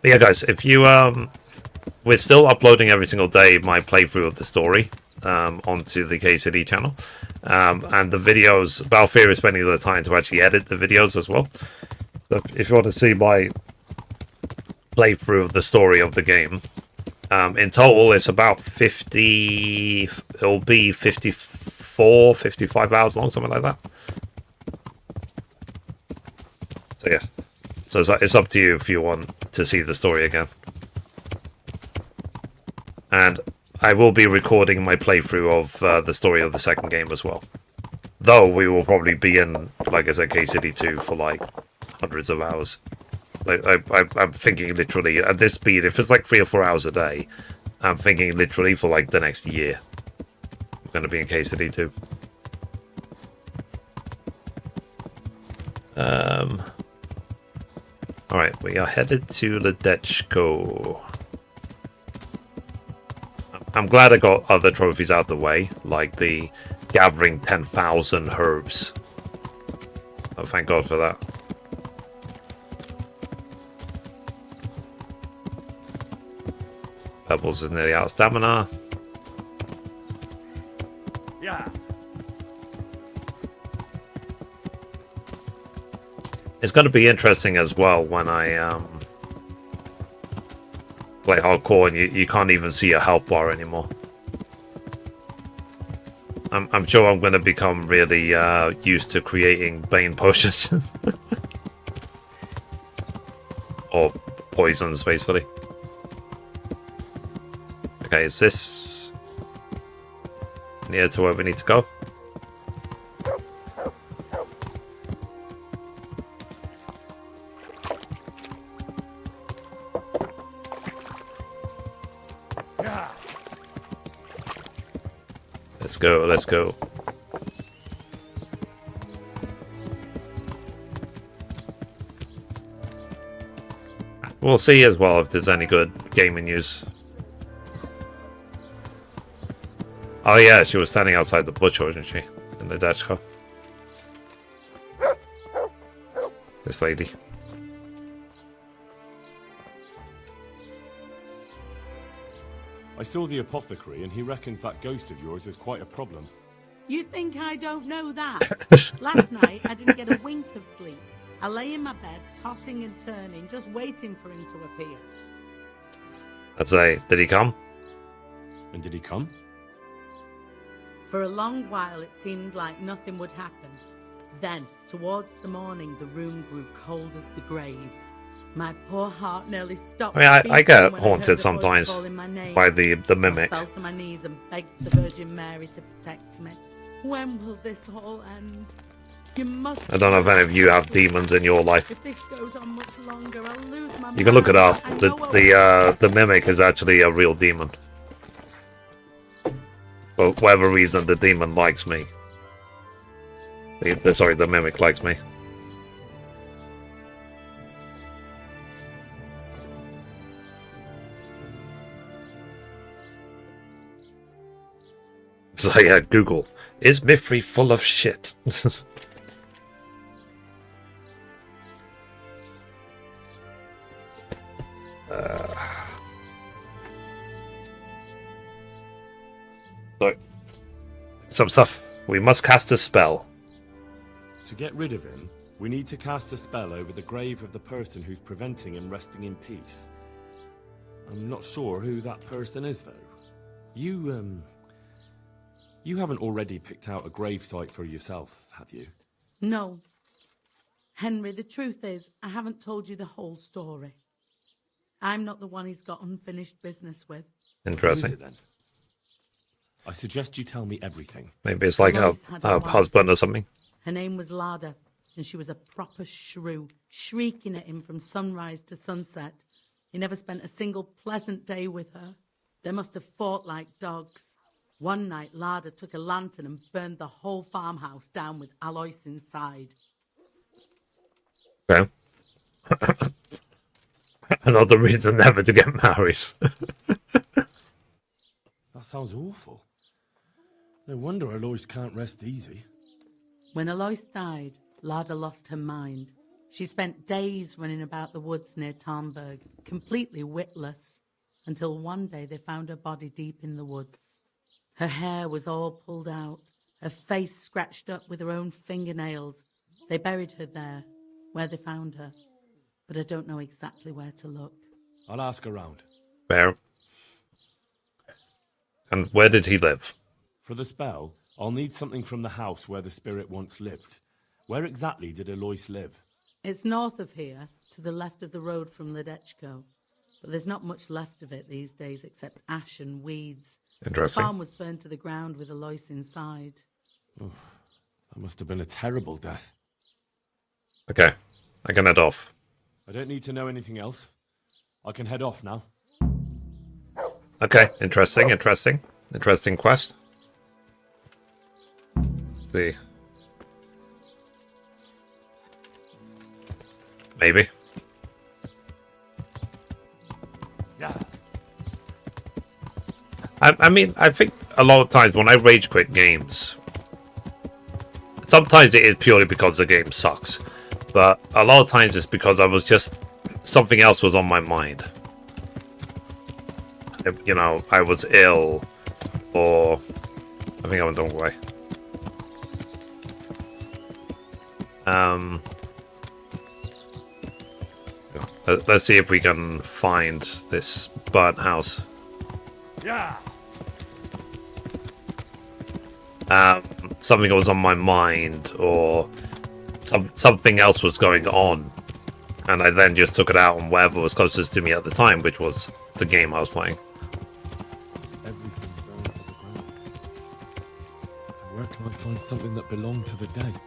But yeah, guys, if you we're still uploading every single day my playthrough of the story onto the KCD channel, and the videos. Balfour is spending the time to actually edit the videos as well. So if you want to see my playthrough of the story of the game, in total it's about 50. It'll be 54, 55 hours long, something like that. So yeah. So it's up to you if you want to see the story again. And I will be recording my playthrough of the story of the second game as well. Though we will probably be in, like I said, KCD2 for like hundreds of hours. Like, I'm thinking literally, at this speed, if it's like 3 or 4 hours a day, I'm thinking literally for like the next year. I'm going to be in KCD2. Alright, we are headed to Ledechko. I'm glad I got other trophies out of the way, like the gathering 10,000 herbs. Oh, thank God for that. Pebbles is nearly out of stamina. Yeah. It's going to be interesting as well when I play hardcore and you can't even see a health bar anymore. I'm sure I'm going to become really used to creating Bane potions. or poisons, basically. Okay, is this near to where we need to go? Let's go, let's go. We'll see as well if there's any good gaming news. Oh yeah, she was standing outside the butcher, wasn't she? In the Dutch car. This lady. I saw the apothecary, and he reckons that ghost of yours is quite a problem. You think I don't know that? Last night, I didn't get a wink of sleep. I lay in my bed, tossing and turning, just waiting for him to appear. I'd say, did he come? And did he come? For a long while, it seemed like nothing would happen. Then, towards the morning, the room grew cold as the grave. My poor heart nearly stopped. I mean, I beating get when haunted I heard a voice sometimes calling my name. by the So mimic. I fell to my knees and begged the Virgin Mary to protect me. When will this all end? You must. I don't know if any of you have demons in your life. If this goes on much longer, I'll lose my You can look it up. mind. The mimic is actually a real demon. For whatever reason, the demon likes me. Sorry, the mimic likes me. So yeah, Google. Is Mifri full of shit? So, some stuff. We must cast a spell. To get rid of him, we need to cast a spell over the grave of the person who's preventing him resting in peace. I'm not sure who that person is, though. You haven't already picked out a grave site for yourself, have you? No. Henry, the truth is, I haven't told you the whole story. I'm not the one he's got unfinished business with. Interesting. Who is it, then? I suggest you tell me everything. Maybe it's like a husband or something. Her name was Lada, and she was a proper shrew, shrieking at him from sunrise to sunset. He never spent a single pleasant day with her. They must have fought like dogs. One night, Lada took a lantern and burned the whole farmhouse down with Alois inside. Okay. Another reason never to get married. That sounds awful. No wonder Alois can't rest easy. When Alois died, Lada lost her mind. She spent days running about the woods near Tarnberg, completely witless, until one day they found her body deep in the woods. Her hair was all pulled out, her face scratched up with her own fingernails. They buried her there, where they found her, but I don't know exactly where to look. I'll ask around. Fair. And where did he live? For the spell, I'll need something from the house where the spirit once lived. Where exactly did Alois live? It's north of here, to the left of the road from Ledechko. But there's not much left of it these days except ash and weeds. Interesting. The farm was burned to the ground with Alois inside. Oof, that must have been a terrible death. Okay, I can head off. I don't need to know anything else. I can head off now. Okay, interesting quest. Let's see. Maybe. Yeah. I mean, I think a lot of times when I rage quit games, sometimes it is purely because the game sucks, but a lot of times it's because I was just, something else was on my mind. You know, I was ill, or I think I went the wrong way. Let's see if we can find this burnt house. Yeah. Something was on my mind, or something else was going on, And I then just took it out on whatever was closest to me at the time, which was the game I was playing. Everything's going to the ground. So where can I find something that belonged to the dead?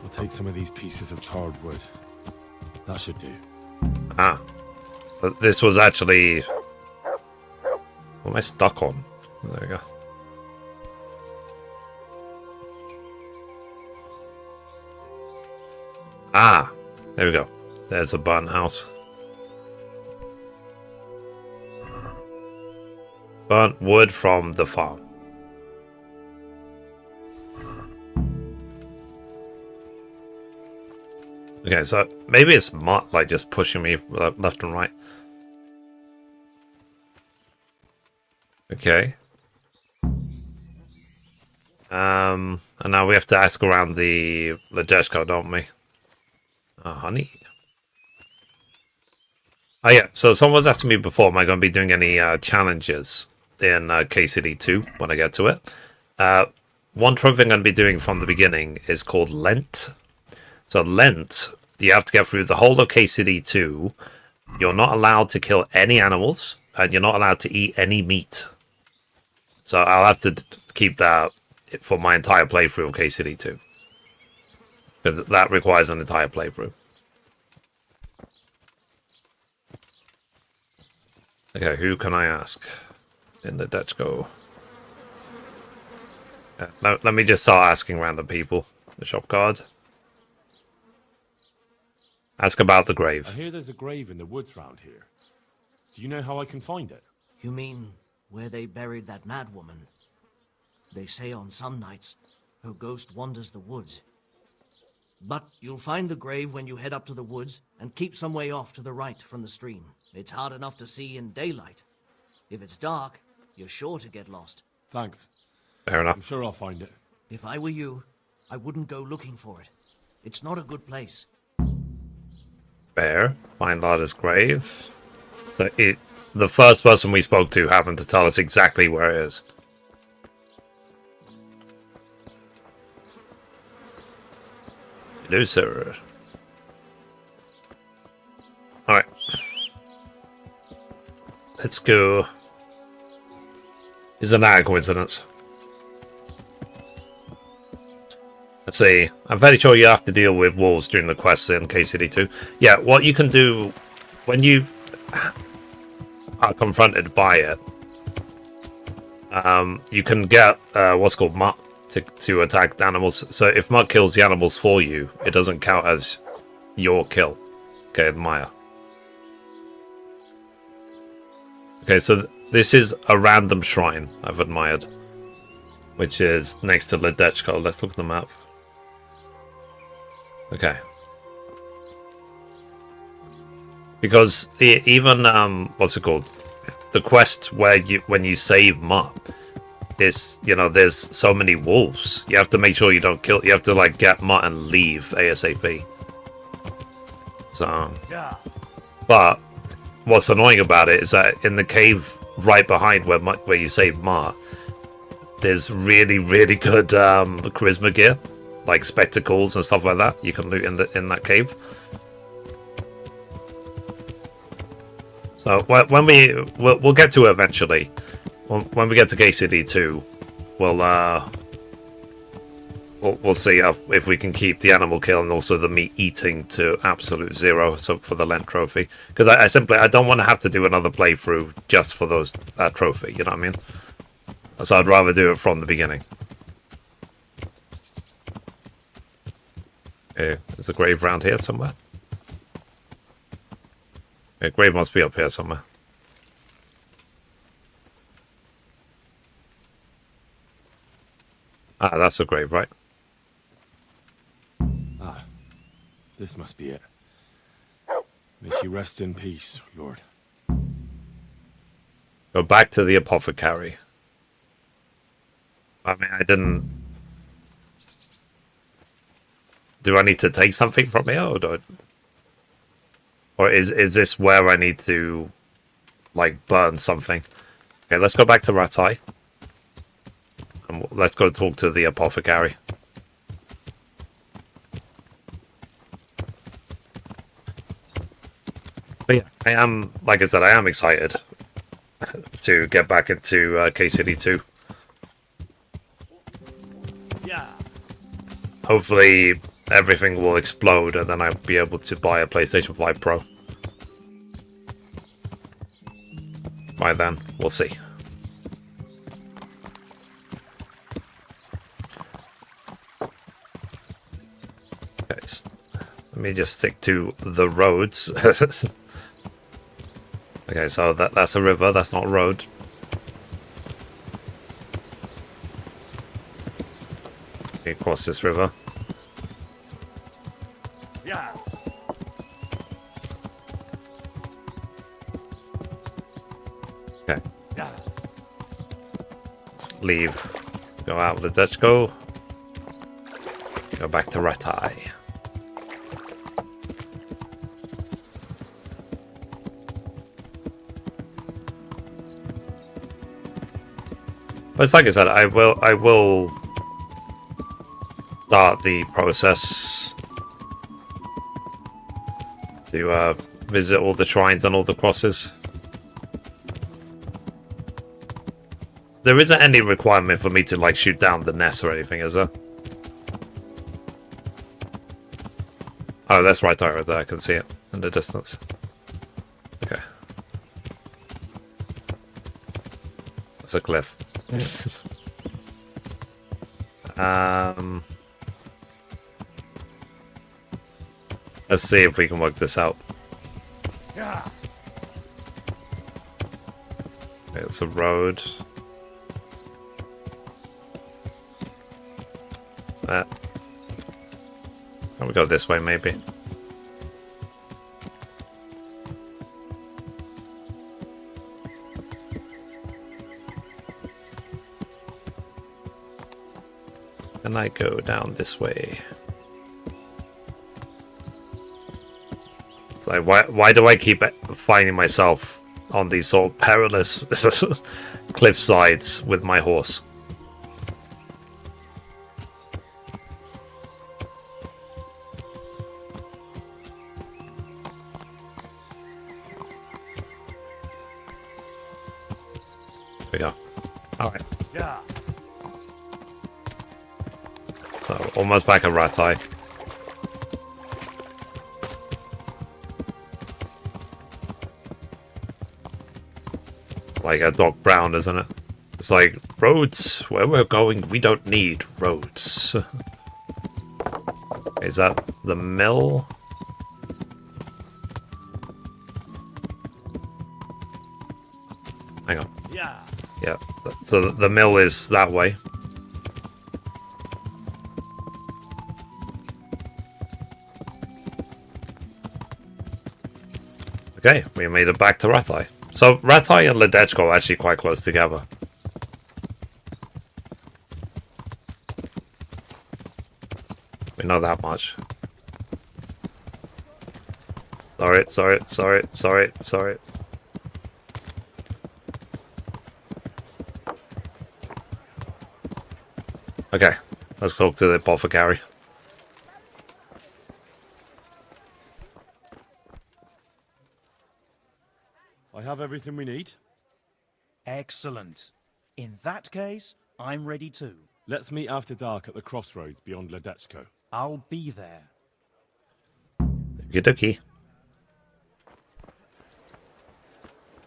I'll take some of these pieces of charred wood. That should do. Ah. But this was actually... What am I stuck on? There we go. Ah! There we go. There's a burnt house. Burnt wood from the farm. Okay, so maybe it's Mutt, like, just pushing me left and right. Okay. And now we have to ask around the Ladeshko, don't we? Honey. Oh yeah, so someone was asking me before, am I going to be doing any challenges in KCD2 when I get to it? One trophy I'm going to be doing from the beginning is called Lent. So Lent, you have to get through the whole of KCD2. You're not allowed to kill any animals, and you're not allowed to eat any meat. So I'll have to keep that for my entire playthrough of KCD2. Because that requires an entire playthrough. Okay, who can I ask in the Dutchko? Let me just start asking random people. The shop guard. Ask about the grave. I hear there's a grave in the woods round here. Do you know how I can find it? You mean where they buried that madwoman? They say on some nights her ghost wanders the woods. But you'll find the grave when you head up to the woods and keep some way off to the right from the stream. It's hard enough to see in daylight. If it's dark, you're sure to get lost. Thanks. Fair enough. I'm sure I'll find it. If I were you, I wouldn't go looking for it. It's not a good place. Fair. Find Lada's grave. The first person we spoke to happened to tell us exactly where it is. Hello, sir. Alright. Let's go. Isn't that a coincidence? Let's see. I'm very sure you have to deal with wolves during the quests in KCD2. Yeah, what you can do when you are confronted by it, you can get what's called mutt to attack the animals. So if mutt kills the animals for you, it doesn't count as your kill. Okay, admire. Okay, so this is a random shrine I've admired, which is next to Ladechko. Let's look at the map. Okay. Because even what's it called? The quest where when you save Mutt is, you know, there's so many wolves. You have to make sure you don't kill. You have to like get Mutt and leave ASAP. So, but what's annoying about it is that in the cave right behind where you save Mutt, there's really good charisma gear, like spectacles and stuff like that. You can loot in that cave. So when we'll get to it eventually. When we get to KCD2, we'll see if we can keep the animal kill and also the meat eating to absolute zero. So for the Lent trophy, because I don't want to have to do another playthrough just for those trophy. You know what I mean? So I'd rather do it from the beginning. Okay, there's a grave around here somewhere. Okay, grave must be up here somewhere. Ah, that's a grave, right? Ah, this must be it. May she rest in peace, Lord. Go back to the apothecary. I mean, I didn't... Do I need to take something from here, or is this where I need to, like, burn something? Okay, let's go back to Rattay. And let's go talk to the apothecary. But yeah, I am, like I said, I am excited to get back into KCD2. Yeah. Hopefully everything will explode and then I'll be able to buy a PlayStation 5 Pro. By then, we'll see. Okay, let me just stick to the roads. Okay, so that's a river, that's not a road. You cross this river. Yeah. Okay. Let's leave. Go out with the Dutch go. Go back to Rattay. But it's like I said, I will start the process to visit all the shrines and all the crosses. There isn't any requirement for me to like shoot down the nest or anything, is there? Oh, that's right there. I can see it in the distance. Okay. That's a cliff. Let's see if we can work this out. Yeah. Okay, it's a road. Can we go this way, maybe? Can I go down this way? So why do I keep finding myself on these sort of perilous cliff sides with my horse? There we go. Alright. Yeah. So, almost back at Rattay. Like a Doc Brown, isn't it? It's like, roads, where we're going, we don't need roads. Is that the mill? Hang on. Yeah. Yeah, so the mill is that way. Okay, we made it back to Rattay. So Rattay and Ledechko are actually quite close together. We know that much. Sorry. Okay, let's talk to the apothecary. I have everything we need. Excellent. In that case, I'm ready too. Let's meet after dark at the crossroads beyond Ledechko. I'll be there. Okie dokie.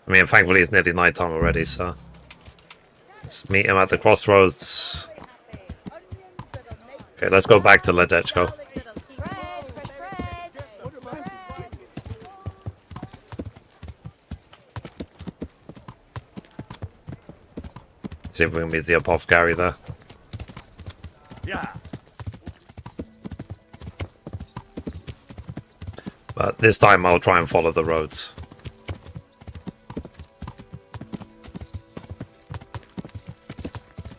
I mean, thankfully it's nearly night time already, so let's meet him at the crossroads. Okay, let's go back to Ledechko. See if we can meet the apothecary there. Yeah. But this time I'll try and follow the roads.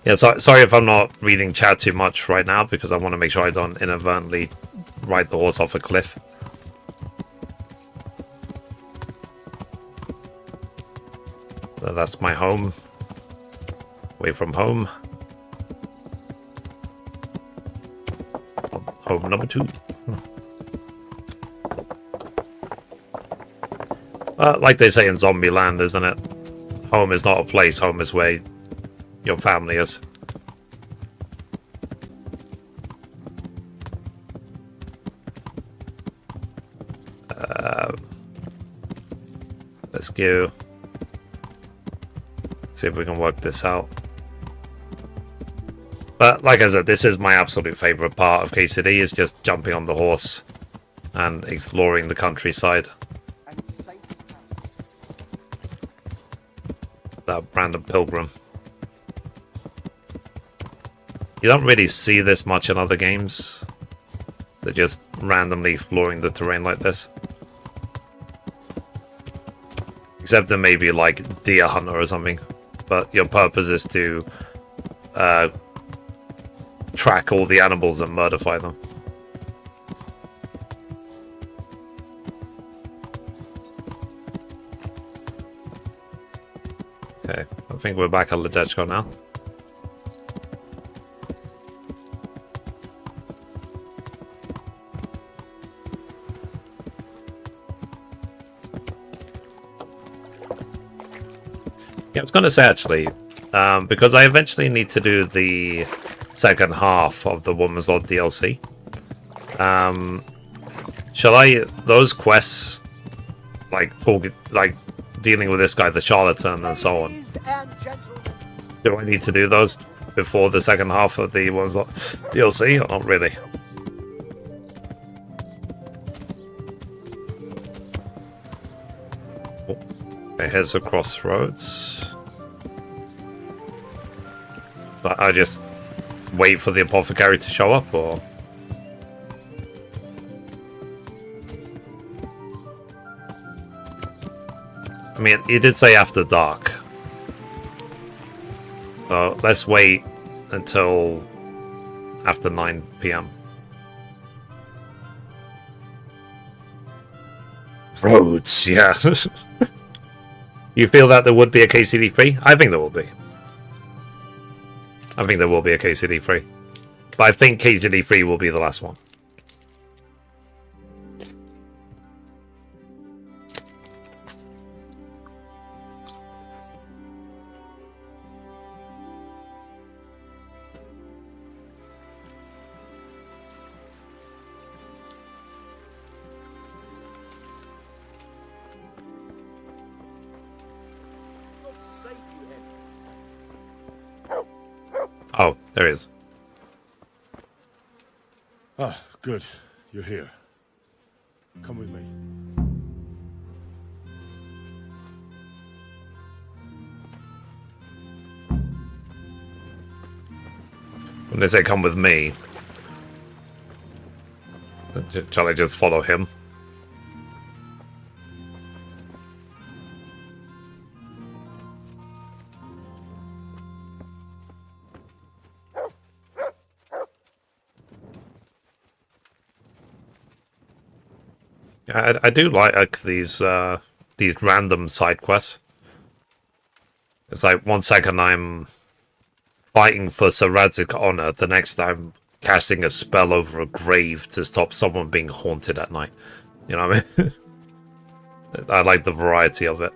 Yeah, sorry if I'm not reading chat too much right now, because I want to make sure I don't inadvertently ride the horse off a cliff. So that's my home. Away from home. Home number 2. Like they say in Zombieland, isn't it? Home is not a place, home is where your family is. Let's go. See if we can work this out. But like I said, this is my absolute favourite part of KCD, is just jumping on the horse and exploring the countryside. That random pilgrim. You don't really see this much in other games. They're just randomly exploring the terrain like this. Except there may be like deer hunter or something. But your purpose is to track all the animals and murderify them. Okay, I think we're back at Ledechko now. Yeah, I was going to say actually, because I eventually need to do the second half of the Woman's Lot DLC. Shall I, those quests, like dealing with this guy, the charlatan, and so on. Do I need to do those before the second half of the Woman's Lot DLC, or not really? Okay, here's the crossroads. But I just wait for the apothecary to show up, or? I mean, he did say after dark. So let's wait until after 9 PM. Roads, yeah. You feel that there would be a KCD3? I think there will be. I think there will be a KCD3. But I think KCD3 will be the last one. Oh, there he is. Ah, good. You're here. Come with me. When they say come with me, shall I just follow him? I do like these random side quests. It's like 1 second I'm fighting for Sir Radzig honor, the next I'm casting a spell over a grave to stop someone being haunted at night. You know what I mean? I like the variety of it.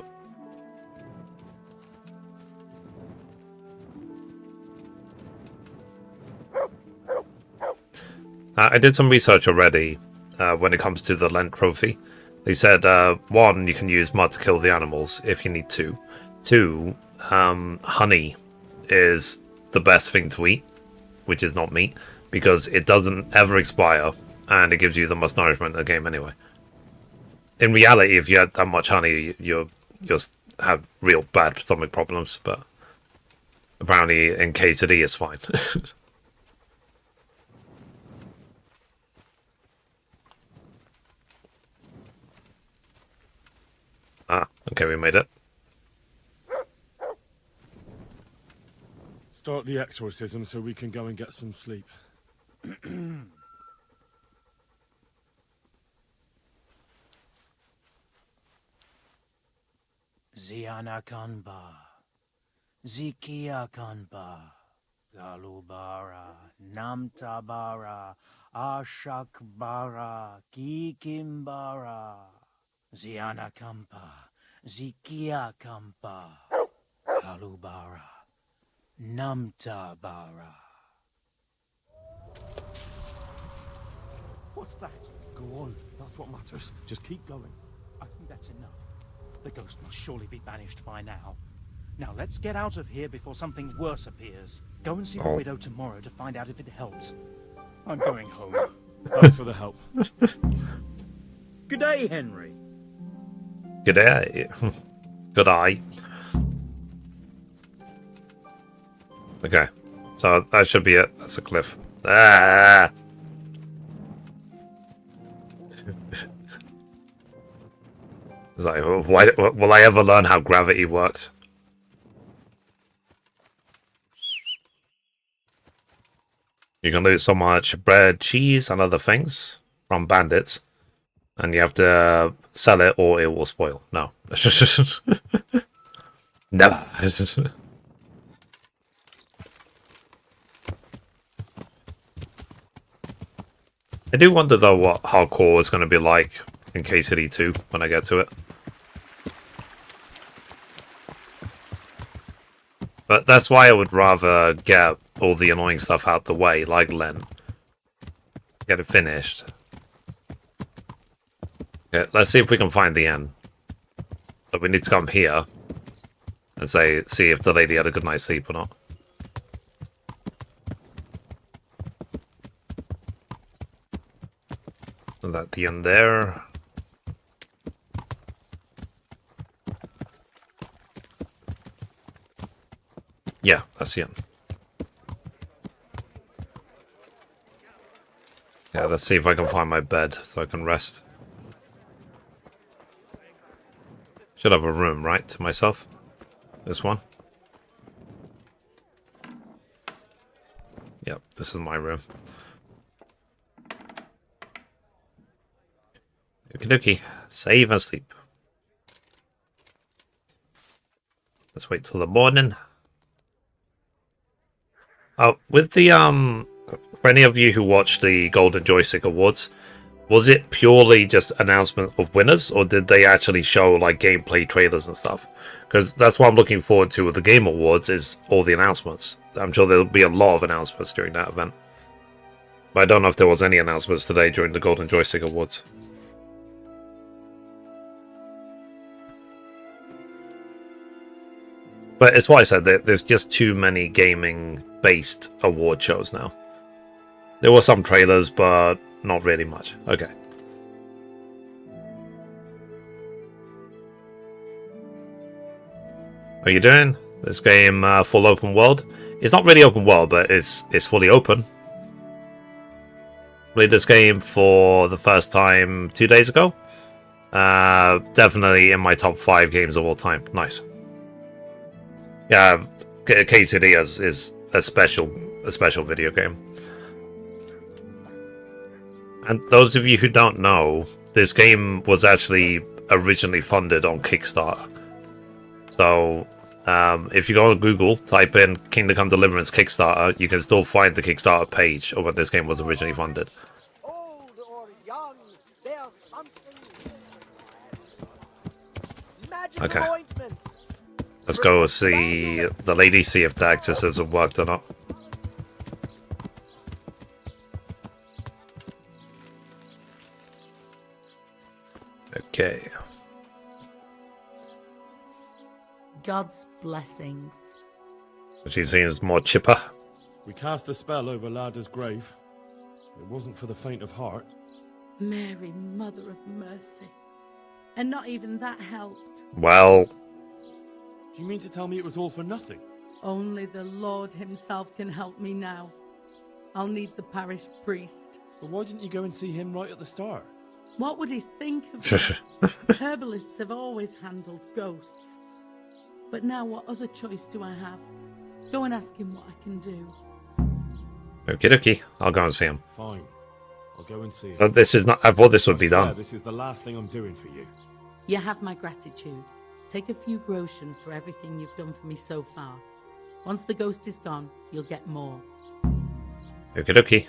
I did some research already when it comes to the Lent trophy. They said, 1, you can use mud to kill the animals if you need to. 2, honey is the best thing to eat, which is not meat, because it doesn't ever expire, and it gives you the most nourishment in the game anyway. In reality, if you had that much honey, you'll have real bad stomach problems, but apparently in KCD it's fine. Ah, okay, we made it. Start the exorcism so we can go and get some sleep. Ziana Kanba, Zikia Kanba, Galubara, Namtabara, Ashakbara, Kikimbara. Ziana Kampa, Zikia Kampa, Kalubara, Namta Bara. What's that? Go on. That's what matters. Just keep going. I think that's enough. The ghost must surely be banished by now. Now let's get out of here before something worse appears. Go and see the widow tomorrow to find out if it helps. I'm going home. Thanks for the help. Good day, Henry. Good day. Good eye. Okay. So that should be it. That's a cliff. Ah! It's like, why, will I ever learn how gravity works? You can lose so much bread, cheese, and other things from bandits. And you have to sell it or it will spoil. No. Never. I do wonder though what hardcore is going to be like in KCD2 when I get to it. But that's why I would rather get all the annoying stuff out the way, like Lent. Get it finished. Okay, let's see if we can find the end. So we need to come here and see if the lady had a good night's sleep or not. Is that the end there? Yeah, that's the end. Yeah, let's see if I can find my bed so I can rest. Should have a room, right, to myself? This one? Yep, this is my room. Okie dokie. Save and sleep. Let's wait till the morning. Oh, with the, for any of you who watched the Golden Joystick Awards, was it purely just announcement of winners, or did they actually show, like, gameplay trailers and stuff? Because that's what I'm looking forward to with the Game Awards, is all the announcements. I'm sure there'll be a lot of announcements during that event. But I don't know if there was any announcements today during the Golden Joystick Awards. But it's what I said, there's just too many gaming-based award shows now. There were some trailers, but not really much. Okay. How are you doing? This game, full open world? It's not really open world, but it's fully open. Played this game for the first time 2 days ago. Definitely in my top 5 games of all time. Nice. Yeah, KCD is a special video game. And those of you who don't know, this game was actually originally funded on Kickstarter. So, if you go on Google, type in Kingdom Come Deliverance Kickstarter, you can still find the Kickstarter page of when this game was originally funded. Old or young, there's something. Magical Okay. ointments. Let's go see the lady, see if the exorcism worked or not. Okay. God's blessings. She seems more chipper. We cast a spell over Lada's grave. It wasn't for the faint of heart. Mary, Mother of Mercy. And not even that helped. Well... Do you mean to tell me it was all for nothing? Only the Lord himself can help me now. I'll need the parish priest. But why didn't you go and see him right at the start? What would he think of me? Herbalists have always handled ghosts. But now what other choice do I have? Go and ask him what I can do. Okie dokie. I'll go and see him. Fine. I'll go and see him. This is not... I thought this would be done. This is the last thing I'm doing for you. You have my gratitude. Take a few groschen for everything you've done for me so far. Once the ghost is gone, you'll get more. Okie dokie.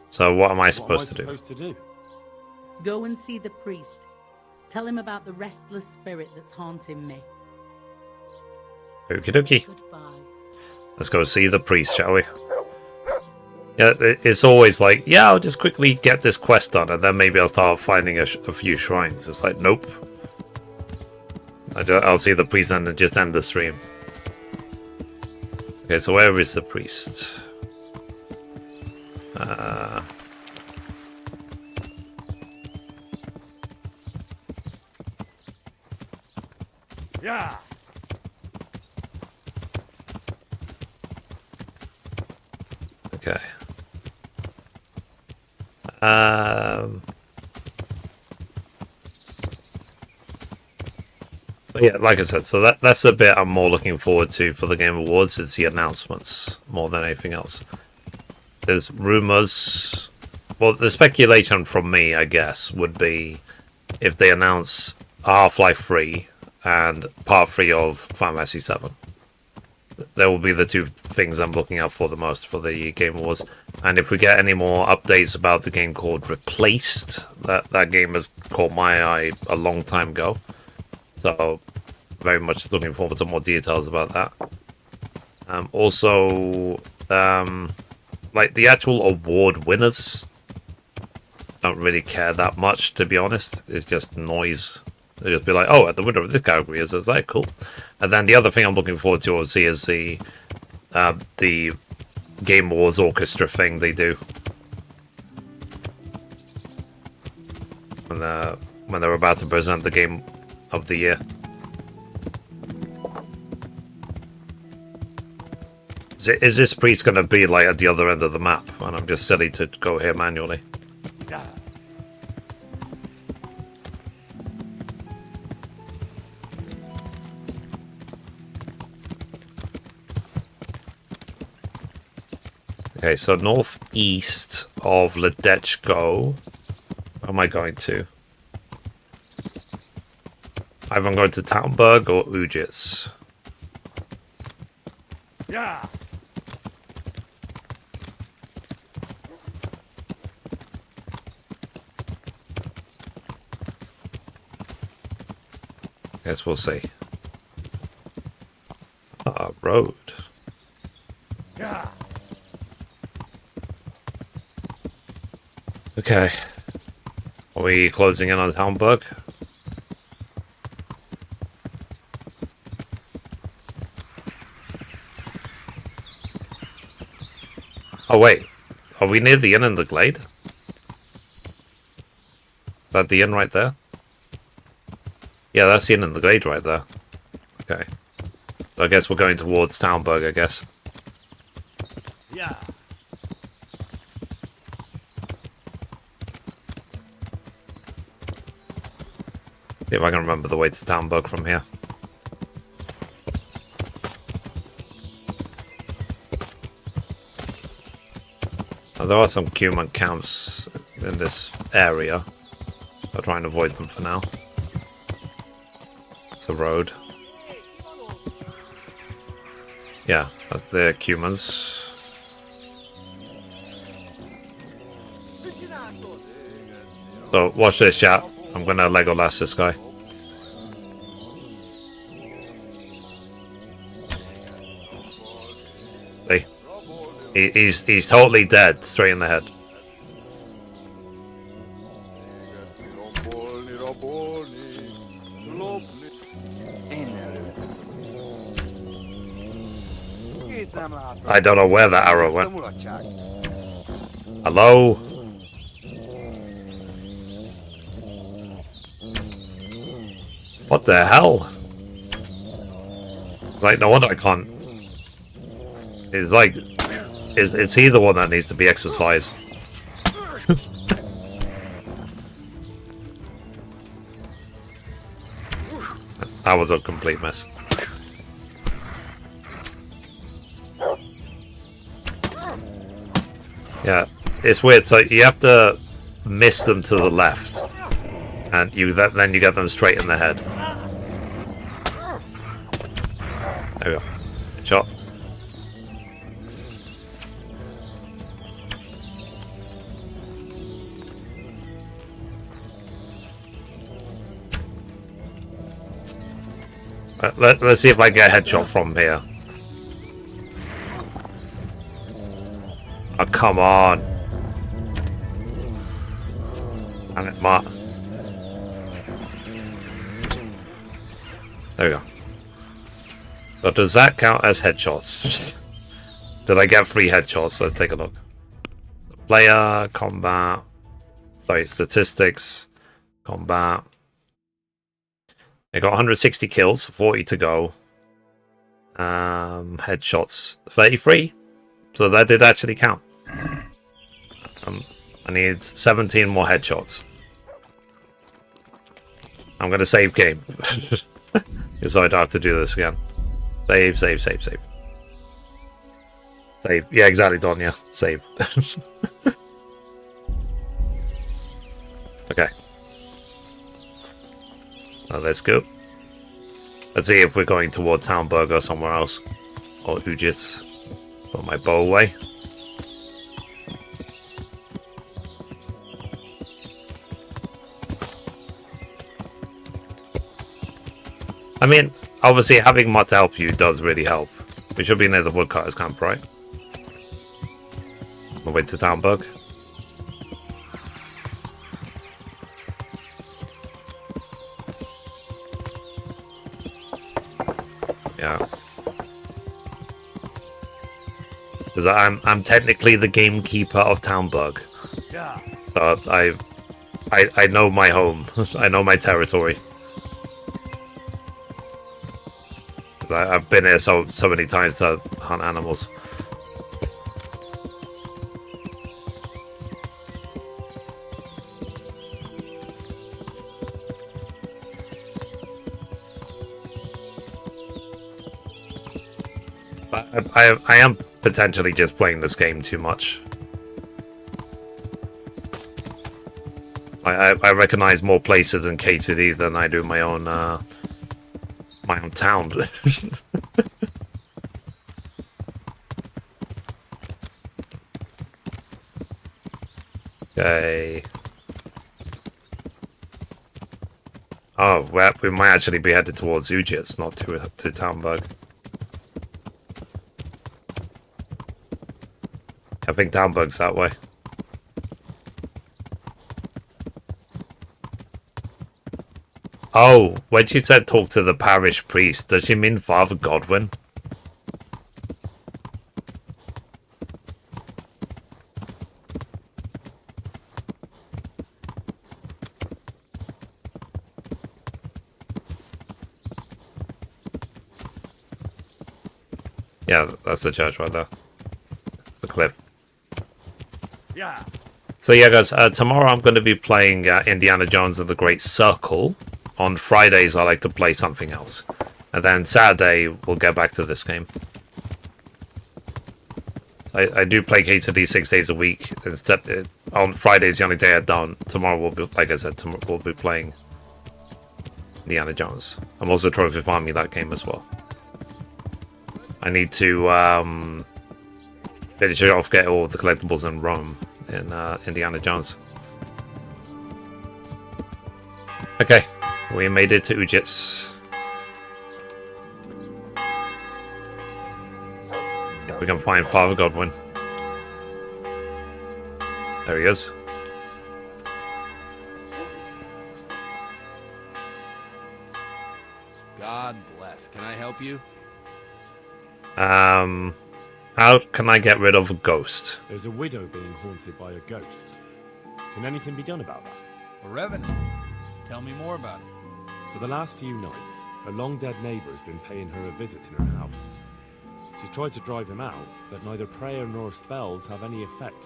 So what am I supposed to do? Go and see the priest. Tell him about the restless spirit that's haunting me. Okie dokie. Goodbye. Let's go see the priest, shall we? Yeah, it's always like, yeah, I'll just quickly get this quest done, and then maybe I'll start finding a few shrines. It's like, nope. I'll see the priest and then just end the stream. Okay, so where is the priest? Yeah. Okay. But yeah, like I said, so that's the bit I'm more looking forward to for the Game Awards. It's the announcements more than anything else. There's rumors. Well, the speculation from me, I guess, would be if they announce Half-Life 3 and Part 3 of Final Fantasy 7. There will be the two things I'm looking out for the most for the Game Awards. And if we get any more updates about the game called Replaced, that game has caught my eye a long time ago. So, very much looking forward to more details about that. Also, like the actual award winners, don't really care that much, to be honest. It's just noise. They just be like, oh, the winner of this category is like, cool. And then the other thing I'm looking forward to, obviously, is the Game Awards orchestra thing they do. When they're about to present the game of the year. Is this priest going to be like at the other end of the map? And I'm just silly to go here manually. Yeah. Okay, so northeast of Ledechko. Where am I going to? Either I'm going to Talmberg or Ujits. Yeah. Guess we'll see. Road. Yeah. Okay. Are we closing in on Talmberg? Oh wait, are we near the inn in the glade? Is that the inn right there? Yeah, that's the inn in the glade right there. Okay. So I guess we're going towards Talmberg, I guess. Yeah. See if I can remember the way to Talmberg from here. There are some human camps in this area. I'll try and avoid them for now. It's a road. Yeah, that's the humans. So watch this, chat. I'm gonna Legolas this guy. See? He's totally dead, straight in the head. I don't know where that arrow went. Hello? What the hell? It's like, no wonder I can't. It's like, is he the one that needs to be exercised? That was a complete mess. Yeah, it's weird. So you have to miss them to the left, and then you get them straight in the head. There we go. Good shot. Let's see if I get a headshot from here. Oh, come on. Damn it, Matt. There we go. But does that count as headshots? Did I get 3 headshots? Let's take a look. Player, combat, sorry, statistics, combat. I got 160 kills, 40 to go. Headshots, 33. So that did actually count. I need 17 more headshots. I'm gonna save game. Because I don't have to do this again. Save, save, save, save. Save. Yeah, exactly, Don, yeah. Save. Okay. Now let's go. Let's see if we're going toward Townburg or somewhere else. Or Ujits. Put my bow away. I mean, obviously having Mutt help you does really help. We should be near the woodcutter's camp, right? On the way to Townburg. Yeah. Because I'm technically the gamekeeper of Townburg. Yeah. So I know my home. I know my territory. I've been here so many times to hunt animals. But I am potentially just playing this game too much. I recognize more places in KCD than I do my own town. Okay. Oh, well, we might actually be headed towards Ujits, not to Townburg. I think Townburg's that way. Oh, when she said talk to the parish priest, does she mean Father Godwin? Yeah, that's the church right there. The cliff. Yeah. So yeah, guys, tomorrow I'm going to be playing Indiana Jones and the Great Circle. On Fridays, I like to play something else. And then Saturday, we'll get back to this game. I do play KCD 6 days a week. Instead, on Fridays, the only day I don't. Tomorrow, we'll be, like I said, we'll be playing Indiana Jones. I'm also trophy farming that game as well. I need to finish it off, get all the collectibles in Rome in Indiana Jones. Okay. We made it to Ujits. Yeah, we can find Father Godwin. There he is. God bless. Can I help you? How can I get rid of a ghost? There's a widow being haunted by a ghost. Can anything be done about that? A revenant. Tell me more about it. For the last few nights, her long-dead neighbour's been paying her a visit in her house. She's tried to drive him out, but neither prayer nor spells have any effect.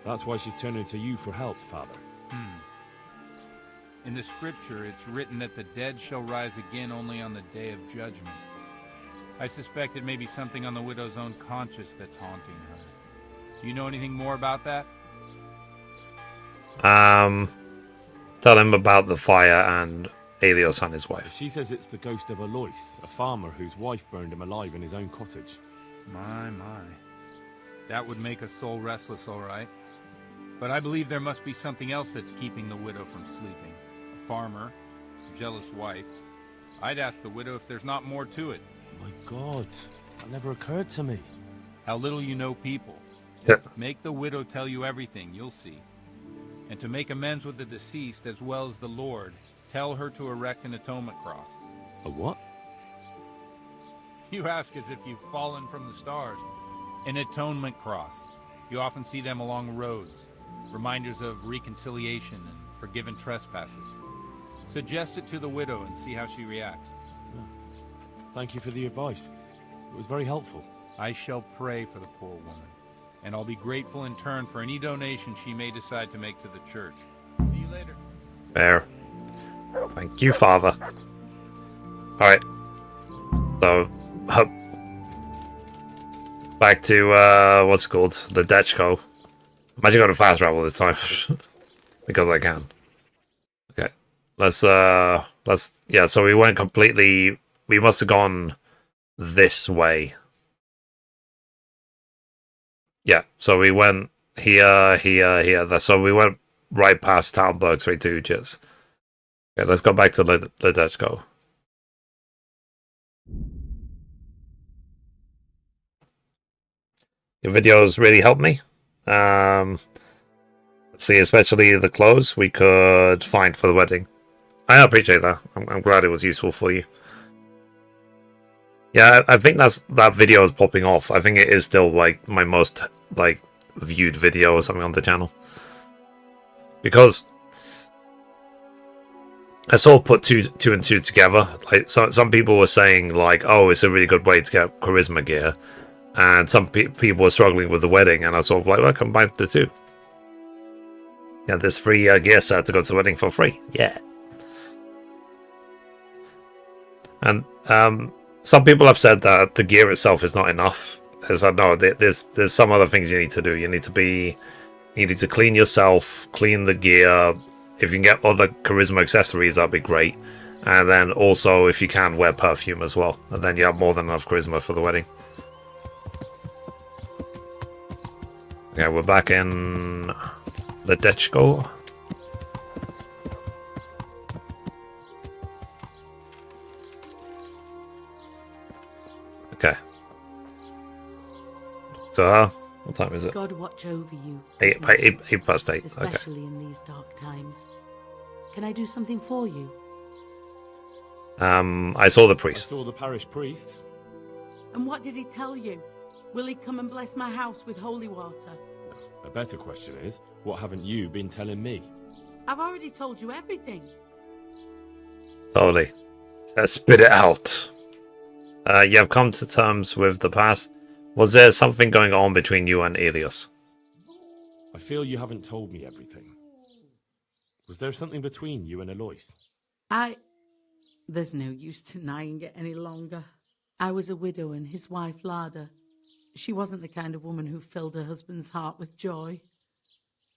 That's why she's turning to you for help, Father. In the scripture, it's written that the dead shall rise again only on the day of judgment. I suspect it may be something on the widow's own conscience that's haunting her. Do you know anything more about that? Tell him about the fire and Aelios and his wife. She says it's the ghost of Alois, a farmer whose wife burned him alive in his own cottage. My. That would make a soul restless, all right. But I believe there must be something else that's keeping the widow from sleeping. A farmer, a jealous wife, I'd ask the widow if there's not more to it. My God, that never occurred to me. How little you know people. Yep. Make the widow tell you everything, you'll see. And to make amends with the deceased as well as the Lord, tell her to erect an atonement cross. A what? You ask as if you've fallen from the stars. An atonement cross. You often see them along roads. Reminders of reconciliation and forgiven trespasses. Suggest it to the widow and see how she reacts. Thank you for the advice. It was very helpful. I shall pray for the poor woman, and I'll be grateful in turn for any donation she may decide to make to the church. See you later. Fair. Thank you, Father. Alright. So, back to, what's it called? The Dechko. I'm actually going to fast travel this time. Because I can. Okay. Let's, yeah, so we went completely, we must have gone this way. Yeah, so we went here, here. So we went right past Talberg straight to Ujas. Okay, let's go back to Ledechko. Your videos really helped me. Let's see, especially the clothes we could find for the wedding. I appreciate that. I'm glad it was useful for you. Yeah, I think that video is popping off. I think it is still like my most like viewed video or something on the channel. Because I sort of put two and two together. Like some people were saying like, oh, it's a really good way to get charisma gear. And some people were struggling with the wedding, and I was sort of like, well, I combined the two. Yeah, this free gear set to go to the wedding for free. Yeah. And some people have said that the gear itself is not enough. As I know, there's some other things you need to do. You need to clean yourself, clean the gear. If you can get other charisma accessories, that'd be great. And then also, if you can, wear perfume as well. And then you have more than enough charisma for the wedding. Okay, we're back in Ledechko. Okay. So, what time is it? God watch over you. 8 past 8. Especially in these dark times. Can I do something for you? I saw the priest. I saw the parish priest. And what did he tell you? Will he come and bless my house with holy water? A better question is, what haven't you been telling me? I've already told you everything. Totally. Spit it out. You have come to terms with the past. Was there something going on between you and Elias? I feel you haven't told me everything. Was there something between you and Alois? There's no use denying it any longer. I was a widow and his wife Lada. She wasn't the kind of woman who filled her husband's heart with joy.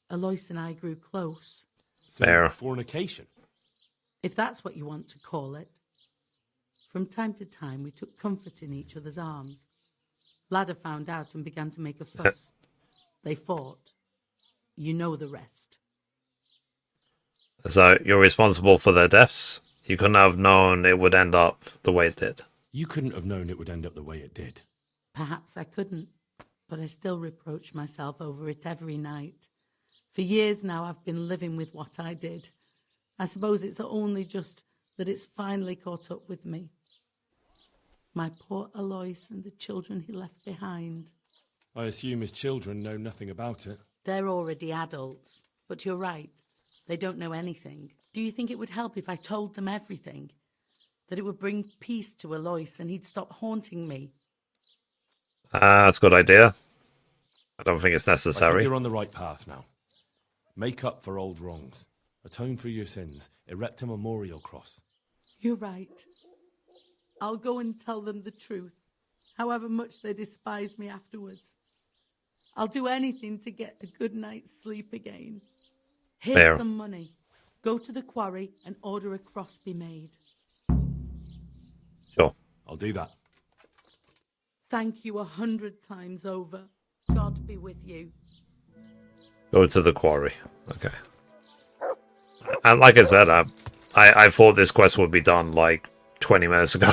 Alois and I grew close. So, fair. Fornication? If that's what you want to call it. From time to time, we took comfort in each other's arms. Lada found out and began to make a fuss. They fought. You know the rest. So, you're responsible for their deaths? You couldn't have known it would end up the way it did? You couldn't have known it would end up the way it did. Perhaps I couldn't, but I still reproach myself over it every night. For years now, I've been living with what I did. I suppose it's only just that it's finally caught up with me. My poor Alois and the children he left behind. I assume his children know nothing about it. They're already adults, but you're right. They don't know anything. Do you think it would help if I told them everything? That it would bring peace to Alois and he'd stop haunting me? That's a good idea. I don't think it's necessary. I think you're on the right path now. Make up for old wrongs. Atone for your sins. Erect a memorial cross. You're right. I'll go and tell them the truth, however much they despise me afterwards. I'll do anything to get a good night's sleep again. Here's some money. Go to the quarry and order a cross be made. Sure. I'll do that. Thank you 100 times over. God be with you. Go to the quarry. Okay. And like I said, I thought this quest would be done like 20 minutes ago.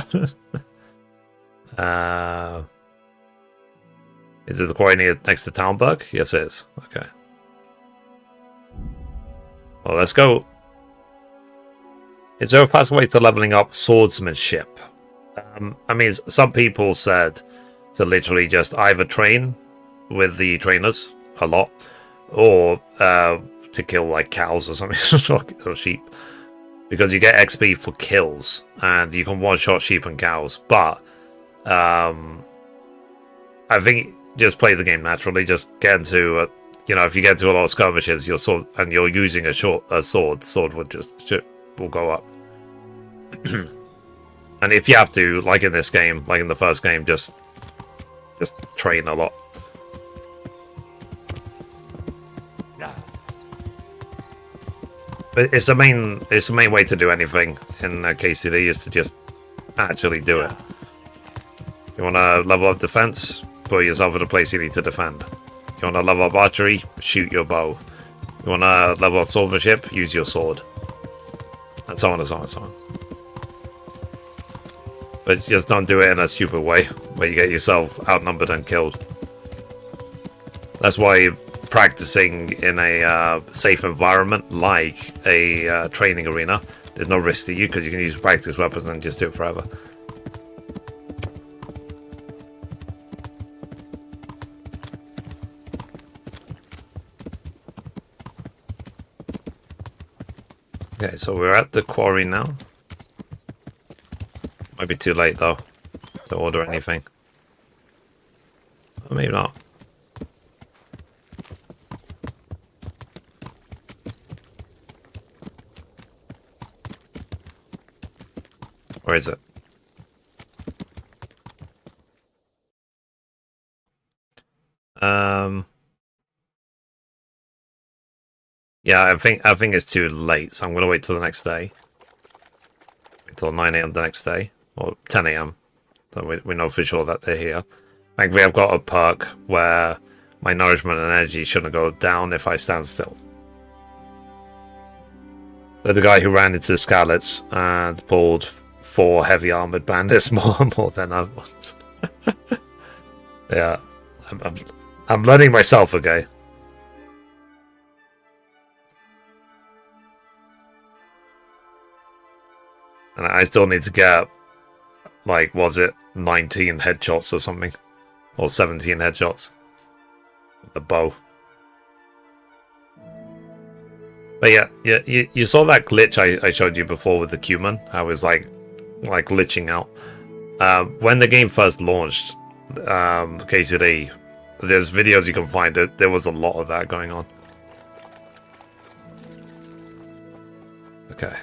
Is it the quarry next to Talmberg? Yes, it is. Okay. Well, let's go. Is there a pathway to leveling up swordsmanship? I mean, some people said to literally just either train with the trainers a lot, or to kill like cows or something, or sheep, because you get XP for kills and you can one-shot sheep and cows. But I think just play the game naturally. Just get into you know, if you get into a lot of skirmishes, and you're using a sword will go up. And if you have to, like in this game, like in the first game, just train a lot. But it's the main way to do anything in KCD is to just actually do it. You want to level up defense, put yourself in a place you need to defend. You want to level up archery, shoot your bow. You want to level up swordsmanship, use your sword. And so on and so on and so on. But just don't do it in a stupid way, where you get yourself outnumbered and killed. That's why practicing in a safe environment, like a training arena, there's no risk to you, because you can use practice weapons and just do it forever. Okay, so we're at the quarry now. Might be too late though to order anything. Or maybe not. Where is it? Yeah, I think it's too late, so I'm gonna wait till the next day. Wait till 9 AM the next day. Or 10 AM. So we know for sure that they're here. Thankfully I've got a perk where my nourishment and energy shouldn't go down if I stand still. They're the guy who ran into the Scalets and pulled 4 heavy armored bandits more than I've. Yeah, I'm learning myself, okay. And I still need to get, like, was it 19 headshots or something, or 17 headshots with the bow. But yeah, you saw that glitch I showed you before with the Cumin. I was like glitching out. When the game first launched, KCD, there's videos you can find it. There was a lot of that going on. Okay,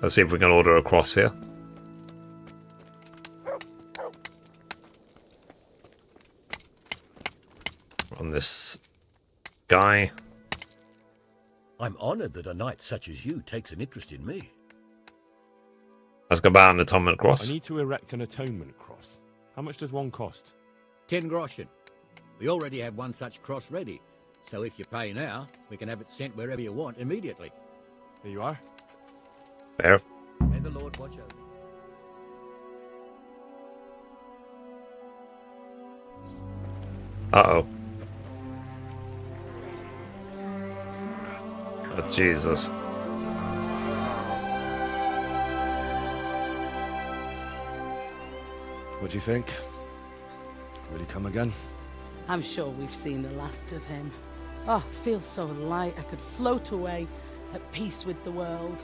let's see if we can order a cross here. On this guy. I'm honored that a knight such as you takes an interest in me. Let's go buy an Atonement cross. I need to erect an Atonement cross. How much does one cost? 10 groschen. We already have one such cross ready, so if you pay now, we can have it sent wherever you want immediately. Here you are. Fair. May the Lord watch over you. Uh-oh. Oh, Jesus. What do you think? Will he come again? I'm sure we've seen the last of him. Oh, feels so light I could float away at peace with the world.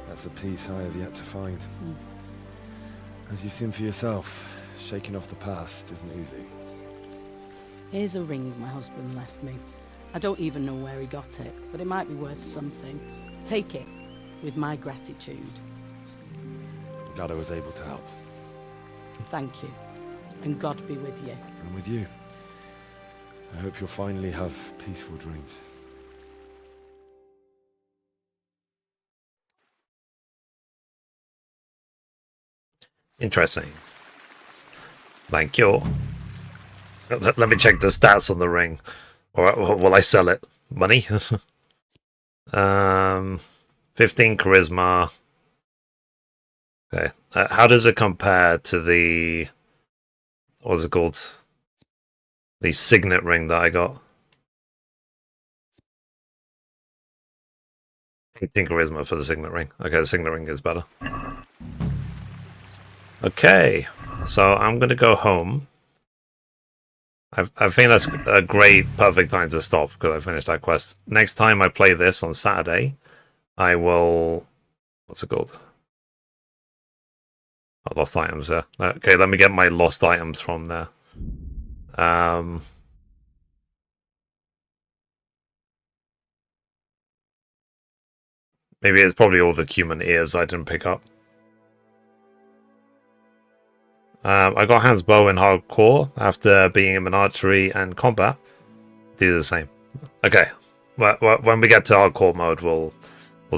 That's a peace I have yet to find. As you've seen for yourself, shaking off the past isn't easy. Here's a ring my husband left me. I don't even know where he got it, but it might be worth something. Take it, with my gratitude. Glad I was able to help. Thank you, and God be with you. And with you. I hope you'll finally have peaceful dreams. Interesting. Thank you. Let me check the stats on the ring. Or will I sell it? Money? 15 charisma. Okay. How does it compare to the... What's it called? The signet ring that I got? 18 charisma for the signet ring. Okay, the signet ring is better. Okay, so I'm going to go home. I think that's a great, perfect time to stop because I finished that quest. Next time I play this on Saturday, I will... What's it called? Oh, lost items, yeah. Okay, let me get my lost items from there. Maybe it's probably all the human ears I didn't pick up. I got Hans bow in hardcore after being him in archery and combat. Do the same. Okay, well, when we get to hardcore mode, we'll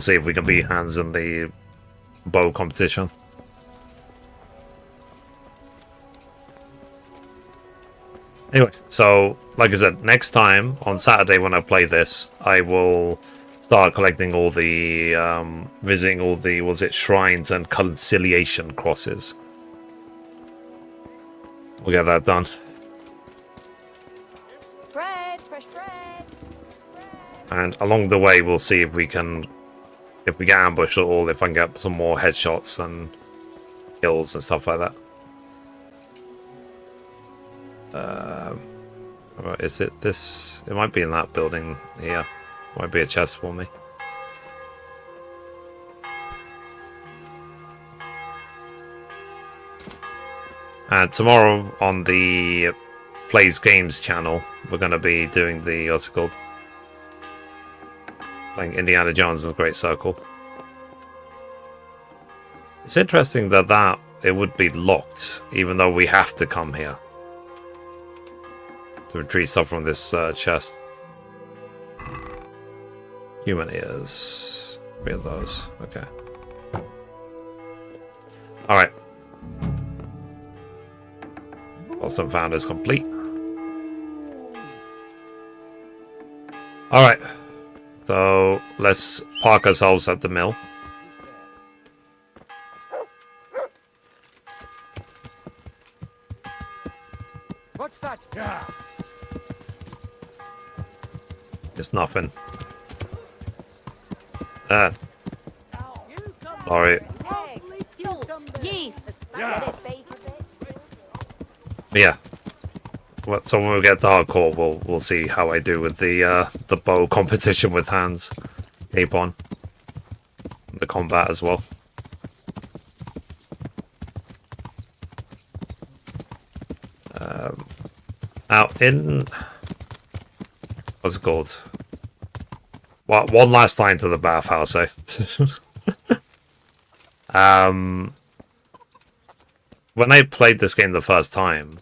see if we can beat Hans in the bow competition. Anyway, so like I said, next time on Saturday when I play this, I will start collecting all the visiting all the shrines and conciliation crosses. We'll get that done. Bread, fresh bread. And along the way, we'll see if we get ambushed at all, if I can get some more headshots and kills and stuff like that. Is it this? It might be in that building here. Might be a chest for me. And tomorrow on the Plays Games channel, we're going to be doing the, what's it called? Playing Indiana Jones and the Great Circle. It's interesting that it would be locked, even though we have to come here to retrieve stuff from this chest. Human ears. 3 of those. Okay. Alright. Awesome found is complete. Alright. So let's park ourselves at the mill. What's that? Yeah. It's nothing. Sorry. Yeah. Well, so when we get to hardcore, we'll see how I do with the bow competition with Hans. Keep on. The combat as well. Out in... What's it called? Well, one last time to the bathhouse, eh? When I played this game the first time,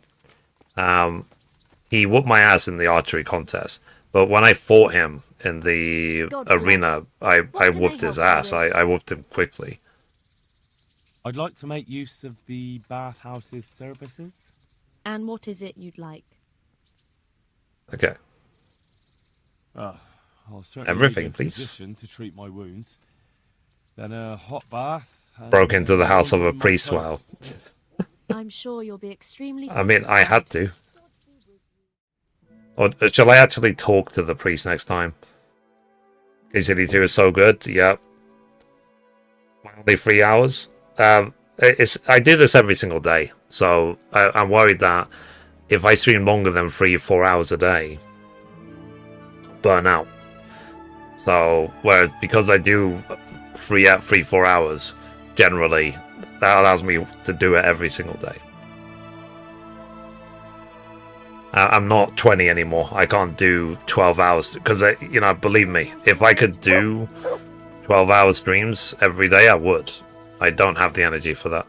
he whooped my ass in the archery contest. But when I fought him in the arena, I whooped his ass. I whooped him quickly. I'd like to make use of the bathhouse's services. And what is it you'd like? Okay. I'll certainly Everything, need a please. physician to treat my wounds. Then a hot bath. Broke into the house of a priest. Well, I'm sure you'll be extremely I mean, I had to. Or shall I actually talk to the priest next time? KCD2 is so good. Yep. Only 3 hours. I do this every single day, so I'm worried that if I stream longer than 3-4 hours a day, I'll burn out. So, whereas because I do 3-4 hours, generally, that allows me to do it every single day. I'm not 20 anymore. I can't do 12 hours because, believe me, if I could do 12-hour streams every day, I would. I don't have the energy for that.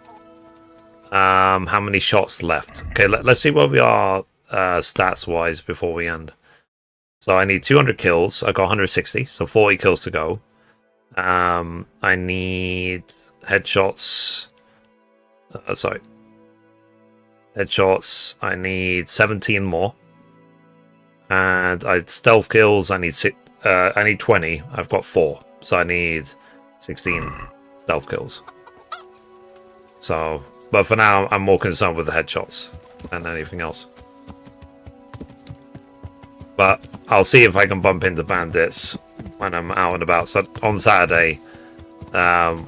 How many shots left? Okay, let's see where we are stats-wise before we end. So I need 200 kills. I got 160, so 40 kills to go. I need headshots. Headshots. I need 17 more. And stealth kills. I need 20. I've got 4, so I need 16 stealth kills. So, but for now, I'm more concerned with the headshots than anything else. But I'll see if I can bump into bandits when I'm out and about. So on Saturday,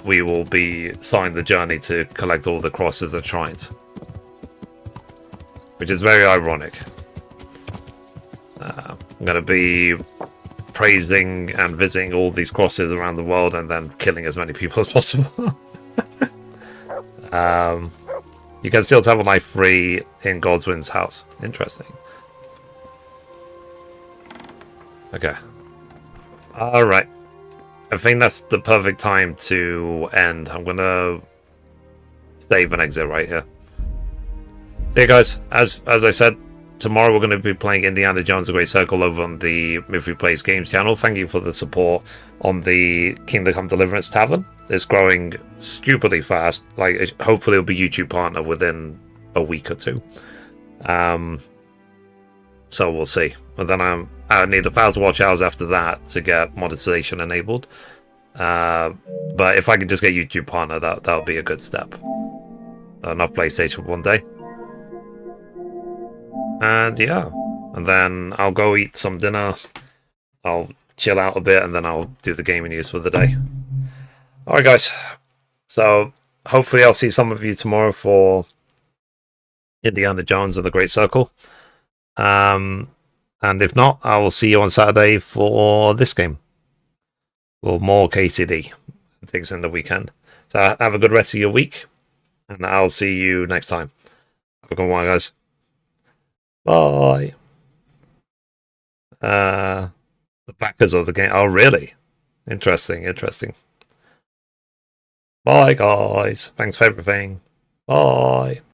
we will be starting the journey to collect all the crosses and shrines, which is very ironic. I'm going to be praising and visiting all these crosses around the world and then killing as many people as possible. You can still travel life free in Godswin's house. Interesting. Okay. Alright. I think that's the perfect time to end. I'm gonna save and exit right here. So yeah, guys, as I said, tomorrow we're going to be playing Indiana Jones: The Great Circle over on the Mystery Plays Games channel. Thank you for the support on the Kingdom Come Deliverance Tavern. It's growing stupidly fast. Like, hopefully it'll be YouTube partner within a week or two. So we'll see. And then I need 1,000 watch hours after that to get monetization enabled. But if I can just get YouTube partner, that'll be a good step. Enough PlayStation one day. And yeah, and then I'll go eat some dinner. I'll chill out a bit, and then I'll do the gaming news for the day. Alright, guys. So hopefully I'll see some of you tomorrow for Indiana Jones and the Great Circle. And if not, I will see you on Saturday for this game. For more KCD. Things in the weekend. So have a good rest of your week. And I'll see you next time. Have a good one, guys. Bye. The backers of the game. Oh, really? Interesting, interesting. Bye, guys. Thanks for everything. Bye.